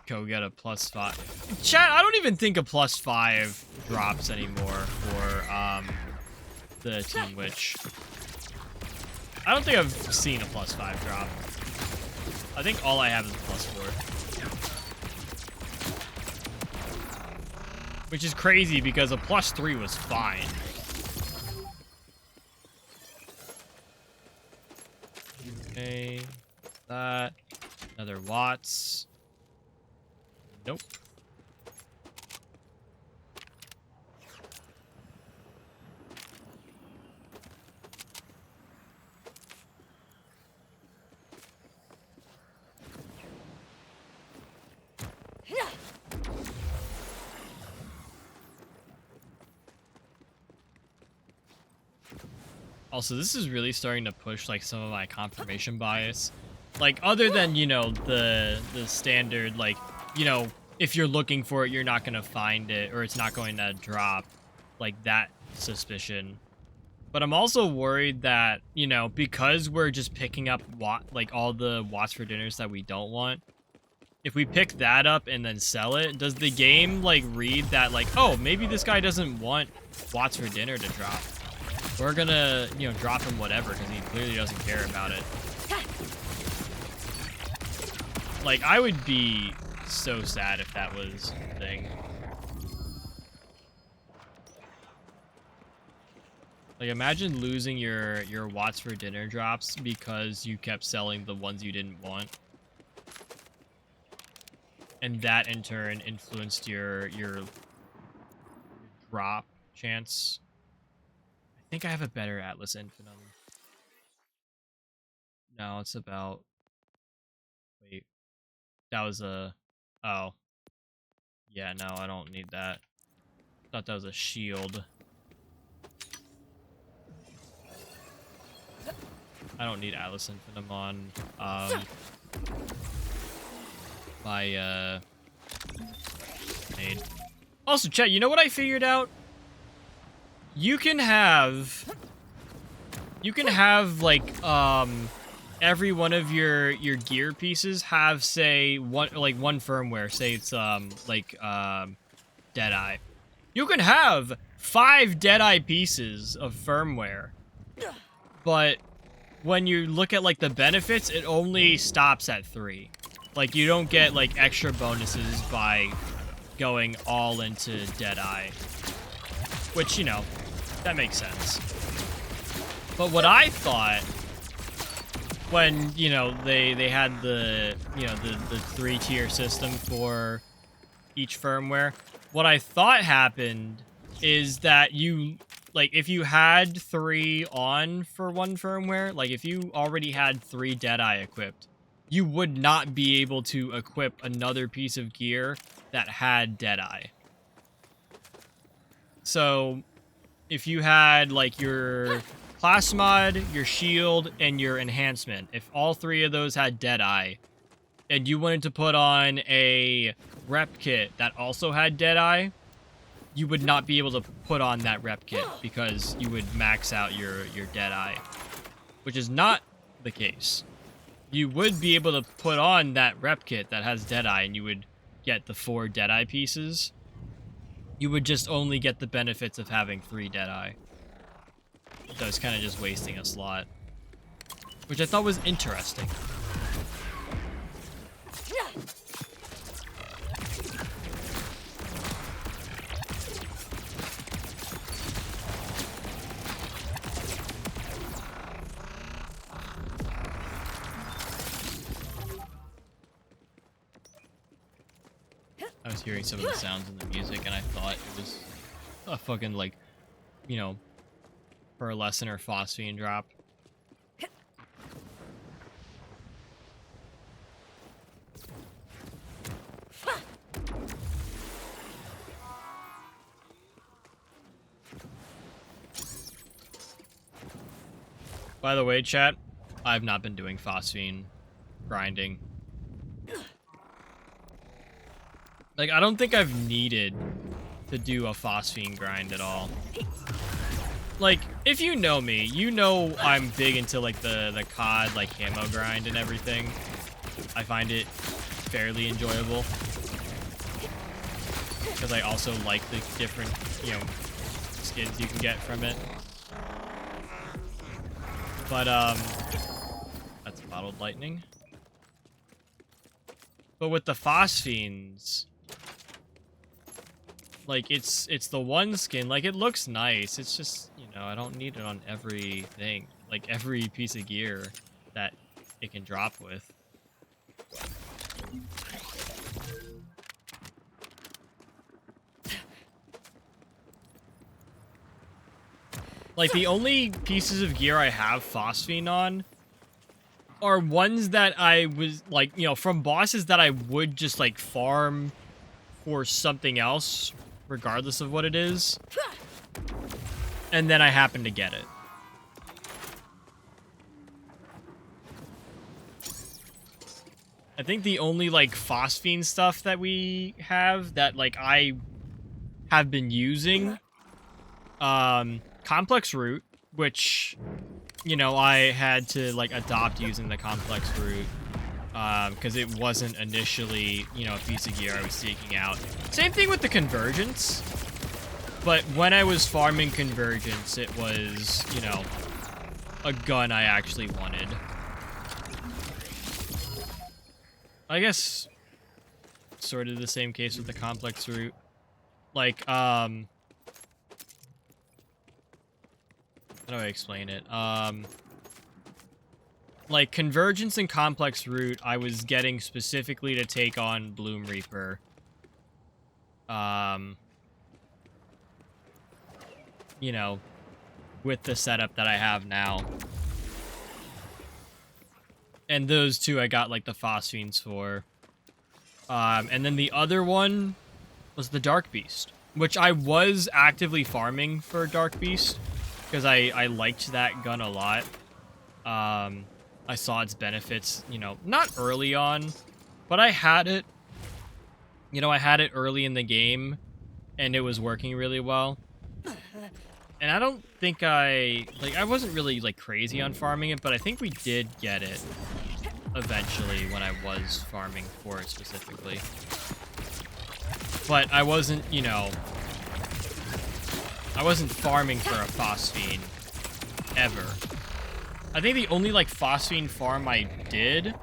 get a +5. Chat, I don't even think a +5 drops anymore for the Team Witch. I don't think I've seen a +5 drop. I think all I have is a +4. Which is crazy because a +3 was fine. Okay, that. Another Watts. Nope. Also, this is really starting to push like some of my confirmation bias. Like, other than, you know, the standard, like, you know, if you're looking for it, you're not going to find it, or it's not going to drop, like, that suspicion. But I'm also worried that, you know, because we're just picking up, like, all the watts for dinners that we don't want, if we pick that up and then sell it, does the game, like, read that, like, oh, maybe this guy doesn't want watts for dinner to drop. We're gonna, you know, drop him whatever, because he clearly doesn't care about it. Like, I would be so sad if that was a thing. Like, imagine losing your watts for dinner drops because you kept selling the ones you didn't want. And that, in turn, influenced your drop chance. I think I have a better Atlas Infinitum. No, it's about... Wait. That was a... Oh. Yeah, no, I don't need that. Thought that was a shield. I don't need Atlas Infinitum on my maid. Also, chat, you know what I figured out? You can have like every one of your gear pieces have, say, one firmware, say it's Deadeye. You can have 5 Deadeye pieces of firmware, but when you look at, like, the benefits, it only stops at 3. Like, you don't get, like, extra bonuses by going all into Deadeye. Which, you know, that makes sense. But what I thought when, you know, they had the, you know, the 3-tier system for each firmware, what I thought happened is that you... Like, if you had 3 on for one firmware, like, if you already had 3 Deadeye equipped, you would not be able to equip another piece of gear that had Deadeye. So, if you had, like, your class mod, your shield, and your enhancement, if all 3 of those had Deadeye, and you wanted to put on a rep kit that also had Deadeye, you would not be able to put on that rep kit because you would max out your Deadeye, which is not the case. You would be able to put on that rep kit that has Deadeye, and you would get the 4 Deadeye pieces. You would just only get the benefits of having 3 Deadeye. So it's kind of just wasting a slot, which I thought was interesting. I was hearing some of the sounds in the music, and I thought it was a fucking, like, you know, pearlescent or phosphine drop. By the way, chat, I've not been doing phosphine grinding. Like, I don't think I've needed to do a phosphine grind at all. Like, if you know me, you know I'm big into, like, the COD, like, camo grind and everything. I find it fairly enjoyable. Because I also like the different, you know, skins you can get from it. But, that's bottled lightning. But with the phosphines... Like, it's the one skin. Like, it looks nice. It's just, you know, I don't need it on everything. Like, every piece of gear that it can drop with. Like, the only pieces of gear I have phosphine on are ones that I was, like, you know, from bosses that I would just, like, farm for something else, regardless of what it is. And then I happen to get it. I think the only like phosphine stuff that we have that like I have been using, complex root, which, you know, I had to like adopt using the complex root, because it wasn't initially, you know, a piece of gear I was seeking out. Same thing with the convergence, but when I was farming convergence, it was, you know, a gun I actually wanted. I guess sort of the same case with the complex route. Like, how do I explain it? Like, convergence and complex route, I was getting specifically to take on Bloom Reaper. You know, with the setup that I have now. And those two I got, like, the phosphines for. And then the other one was the Dark Beast, which I was actively farming for Dark Beast, because I liked that gun a lot. I saw its benefits, you know, not early on, but I had it. You know, I had it early in the game, and it was working really well. And I don't think I wasn't really, like, crazy on farming it, but I think we did get it eventually when I was farming for it specifically. But I wasn't, you know, I wasn't farming for a phosphine ever. I think the only, like, phosphine farm I did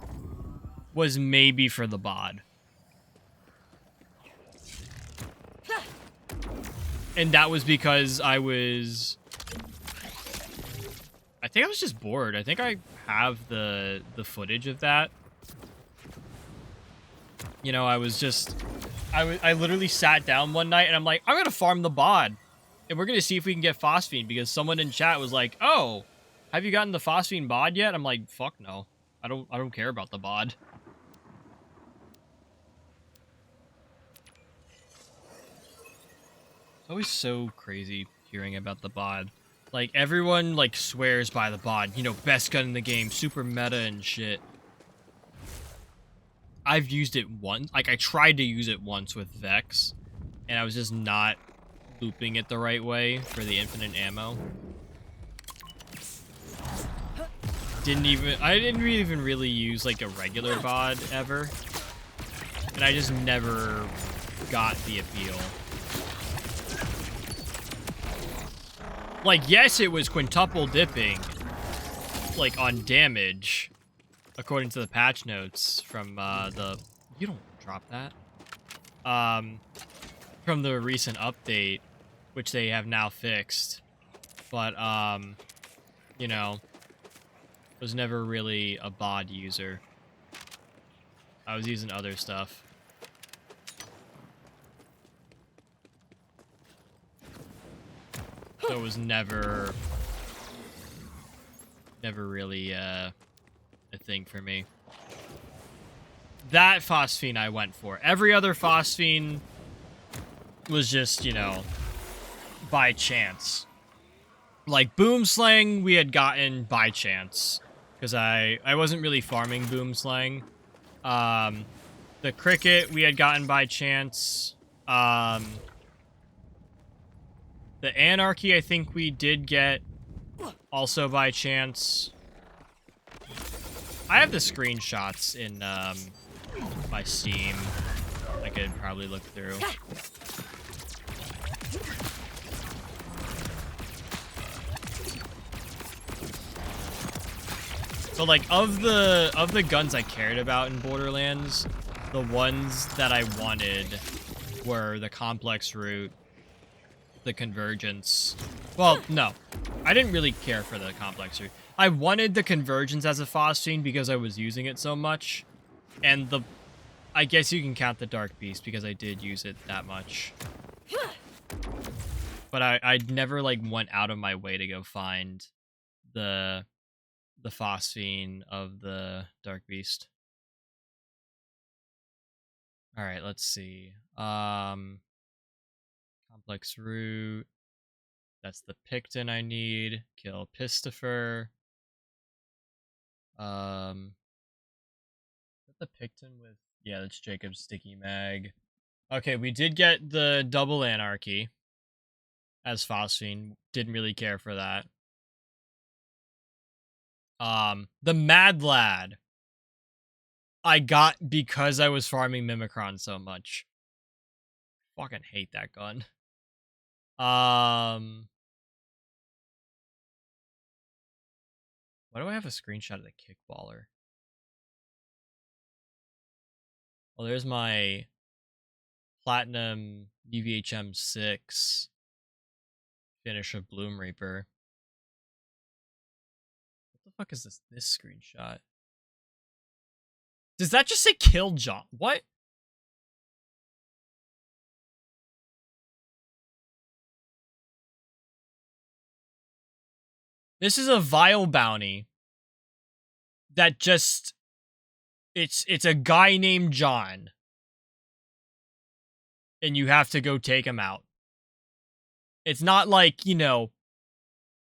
was maybe for the BOD. And that was because I think I was just bored. I think I have the footage of that. You know, I literally sat down one night and I'm like, I'm gonna farm the BOD. And we're gonna see if we can get phosphine, because someone in chat was like, oh, have you gotten the phosphine BOD yet? I'm like, fuck no. I don't care about the BOD. It's always so crazy hearing about the BOD. Like, everyone, like, swears by the BOD. You know, best gun in the game, super meta and shit. I've used it once. Like, I tried to use it once with Vex, and I was just not looping it the right way for the infinite ammo. I didn't even really use, like, a regular BOD ever. And I just never got the appeal. Like, yes, it was quintuple dipping, like, on damage, according to the patch notes from, you don't drop that. From the recent update, which they have now fixed. But, you know, was never really a BOD user. I was using other stuff. So it was never really, a thing for me. That phosphine I went for. Every other phosphine was just, you know, by chance. Like, Boomslang we had gotten by chance, because I wasn't really farming Boomslang. The Cricket we had gotten by chance. The Anarchy I think we did get also by chance. I have the screenshots in my Steam. I could probably look through. So, like, of the guns I cared about in Borderlands, the ones that I wanted were the complex route, the convergence. Well, no. I didn't really care for the complex route. I wanted the convergence as a phosphine because I was using it so much. And I guess you can count the Dark Beast because I did use it that much. But I never, like, went out of my way to go find the phosphine of the Dark Beast. Alright, let's see. Complex route. That's the Picton I need. Kill Pistifer. The Picton with... Yeah, that's Jacob's Sticky Mag. Okay, we did get the double Anarchy as Phosphine. Didn't really care for that. The Mad Lad I got because I was farming Mimikron so much. Fucking hate that gun. Why do I have a screenshot of the Kickballer? Well, there's my Platinum UVHM 6 finish of Bloom Reaper. What the fuck is this screenshot? Does that just say kill John? What? This is a Vile bounty that just... It's a guy named John. And you have to go take him out. It's not like, you know,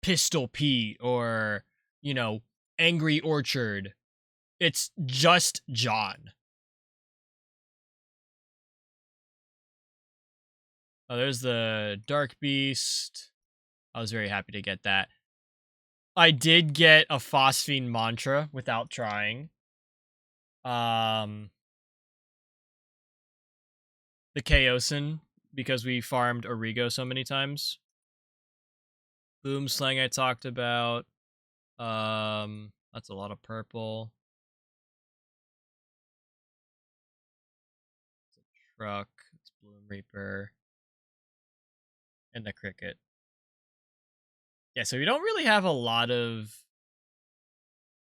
Pistol Pete or, you know, Angry Orchard. It's just John. Oh, there's the Dark Beast. I was very happy to get that. I did get a Phosphine Mantra without trying. The Chaosin, because we farmed Origo so many times. Boom Slang I talked about. That's a lot of purple. It's a truck. It's Bloom Reaper. And the Cricket. Yeah, so we don't really have a lot of...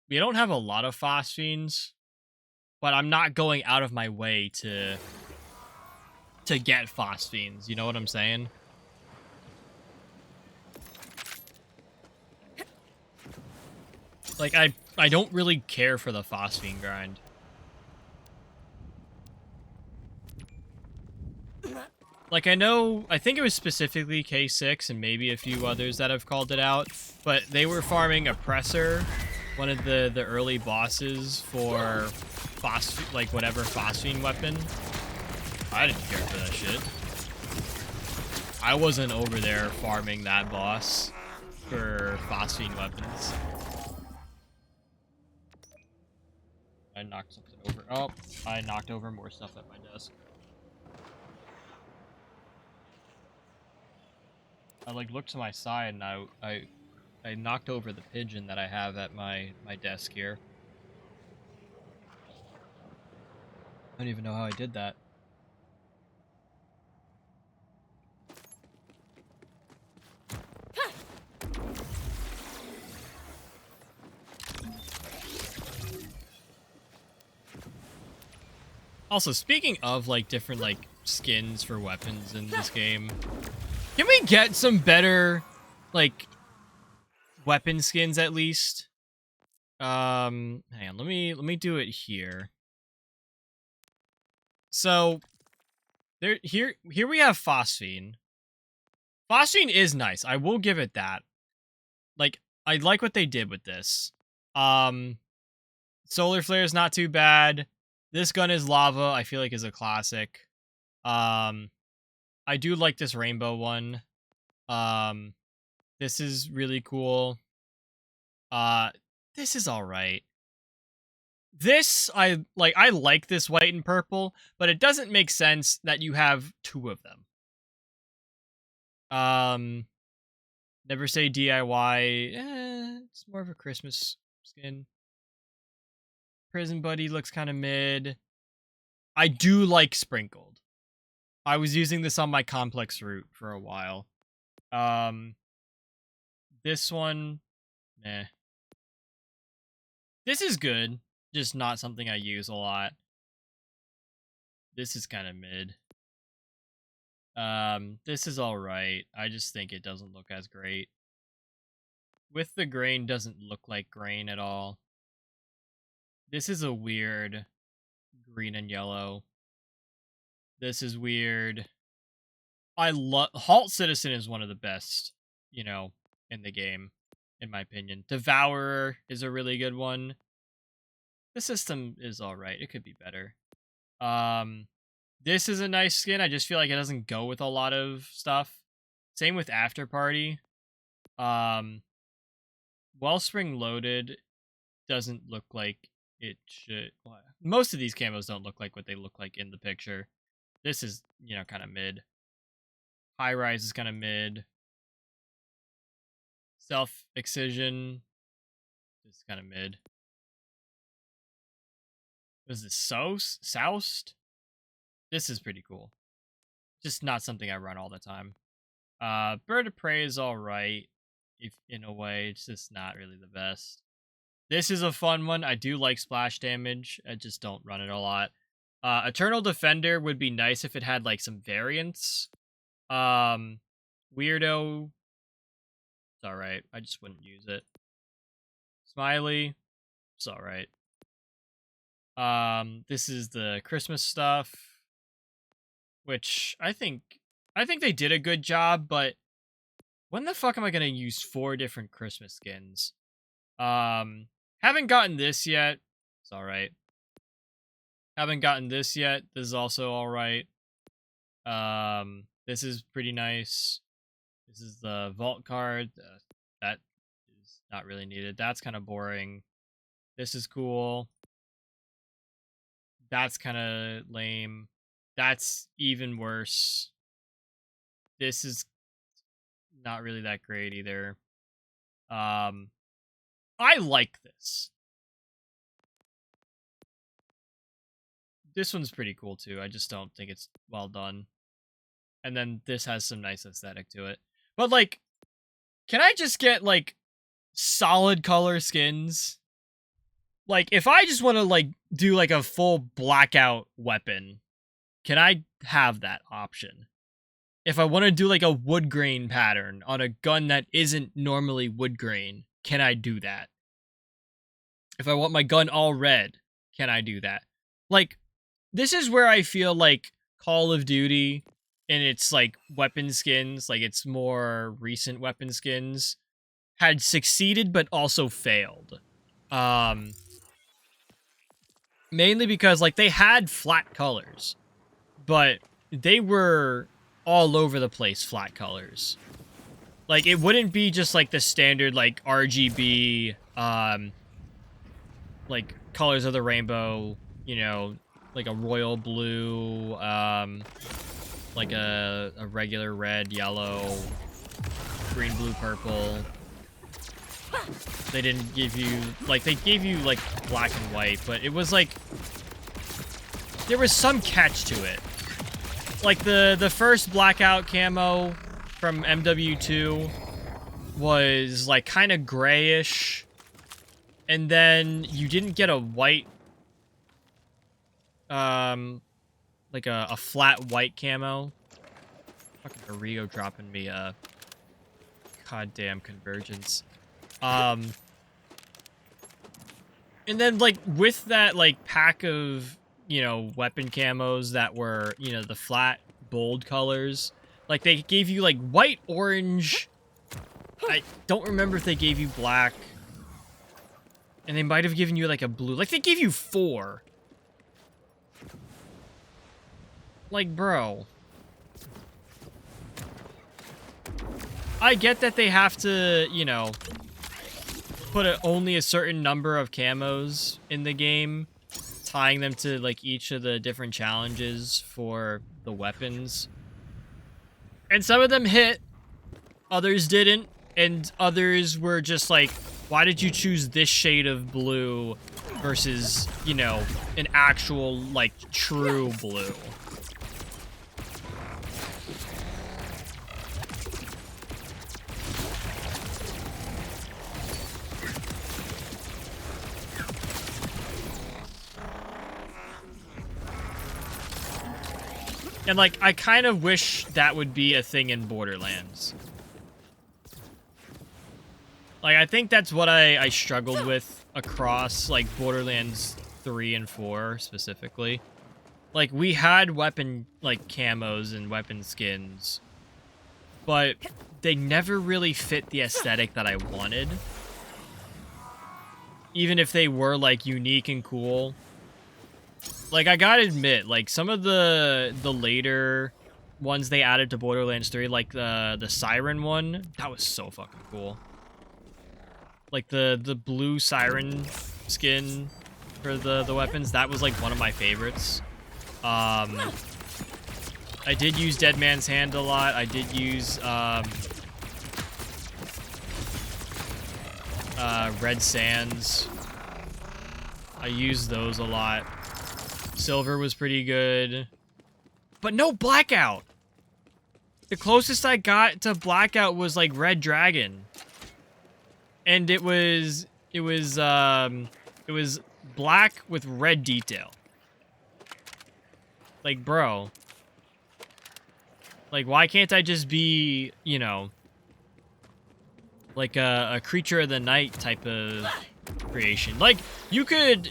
We don't have a lot of Phosphines, but I'm not going out of my way to get Phosphines, you know what I'm saying? Like, I don't really care for the Phosphine grind. Like, I think it was specifically K6 and maybe a few others that have called it out, but they were farming Oppressor, one of the early bosses for like whatever Phosphine weapon. I didn't care for that shit. I wasn't over there farming that boss for Phosphine weapons. I knocked something over. Oh, I knocked over more stuff at my desk. I like looked to my side and I knocked over the pigeon that I have at my desk here. I don't even know how I did that. Also, speaking of like different like skins for weapons in this game, can we get some better like weapon skins at least? Hang on, let me do it here. So here we have Phosphine. Phosphine is nice. I will give it that. Like, I like what they did with this. Solar Flare is not too bad. This gun is lava, I feel like is a classic. I do like this rainbow one. This is really cool. This is alright. This, I like this white and purple, but it doesn't make sense that you have two of them. Never Say DIY. It's more of a Christmas skin. Prison Buddy looks kind of mid. I do like Sprinkled. I was using this on my complex route for a while. This one, meh. This is good, just not something I use a lot. This is kind of mid. This is alright. I just think it doesn't look as great. With the grain doesn't look like grain at all. This is a weird green and yellow. This is weird. I love Halt Citizen is one of the best, you know, in the game, in my opinion. Devourer is a really good one. The system is alright. It could be better. This is a nice skin. I just feel like it doesn't go with a lot of stuff. Same with After Party. Wellspring Loaded doesn't look like it should. Well, most of these camos don't look like what they look like in the picture. This is, you know, kind of mid. High Rise is kind of mid. Self Excision is kind of mid. Was this Soused? This is pretty cool. Just not something I run all the time. Bird of Prey is alright, if in a way. It's just not really the best. This is a fun one. I do like splash damage. I just don't run it a lot. Eternal Defender would be nice if it had like some variants. Weirdo, it's alright. I just wouldn't use it. Smiley, it's alright. This is the Christmas stuff, which I think they did a good job, but when the fuck am I gonna use 4 different Christmas skins? Haven't gotten this yet. It's alright. Haven't gotten this yet. This is also alright. This is pretty nice. This is the vault card. That is not really needed. That's kind of boring. This is cool. That's kind of lame. That's even worse. This is not really that great either. I like this. This one's pretty cool too. I just don't think it's well done. And then this has some nice aesthetic to it. But like, can I just get like solid color skins? Like, if I just want to like do like a full blackout weapon, can I have that option? If I want to do like a wood grain pattern on a gun that isn't normally wood grain, can I do that? If I want my gun all red, can I do that? Like, this is where I feel like Call of Duty and its like weapon skins, like its more recent weapon skins, had succeeded but also failed. Mainly because like they had flat colors, but they were all over the place flat colors. Like, it wouldn't be just like the standard like RGB like colors of the rainbow, you know, like a royal blue, like a regular red, yellow, green, blue, purple. They didn't give you, like, they gave you, like, black and white, but it was, like, there was some catch to it. Like, the first blackout camo from MW2 was, like, kind of grayish, and then you didn't get a white, like, a flat white camo. Fucking Origo dropping me a goddamn convergence. And then, like, with that, like, pack of, you know, weapon camos that were, you know, the flat, bold colors, like, they gave you, like, white, orange. I don't remember if they gave you black. And they might have given you, like, a blue. Like, they gave you 4. Like, bro. I get that they have to, you know, put only a certain number of camos in the game, tying them to, like, each of the different challenges for the weapons. And some of them hit, others didn't, and others were just like, why did you choose this shade of blue versus, you know, an actual, like, true blue? And, like, I kind of wish that would be a thing in Borderlands. Like, I think that's what I struggled with across, like, Borderlands 3 and 4, specifically. Like, we had weapon, like, camos and weapon skins, but they never really fit the aesthetic that I wanted. even if they were like unique and cool, like I gotta admit, like some of the later ones they added to Borderlands 3, like the Siren one, that was so fucking cool. Like the blue Siren skin for the weapons, that was like one of my favorites. I did use Dead Man's Hand a lot. I did use Red Sands. I used those a lot. Silver was pretty good. But no Blackout! The closest I got to Blackout was like Red Dragon. And it was black with red detail. Like, bro. Like, why can't I just be, you know, like a creature of the night type of creation? Like, you could,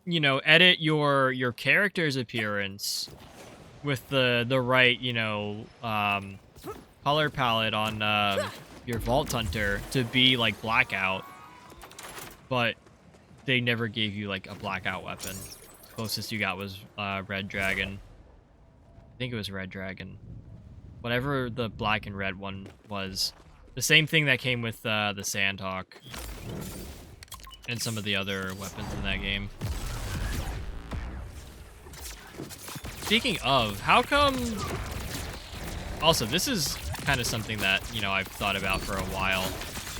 you know, edit your character's appearance with the right, you know, color palette on your Vault Hunter to be like Blackout, but they never gave you like a Blackout weapon. Closest you got was Red Dragon. I think it was Red Dragon. Whatever the black and red one was. The same thing that came with the Sandhawk. And some of the other weapons in that game. Speaking of, how come... Also, this is kind of something that, you know, I've thought about for a while.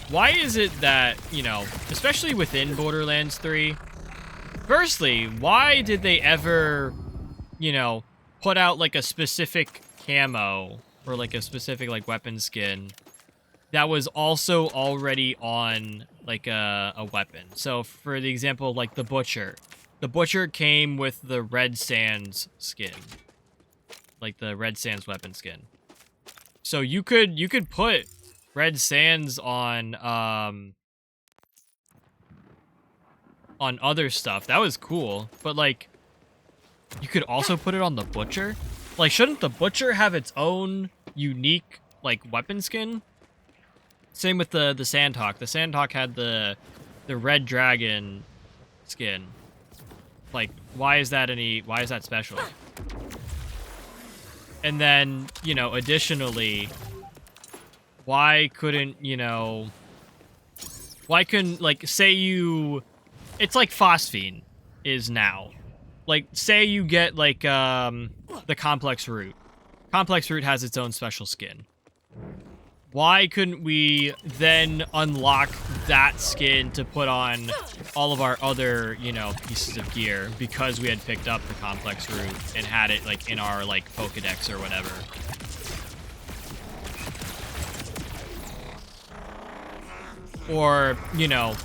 Why is it that, you know, especially within Borderlands 3, firstly, why did they ever, you know, put out like a specific camo or like a specific like weapon skin that was also already on like a weapon? So for the example of like the Butcher came with the Red Sands skin, like the Red Sands weapon skin. So you could put Red Sands on other stuff. That was cool, but like you could also put it on the Butcher. Like, shouldn't the Butcher have its own unique like weapon skin? Same with the Sandhawk. The Sandhawk had the Red Dragon skin. Like, why is that special? And then, you know, additionally, why couldn't, like, say you... It's like Phosphine is now. Like, say you get, like, the Complex Root. Complex Root has its own special skin. Why couldn't we then unlock that skin to put on all of our other, you know, pieces of gear because we had picked up the Complex Root and had it, like, in our, like, Pokedex or whatever? Or, you know,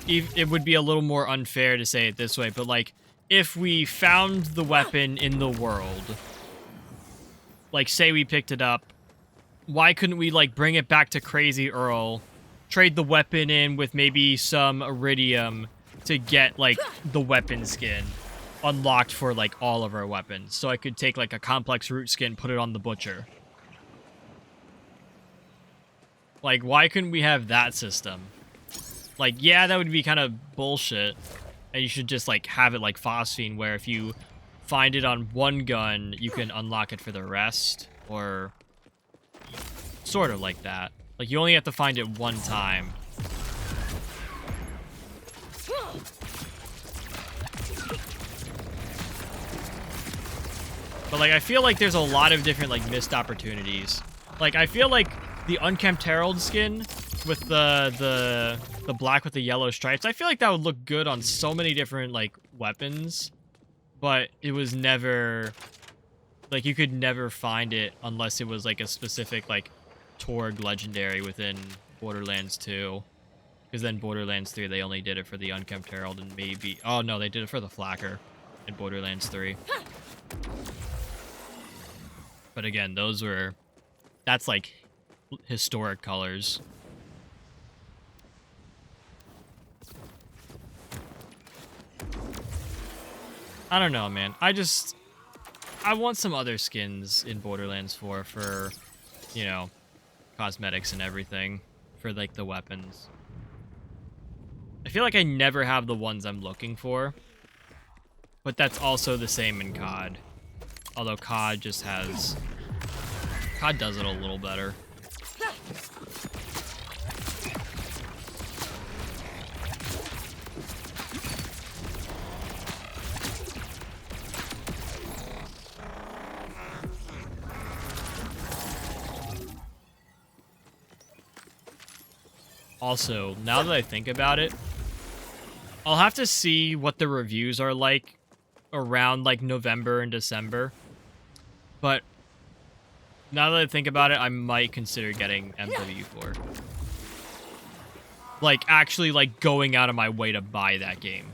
it would be a little more unfair to say it this way, but, like, if we found the weapon in the world, like, say we picked it up, why couldn't we, like, bring it back to Crazy Earl, trade the weapon in with maybe some Iridium to get, like, the weapon skin unlocked for, like, all of our weapons? So I could take, like, a Complex Root skin, put it on the Butcher. Like, why couldn't we have that system? Like, yeah, that would be kind of bullshit. And you should just, like, have it like Phosphine, where if you find it on one gun, you can unlock it for the rest. Or sort of like that. Like, you only have to find it one time. But, like, I feel like there's a lot of different, like, missed opportunities. Like, I feel like the Unkempt Herald skin with the black with the yellow stripes, I feel like that would look good on so many different, like, weapons. But it was never... Like, you could never find it unless it was, like, a specific, like, Torg legendary within Borderlands 2. Because then Borderlands 3, they only did it for the Unkempt Herald and maybe... Oh, no, they did it for the Flacker in Borderlands 3. But again, those were... That's, like, historic colors. I don't know, man. I want some other skins in Borderlands 4 for, you know, cosmetics and everything. For, like, the weapons. I feel like I never have the ones I'm looking for. But that's also the same in COD. Although COD just has... COD does it a little better. Also, now that I think about it, I'll have to see what the reviews are like around like November and December. But now that I think about it, I might consider getting MW4. Like actually like going out of my way to buy that game.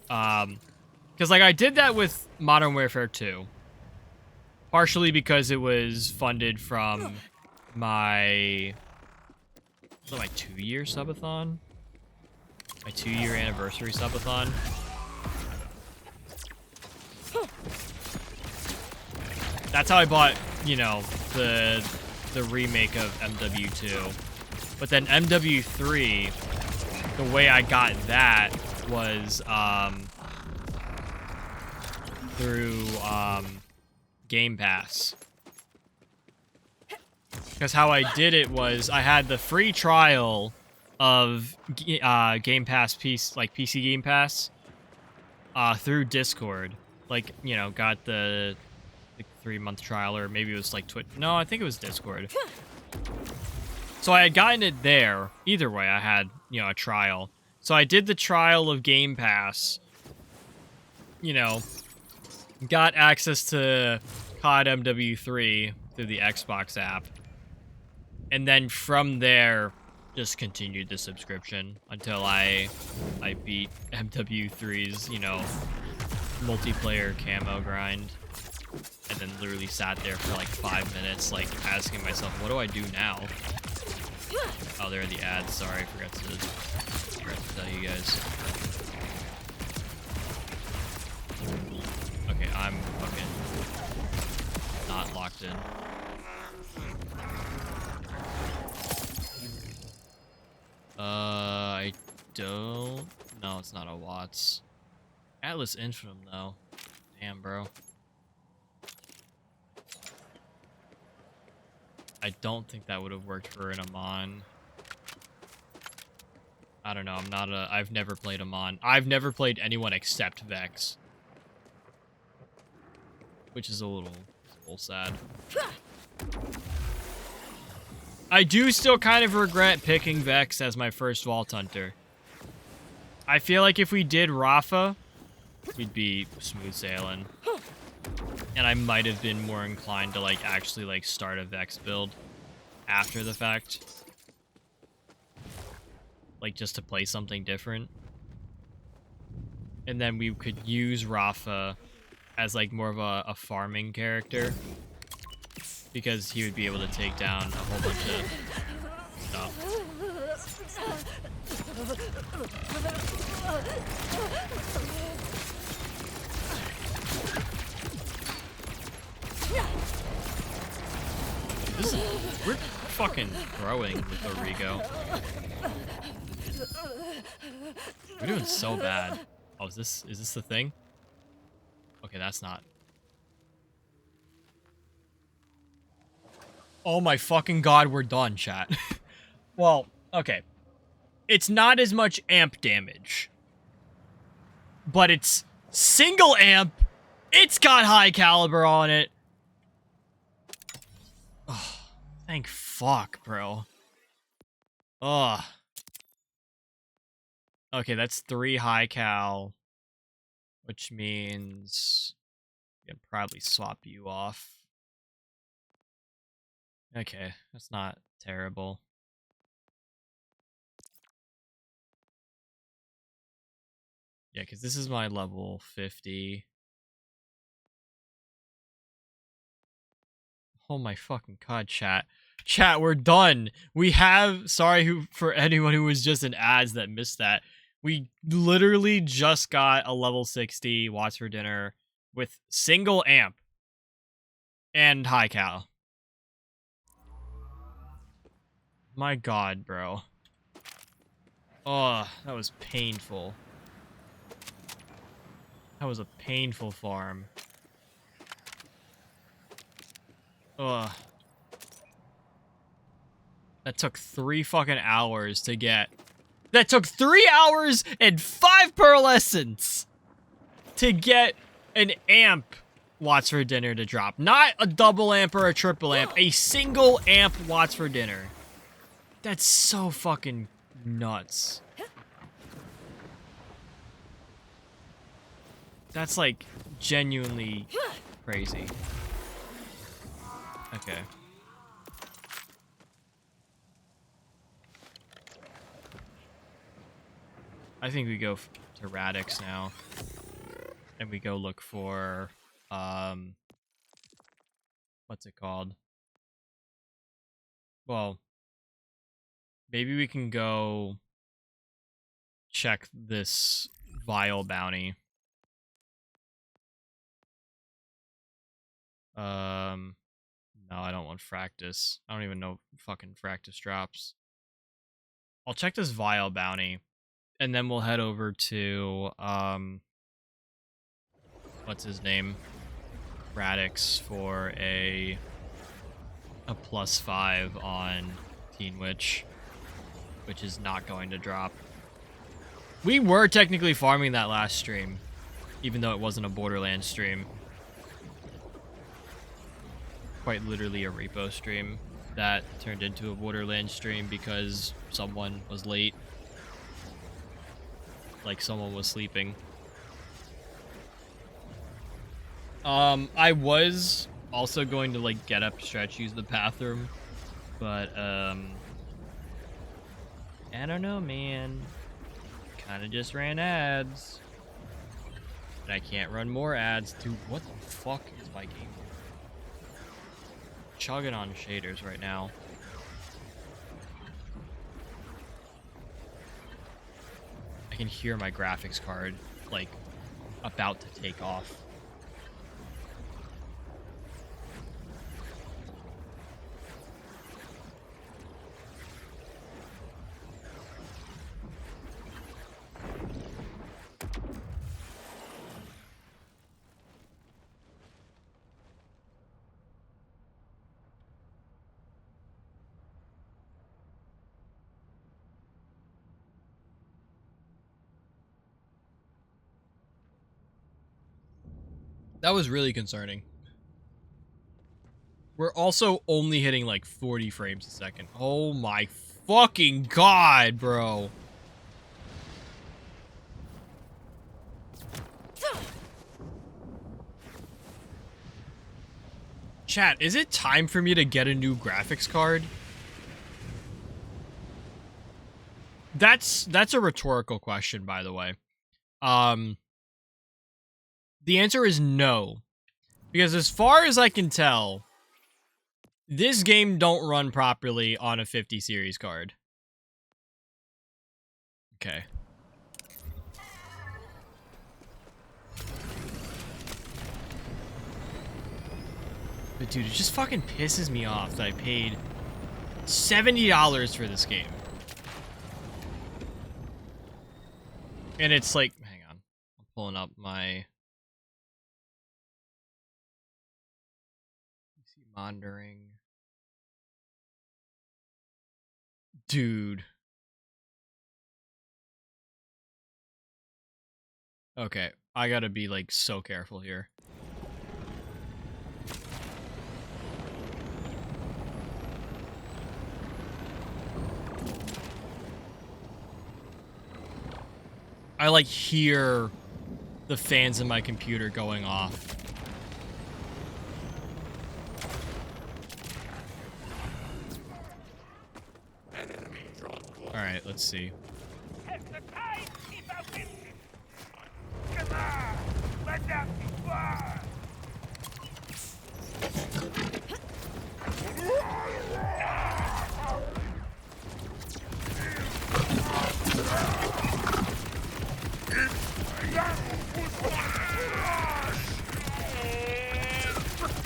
Cuz like I did that with Modern Warfare 2. Partially because it was funded from my 2-year subathon? My 2-year anniversary subathon. That's how I bought, you know, the remake of MW2. But then MW3, the way I got that was through Game Pass. Because how I did it was I had the free trial of Game Pass PC Game Pass through Discord. Like, you know, got the 3-month trial, or maybe it was like Twitch. No, I think it was Discord. So I had gotten it there. Either way, I had, you know, a trial. So I did the trial of Game Pass. You know, got access to COD MW3 through the Xbox app. And then from there, just continued the subscription until I beat MW3's, you know, multiplayer camo grind. And then literally sat there for like 5 minutes, like asking myself, what do I do now? Oh, there are the ads. Sorry, I forgot to tell you guys. Okay, I'm fucking not locked in. I don't... No, it's not a Watts. Atlas Infinitum, though. Damn, bro. I don't think that would have worked for an Amon. I don't know, I've never played Amon. I've never played anyone except Vex. Which is a little sad. I do still kind of regret picking Vex as my first Vault Hunter. I feel like if we did Rafa, we'd be smooth sailing. And I might have been more inclined to like actually like start a Vex build after the fact. Like just to play something different. And then we could use Rafa as like more of a farming character. Because he would be able to take down a whole bunch of stuff. We're fucking throwing with Origo. We're doing so bad. Oh, is this the thing? Okay, that's not. Oh my fucking god, we're done, chat. Well, okay. It's not as much amp damage. But it's single amp. It's got high caliber on it. Oh, thank fuck, bro. Ugh. Okay, that's 3 high cal. Which means... I can probably swap you off. Okay, that's not terrible. Yeah, because this is my level 50. Oh my fucking god, chat. Chat, we're done. We have... Sorry for anyone who was just in ads that missed that. We literally just got a level 60 watts for dinner with single amp and high cal. My god, bro. Oh, that was painful. That was a painful farm. Ugh. That took 3 fucking hours to get. That took 3 hours and 5 pearlescents to get an amp watts for dinner to drop. Not a double amp or a triple amp. A single amp watts for dinner. That's so fucking nuts. That's like genuinely crazy. Okay. I think we go to Radix now. And we go look for, what's it called? Well, maybe we can go check this vial bounty. No, I don't want Fractus. I don't even know fucking Fractus drops. I'll check this vial bounty, and then we'll head over to, what's his name? Radix for a +5 on Teen Witch, which is not going to drop. We were technically farming that last stream, even though it wasn't a Borderlands stream. Quite literally a repo stream that turned into a Borderlands stream because someone was late. Like someone was sleeping. I was also going to like get up, stretch, use the bathroom, but I don't know, man. Kind of just ran ads. And I can't run more ads. Dude, what the fuck is my game? Chugging on shaders right now. I can hear my graphics card like about to take off. That was really concerning. We're also only hitting like 40 frames a second. Oh my fucking god, bro. Chat, is it time for me to get a new graphics card? That's a rhetorical question, by the way. The answer is no. Because as far as I can tell, this game don't run properly on a 50 series card. Okay. But dude, it just fucking pisses me off that I paid $70 for this game. And it's like, hang on. I'm pulling up my PC monitoring. Dude. Okay, I gotta be like so careful here. I like hear the fans in my computer going off. All right, let's see.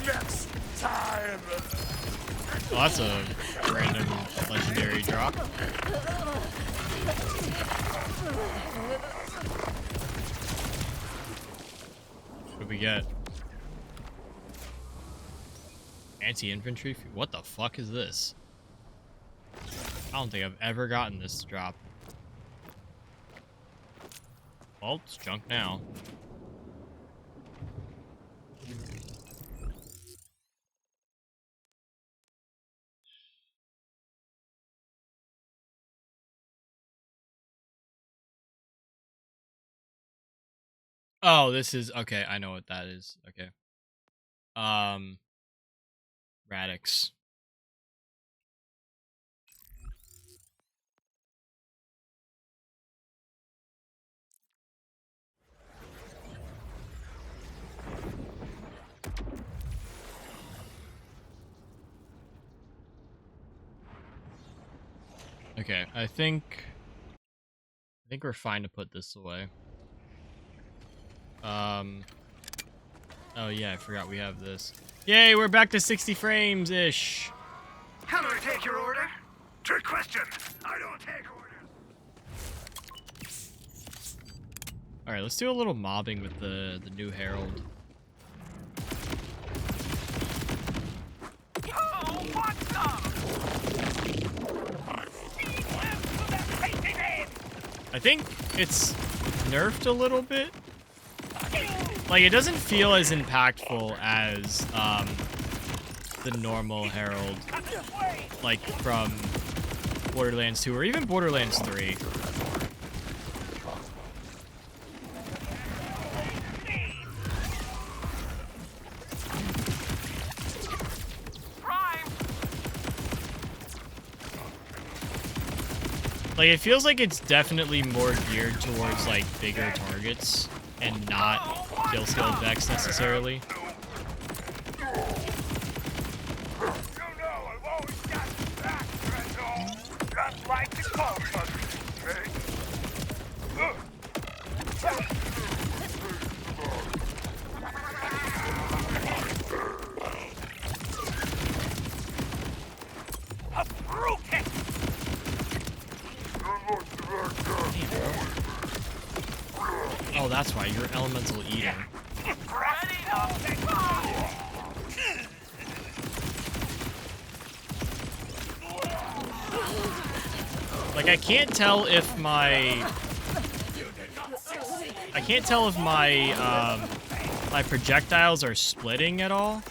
Next time. Well, that's a random legendary drop. What do we get? Anti-infantry? What the fuck is this? I don't think I've ever gotten this drop. Well, it's junk now. Oh, this is okay. I know what that is. Okay. Radix. Okay, I think we're fine to put this away. Oh yeah, I forgot we have this. Yay, we're back to 60 frames ish. How do I take your order? Trick question. I don't take orders. All right, let's do a little mobbing with the new Herald. Oh, what's up? I think it's nerfed a little bit. Like, it doesn't feel as impactful as the normal Herald, like from Borderlands 2 or even Borderlands 3. Like, it feels like it's definitely more geared towards, like, bigger targets and not kill skill effects necessarily. I've always got your back, friend. Just like the Oh, that's why you're elemental eater. Ready up and go! Like, I can't tell if my my projectiles are splitting at all.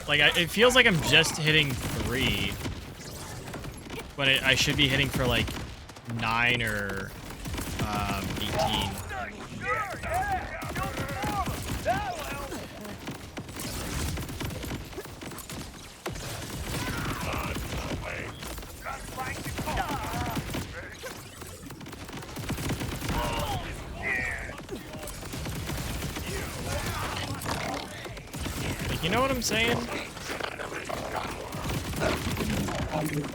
Like, it feels like I'm just hitting 3, but I should be hitting for like 9 or 18. Like, you know what I'm saying?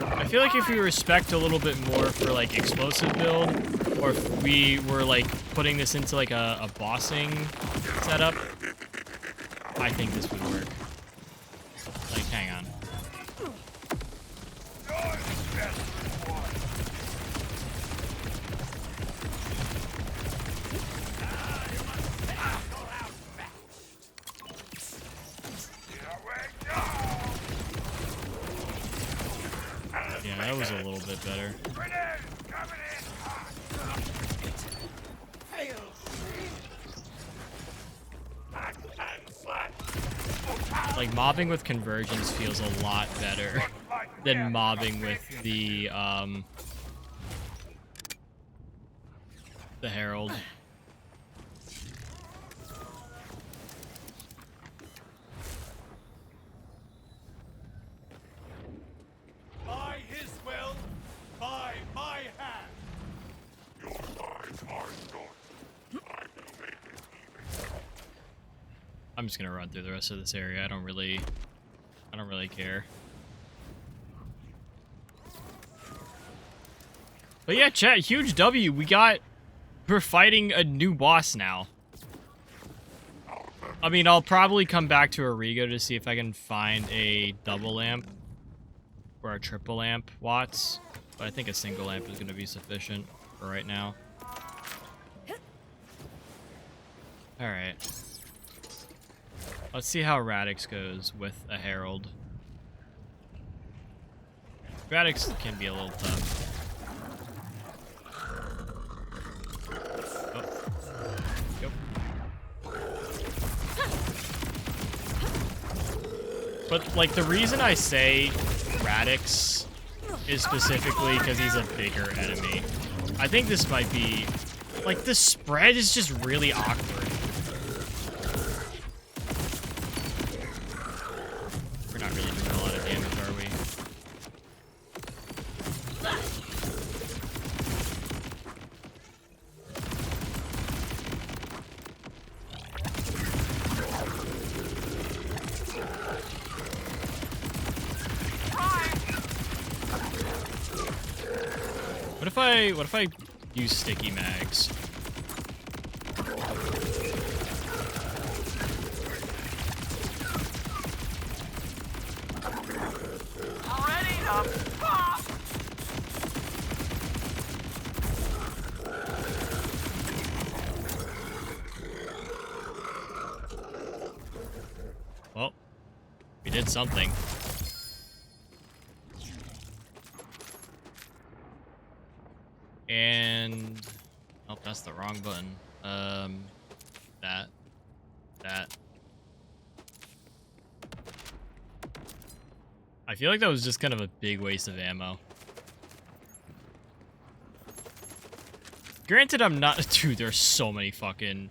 I feel like if we respect a little bit more for like explosive build, or if we were like putting this into like a bossing setup, I think this would work. Like, hang on. Yeah, that was a little bit better. Like, mobbing with conversions feels a lot better than mobbing with the Herald. By his will, by my hand. Your lives are short. I will make it even. I'm just gonna run through the rest of this area. I don't really care. But yeah, chat, huge W. We're fighting a new boss now. I mean, I'll probably come back to Origo to see if I can find a double lamp or a triple lamp Watts. but I think a single lamp is going to be sufficient for right now. Alright. Let's see how Radix goes with a Herald. Radix can be a little tough. But, like, the reason I say Radix is specifically because he's a bigger enemy. I think this might be... Like, the spread is just really awkward. We're not really doing a lot of damage, are we? What if I use sticky mags? Ready to pop! Well, we did something. And oh, that's the wrong button. That. I feel like that was just kind of a big waste of ammo. Granted, I'm not. Dude, there's so many things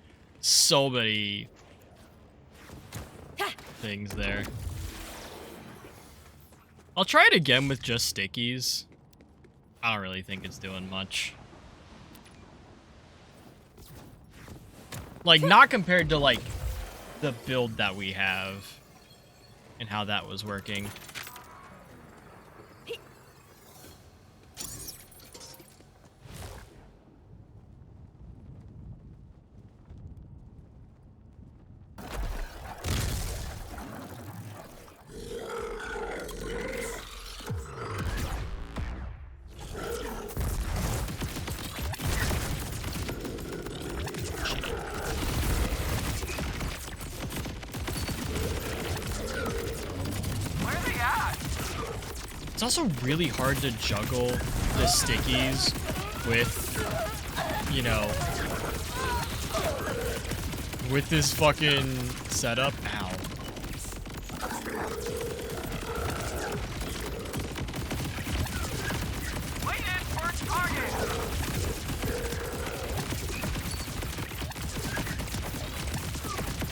there. I'll try it again with just stickies. I don't really think it's doing much. Like, not compared to, like, the build that we have and how that was working. It's also really hard to juggle the stickies with, you know, with this fucking setup. Ow. Waiting for target!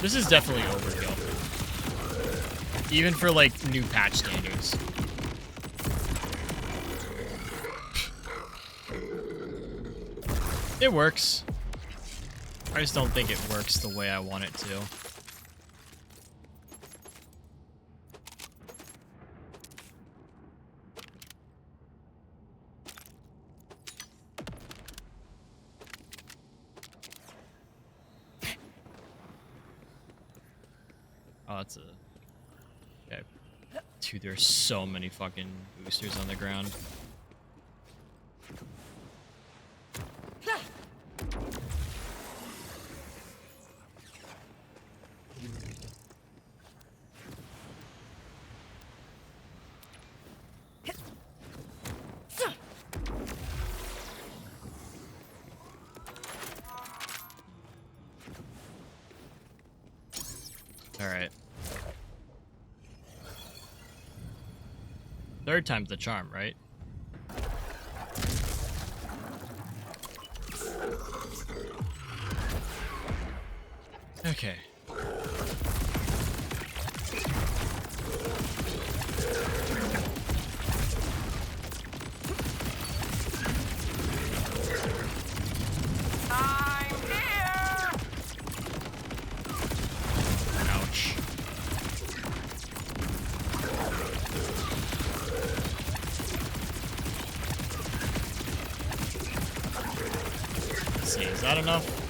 This is definitely overkill. Even for, like, new patch standards. It works. I just don't think it works the way I want it to. Oh, that's a... Okay. Dude, there's so many fucking boosters on the ground. Alright. Third time's the charm, right? Okay. I'm here! Ouch. Let's see, is that enough?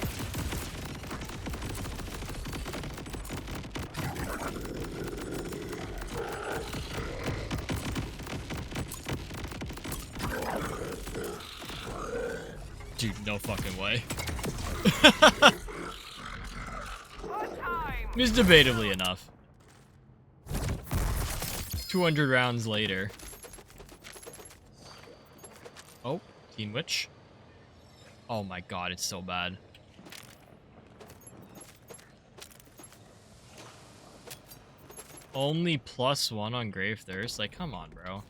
no fucking way. What time? It's debatably enough. 200 rounds later. Oh, Teen Witch. Oh my god, it's so bad. Only +1 on Grave Thirst? Like, come on, bro.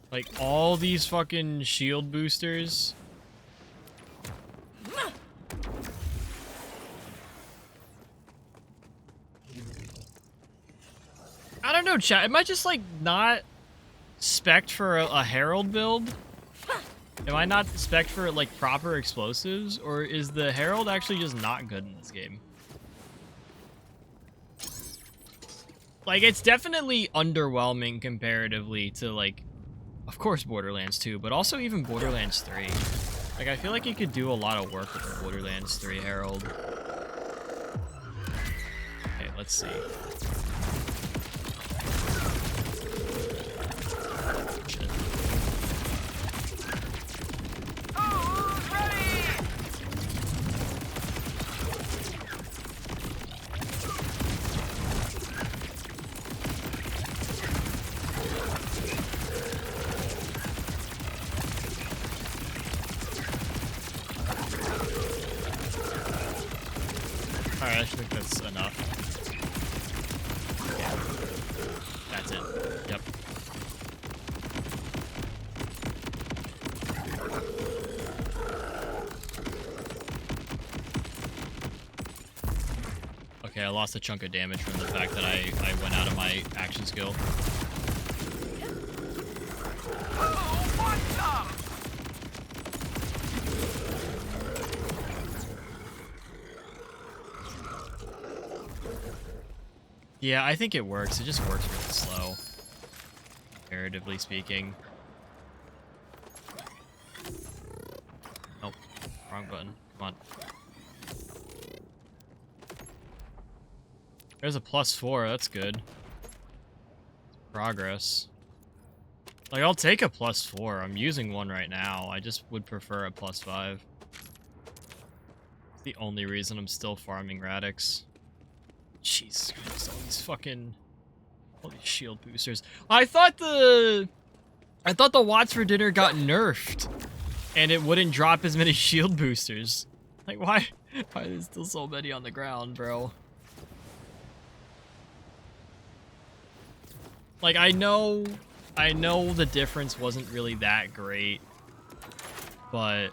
Like, all these fucking shield boosters. I don't know, chat. Am I just, like, not spec'd for a Herald build? Am I not spec'd for, like, proper explosives? Or is the Herald actually just not good in this game? Like, it's definitely underwhelming comparatively to, like, of course Borderlands 2, but also even Borderlands 3. Like, I feel like you could do a lot of work with the Borderlands 3 Herald. Okay, let's see. Shit. Who's ready? Alright, I think that's enough. That's it. Yep. Okay, I lost a chunk of damage from the fact that I went out of my action skill. Who wants some? Yeah, I think it works. It just works really slow, comparatively speaking. Nope. Wrong button. Come on. There's a +4. That's good. Progress. Like, I'll take a +4. I'm using one right now. I just would prefer a +5. It's the only reason I'm still farming Radix. Jesus Christ, all these shield boosters. I thought the Watts for Dinner got nerfed and it wouldn't drop as many shield boosters. Like, why are there still so many on the ground, bro? Like, I know the difference wasn't really that great, but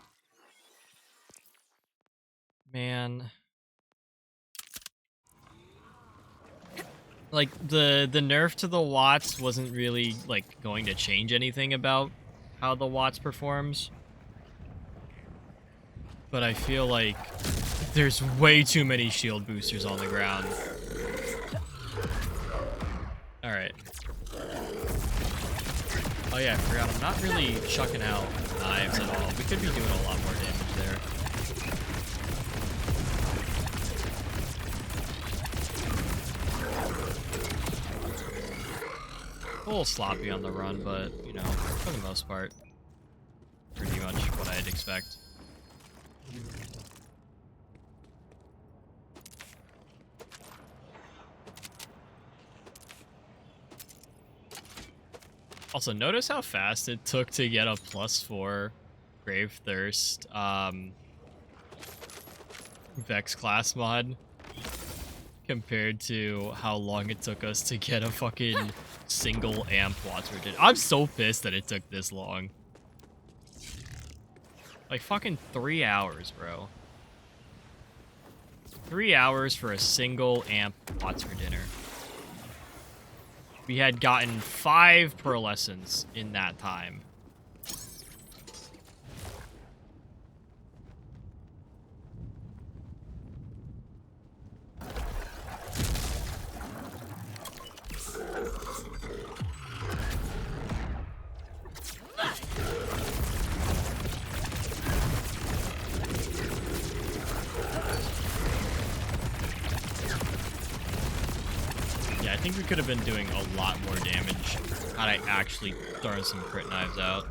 man, like, the nerf to the Watts wasn't really, like, going to change anything about how the Watts performs. But I feel like there's way too many shield boosters on the ground. Alright. Oh yeah, I forgot, I'm not really chucking out knives at all. We could be doing a lot more damage there. A little sloppy on the run, but, you know, for the most part, pretty much what I'd expect. Also, notice how fast it took to get a +4 Grave Thirst Vex class mod compared to how long it took us to get a fucking single amp Watts for Dinner. I'm so pissed that it took this long. Like, fucking 3 hours, bro. 3 hours for a single amp Watts for Dinner. We had gotten 5 pearlescents in that time. Yeah, I think we could have been doing a lot more damage had I actually thrown some crit knives out.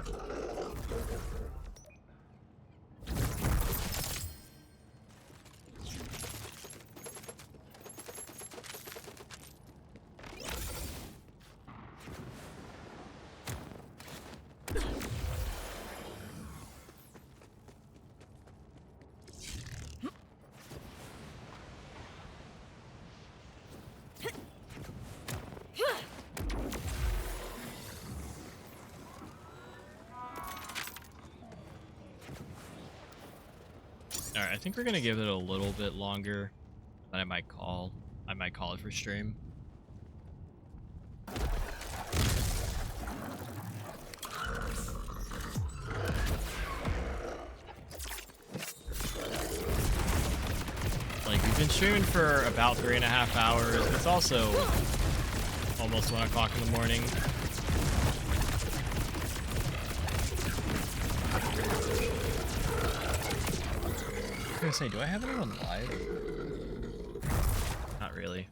Alright, I think we're gonna give it a little bit longer than I might call it for stream. Like, we've been streaming for about 3.5 hours. It's also almost 1 o'clock in the morning. I was gonna say, do I have anyone live? Not really.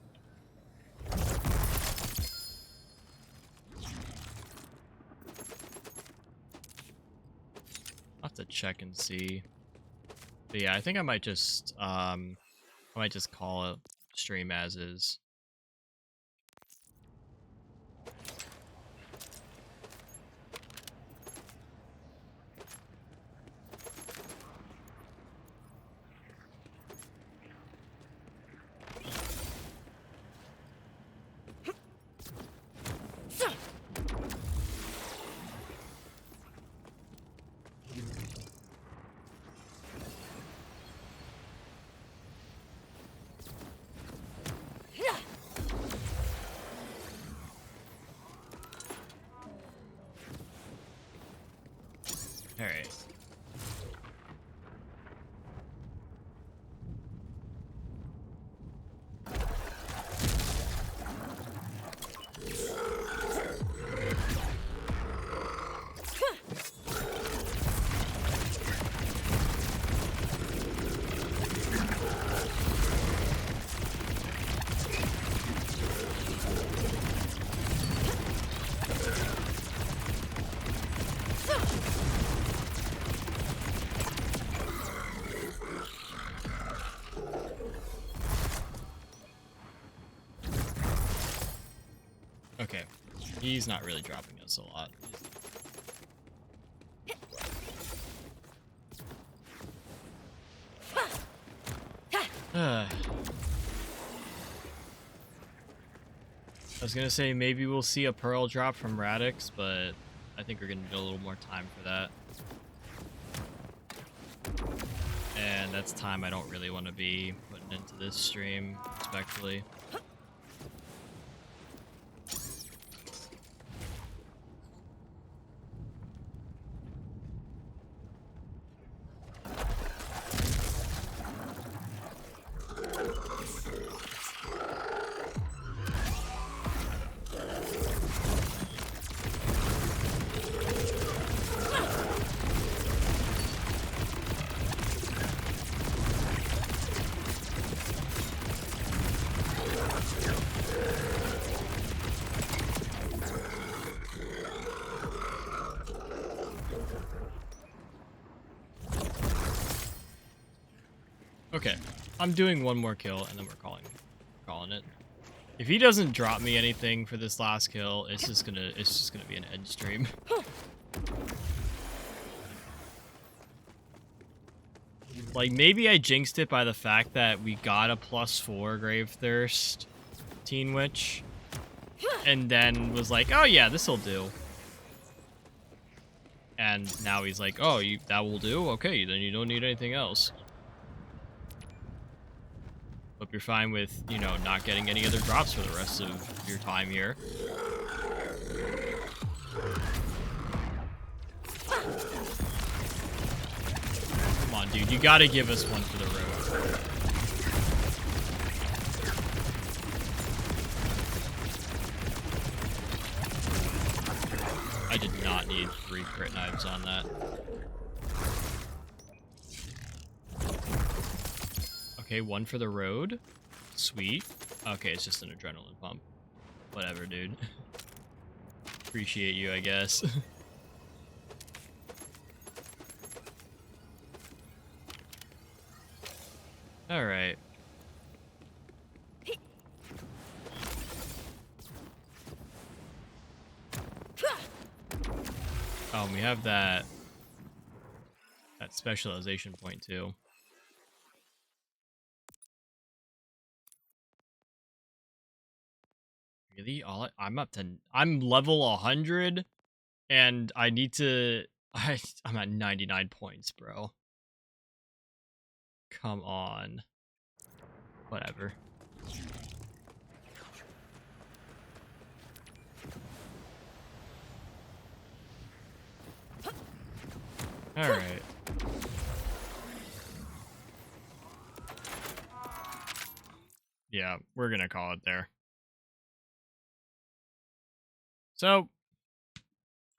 I'll have to check and see. But yeah, I think I might just call it stream as is. Alright. Okay. He's not really dropping us a lot. I was gonna say maybe we'll see a pearl drop from Radix, but I think we're gonna need a little more time for that. And that's time I don't really want to be putting into this stream, respectfully. Okay, I'm doing one more kill and then we're calling it. If he doesn't drop me anything for this last kill, it's just gonna be an end stream. Like, maybe I jinxed it by the fact that we got a +4 Grave Thirst Teen Witch, and then was like, oh yeah, this'll do. And now he's like, oh, that will do? Okay, then you don't need anything else. Hope you're fine with, you know, not getting any other drops for the rest of your time here. Come on, dude, you gotta give us one for the road. I did not need 3 crit knives on that. Okay, 1 for the road. Sweet. Okay, it's just an adrenaline pump. Whatever, dude. Appreciate you, I guess. Alright. Oh, and we have that specialization point too. Really? I'm level 100 and I need to I'm at 99 points, bro. Come on. Whatever. Alright. Yeah, we're gonna call it there. So, if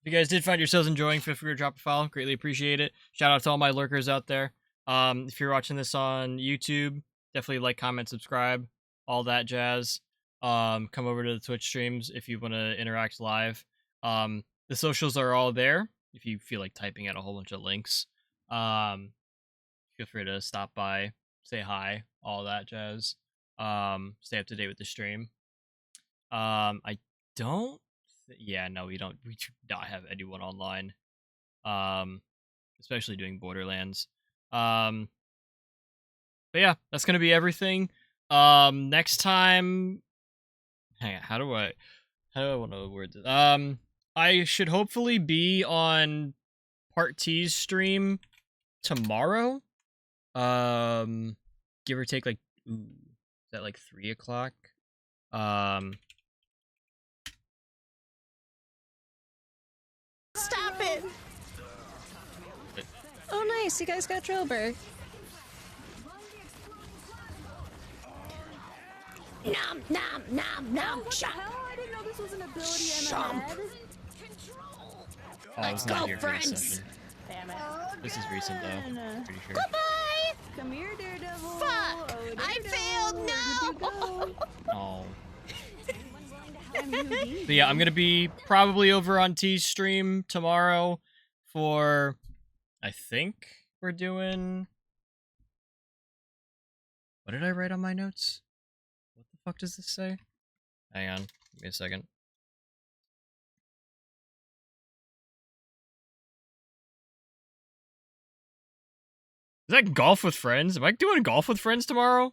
you guys did find yourselves enjoying, feel free to drop a follow. Greatly appreciate it. Shout out to all my lurkers out there. If you're watching this on YouTube, definitely like, comment, subscribe, all that jazz. Come over to the Twitch streams if you want to interact live. The socials are all there if you feel like typing out a whole bunch of links. Feel free to stop by, say hi, all that jazz. Stay up to date with the stream. I don't. Yeah, no, we do not have anyone online. Especially doing Borderlands. But yeah, that's gonna be everything. Next time. Hang on, how do I want to word this? I should hopefully be on Part T's stream tomorrow. Give or take, like, is that like 3 o'clock? Stop it! Oh, nice. You guys got Drillberg. Nom, nom, nom, nom. What the hell? I didn't know this was an ability in my head. Oh, Let's it's not go, here for this friends. session. Damn it. This is recent though. Pretty sure. Goodbye! Come here, Daredevil. Fuck! Oh, I Daredevil. failed! Where'd you go? Oh. I'm Houdini. But yeah, I'm gonna be probably over on T's stream tomorrow for, I think we're doing. What did I write on my notes? What the fuck does this say? Hang on, give me a second. Is that golf with friends? Am I doing golf with friends tomorrow?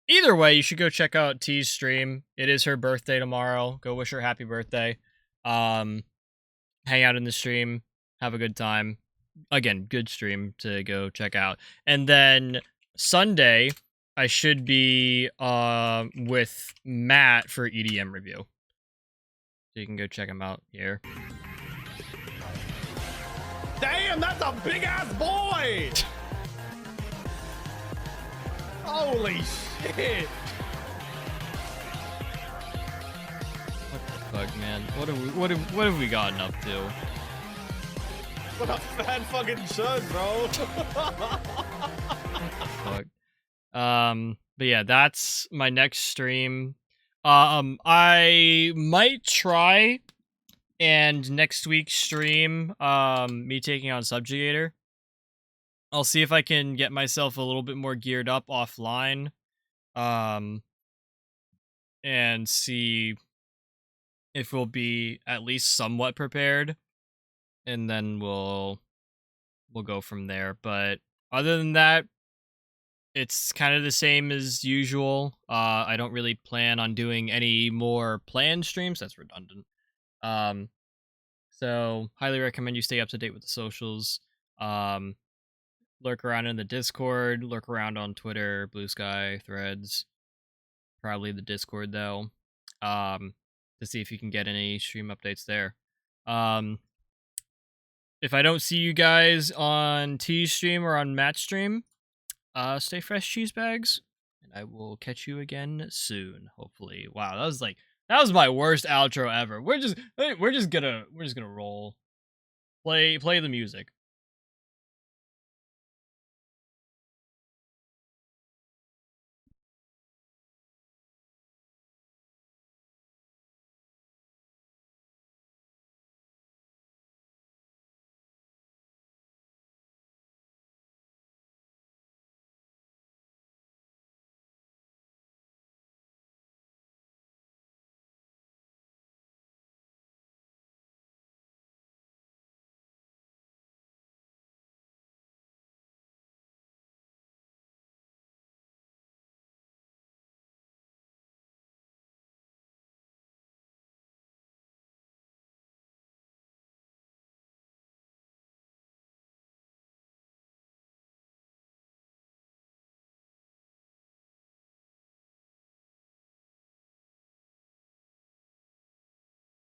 Either way, you should go check out T's stream. It is her birthday tomorrow. Go wish her happy birthday. Hang out in the stream. Have a good time. Again, good stream to go check out. And then Sunday, I should be with Matt for EDM review. So you can go check him out here. Damn, that's a big ass boy! Holy shit! What the fuck, man? What have we gotten up to? What a fat fucking chud, bro! Fuck. But yeah, that's my next stream. I might try and next week's stream, me taking on Subjugator. I'll see if I can get myself a little bit more geared up offline. And see if we'll be at least somewhat prepared. And then we'll go from there. But other than that, it's kind of the same as usual. I don't really plan on doing any more planned streams. That's redundant. So highly recommend you stay up to date with the socials. Lurk around in the Discord, lurk around on Twitter, Blue Sky, Threads. Probably the Discord though. To see if you can get any stream updates there. If I don't see you guys on T's stream or on Matt's stream, stay fresh, cheese bags, and I will catch you again soon, hopefully. Wow, that was my worst outro ever. We're just gonna roll. Play the music.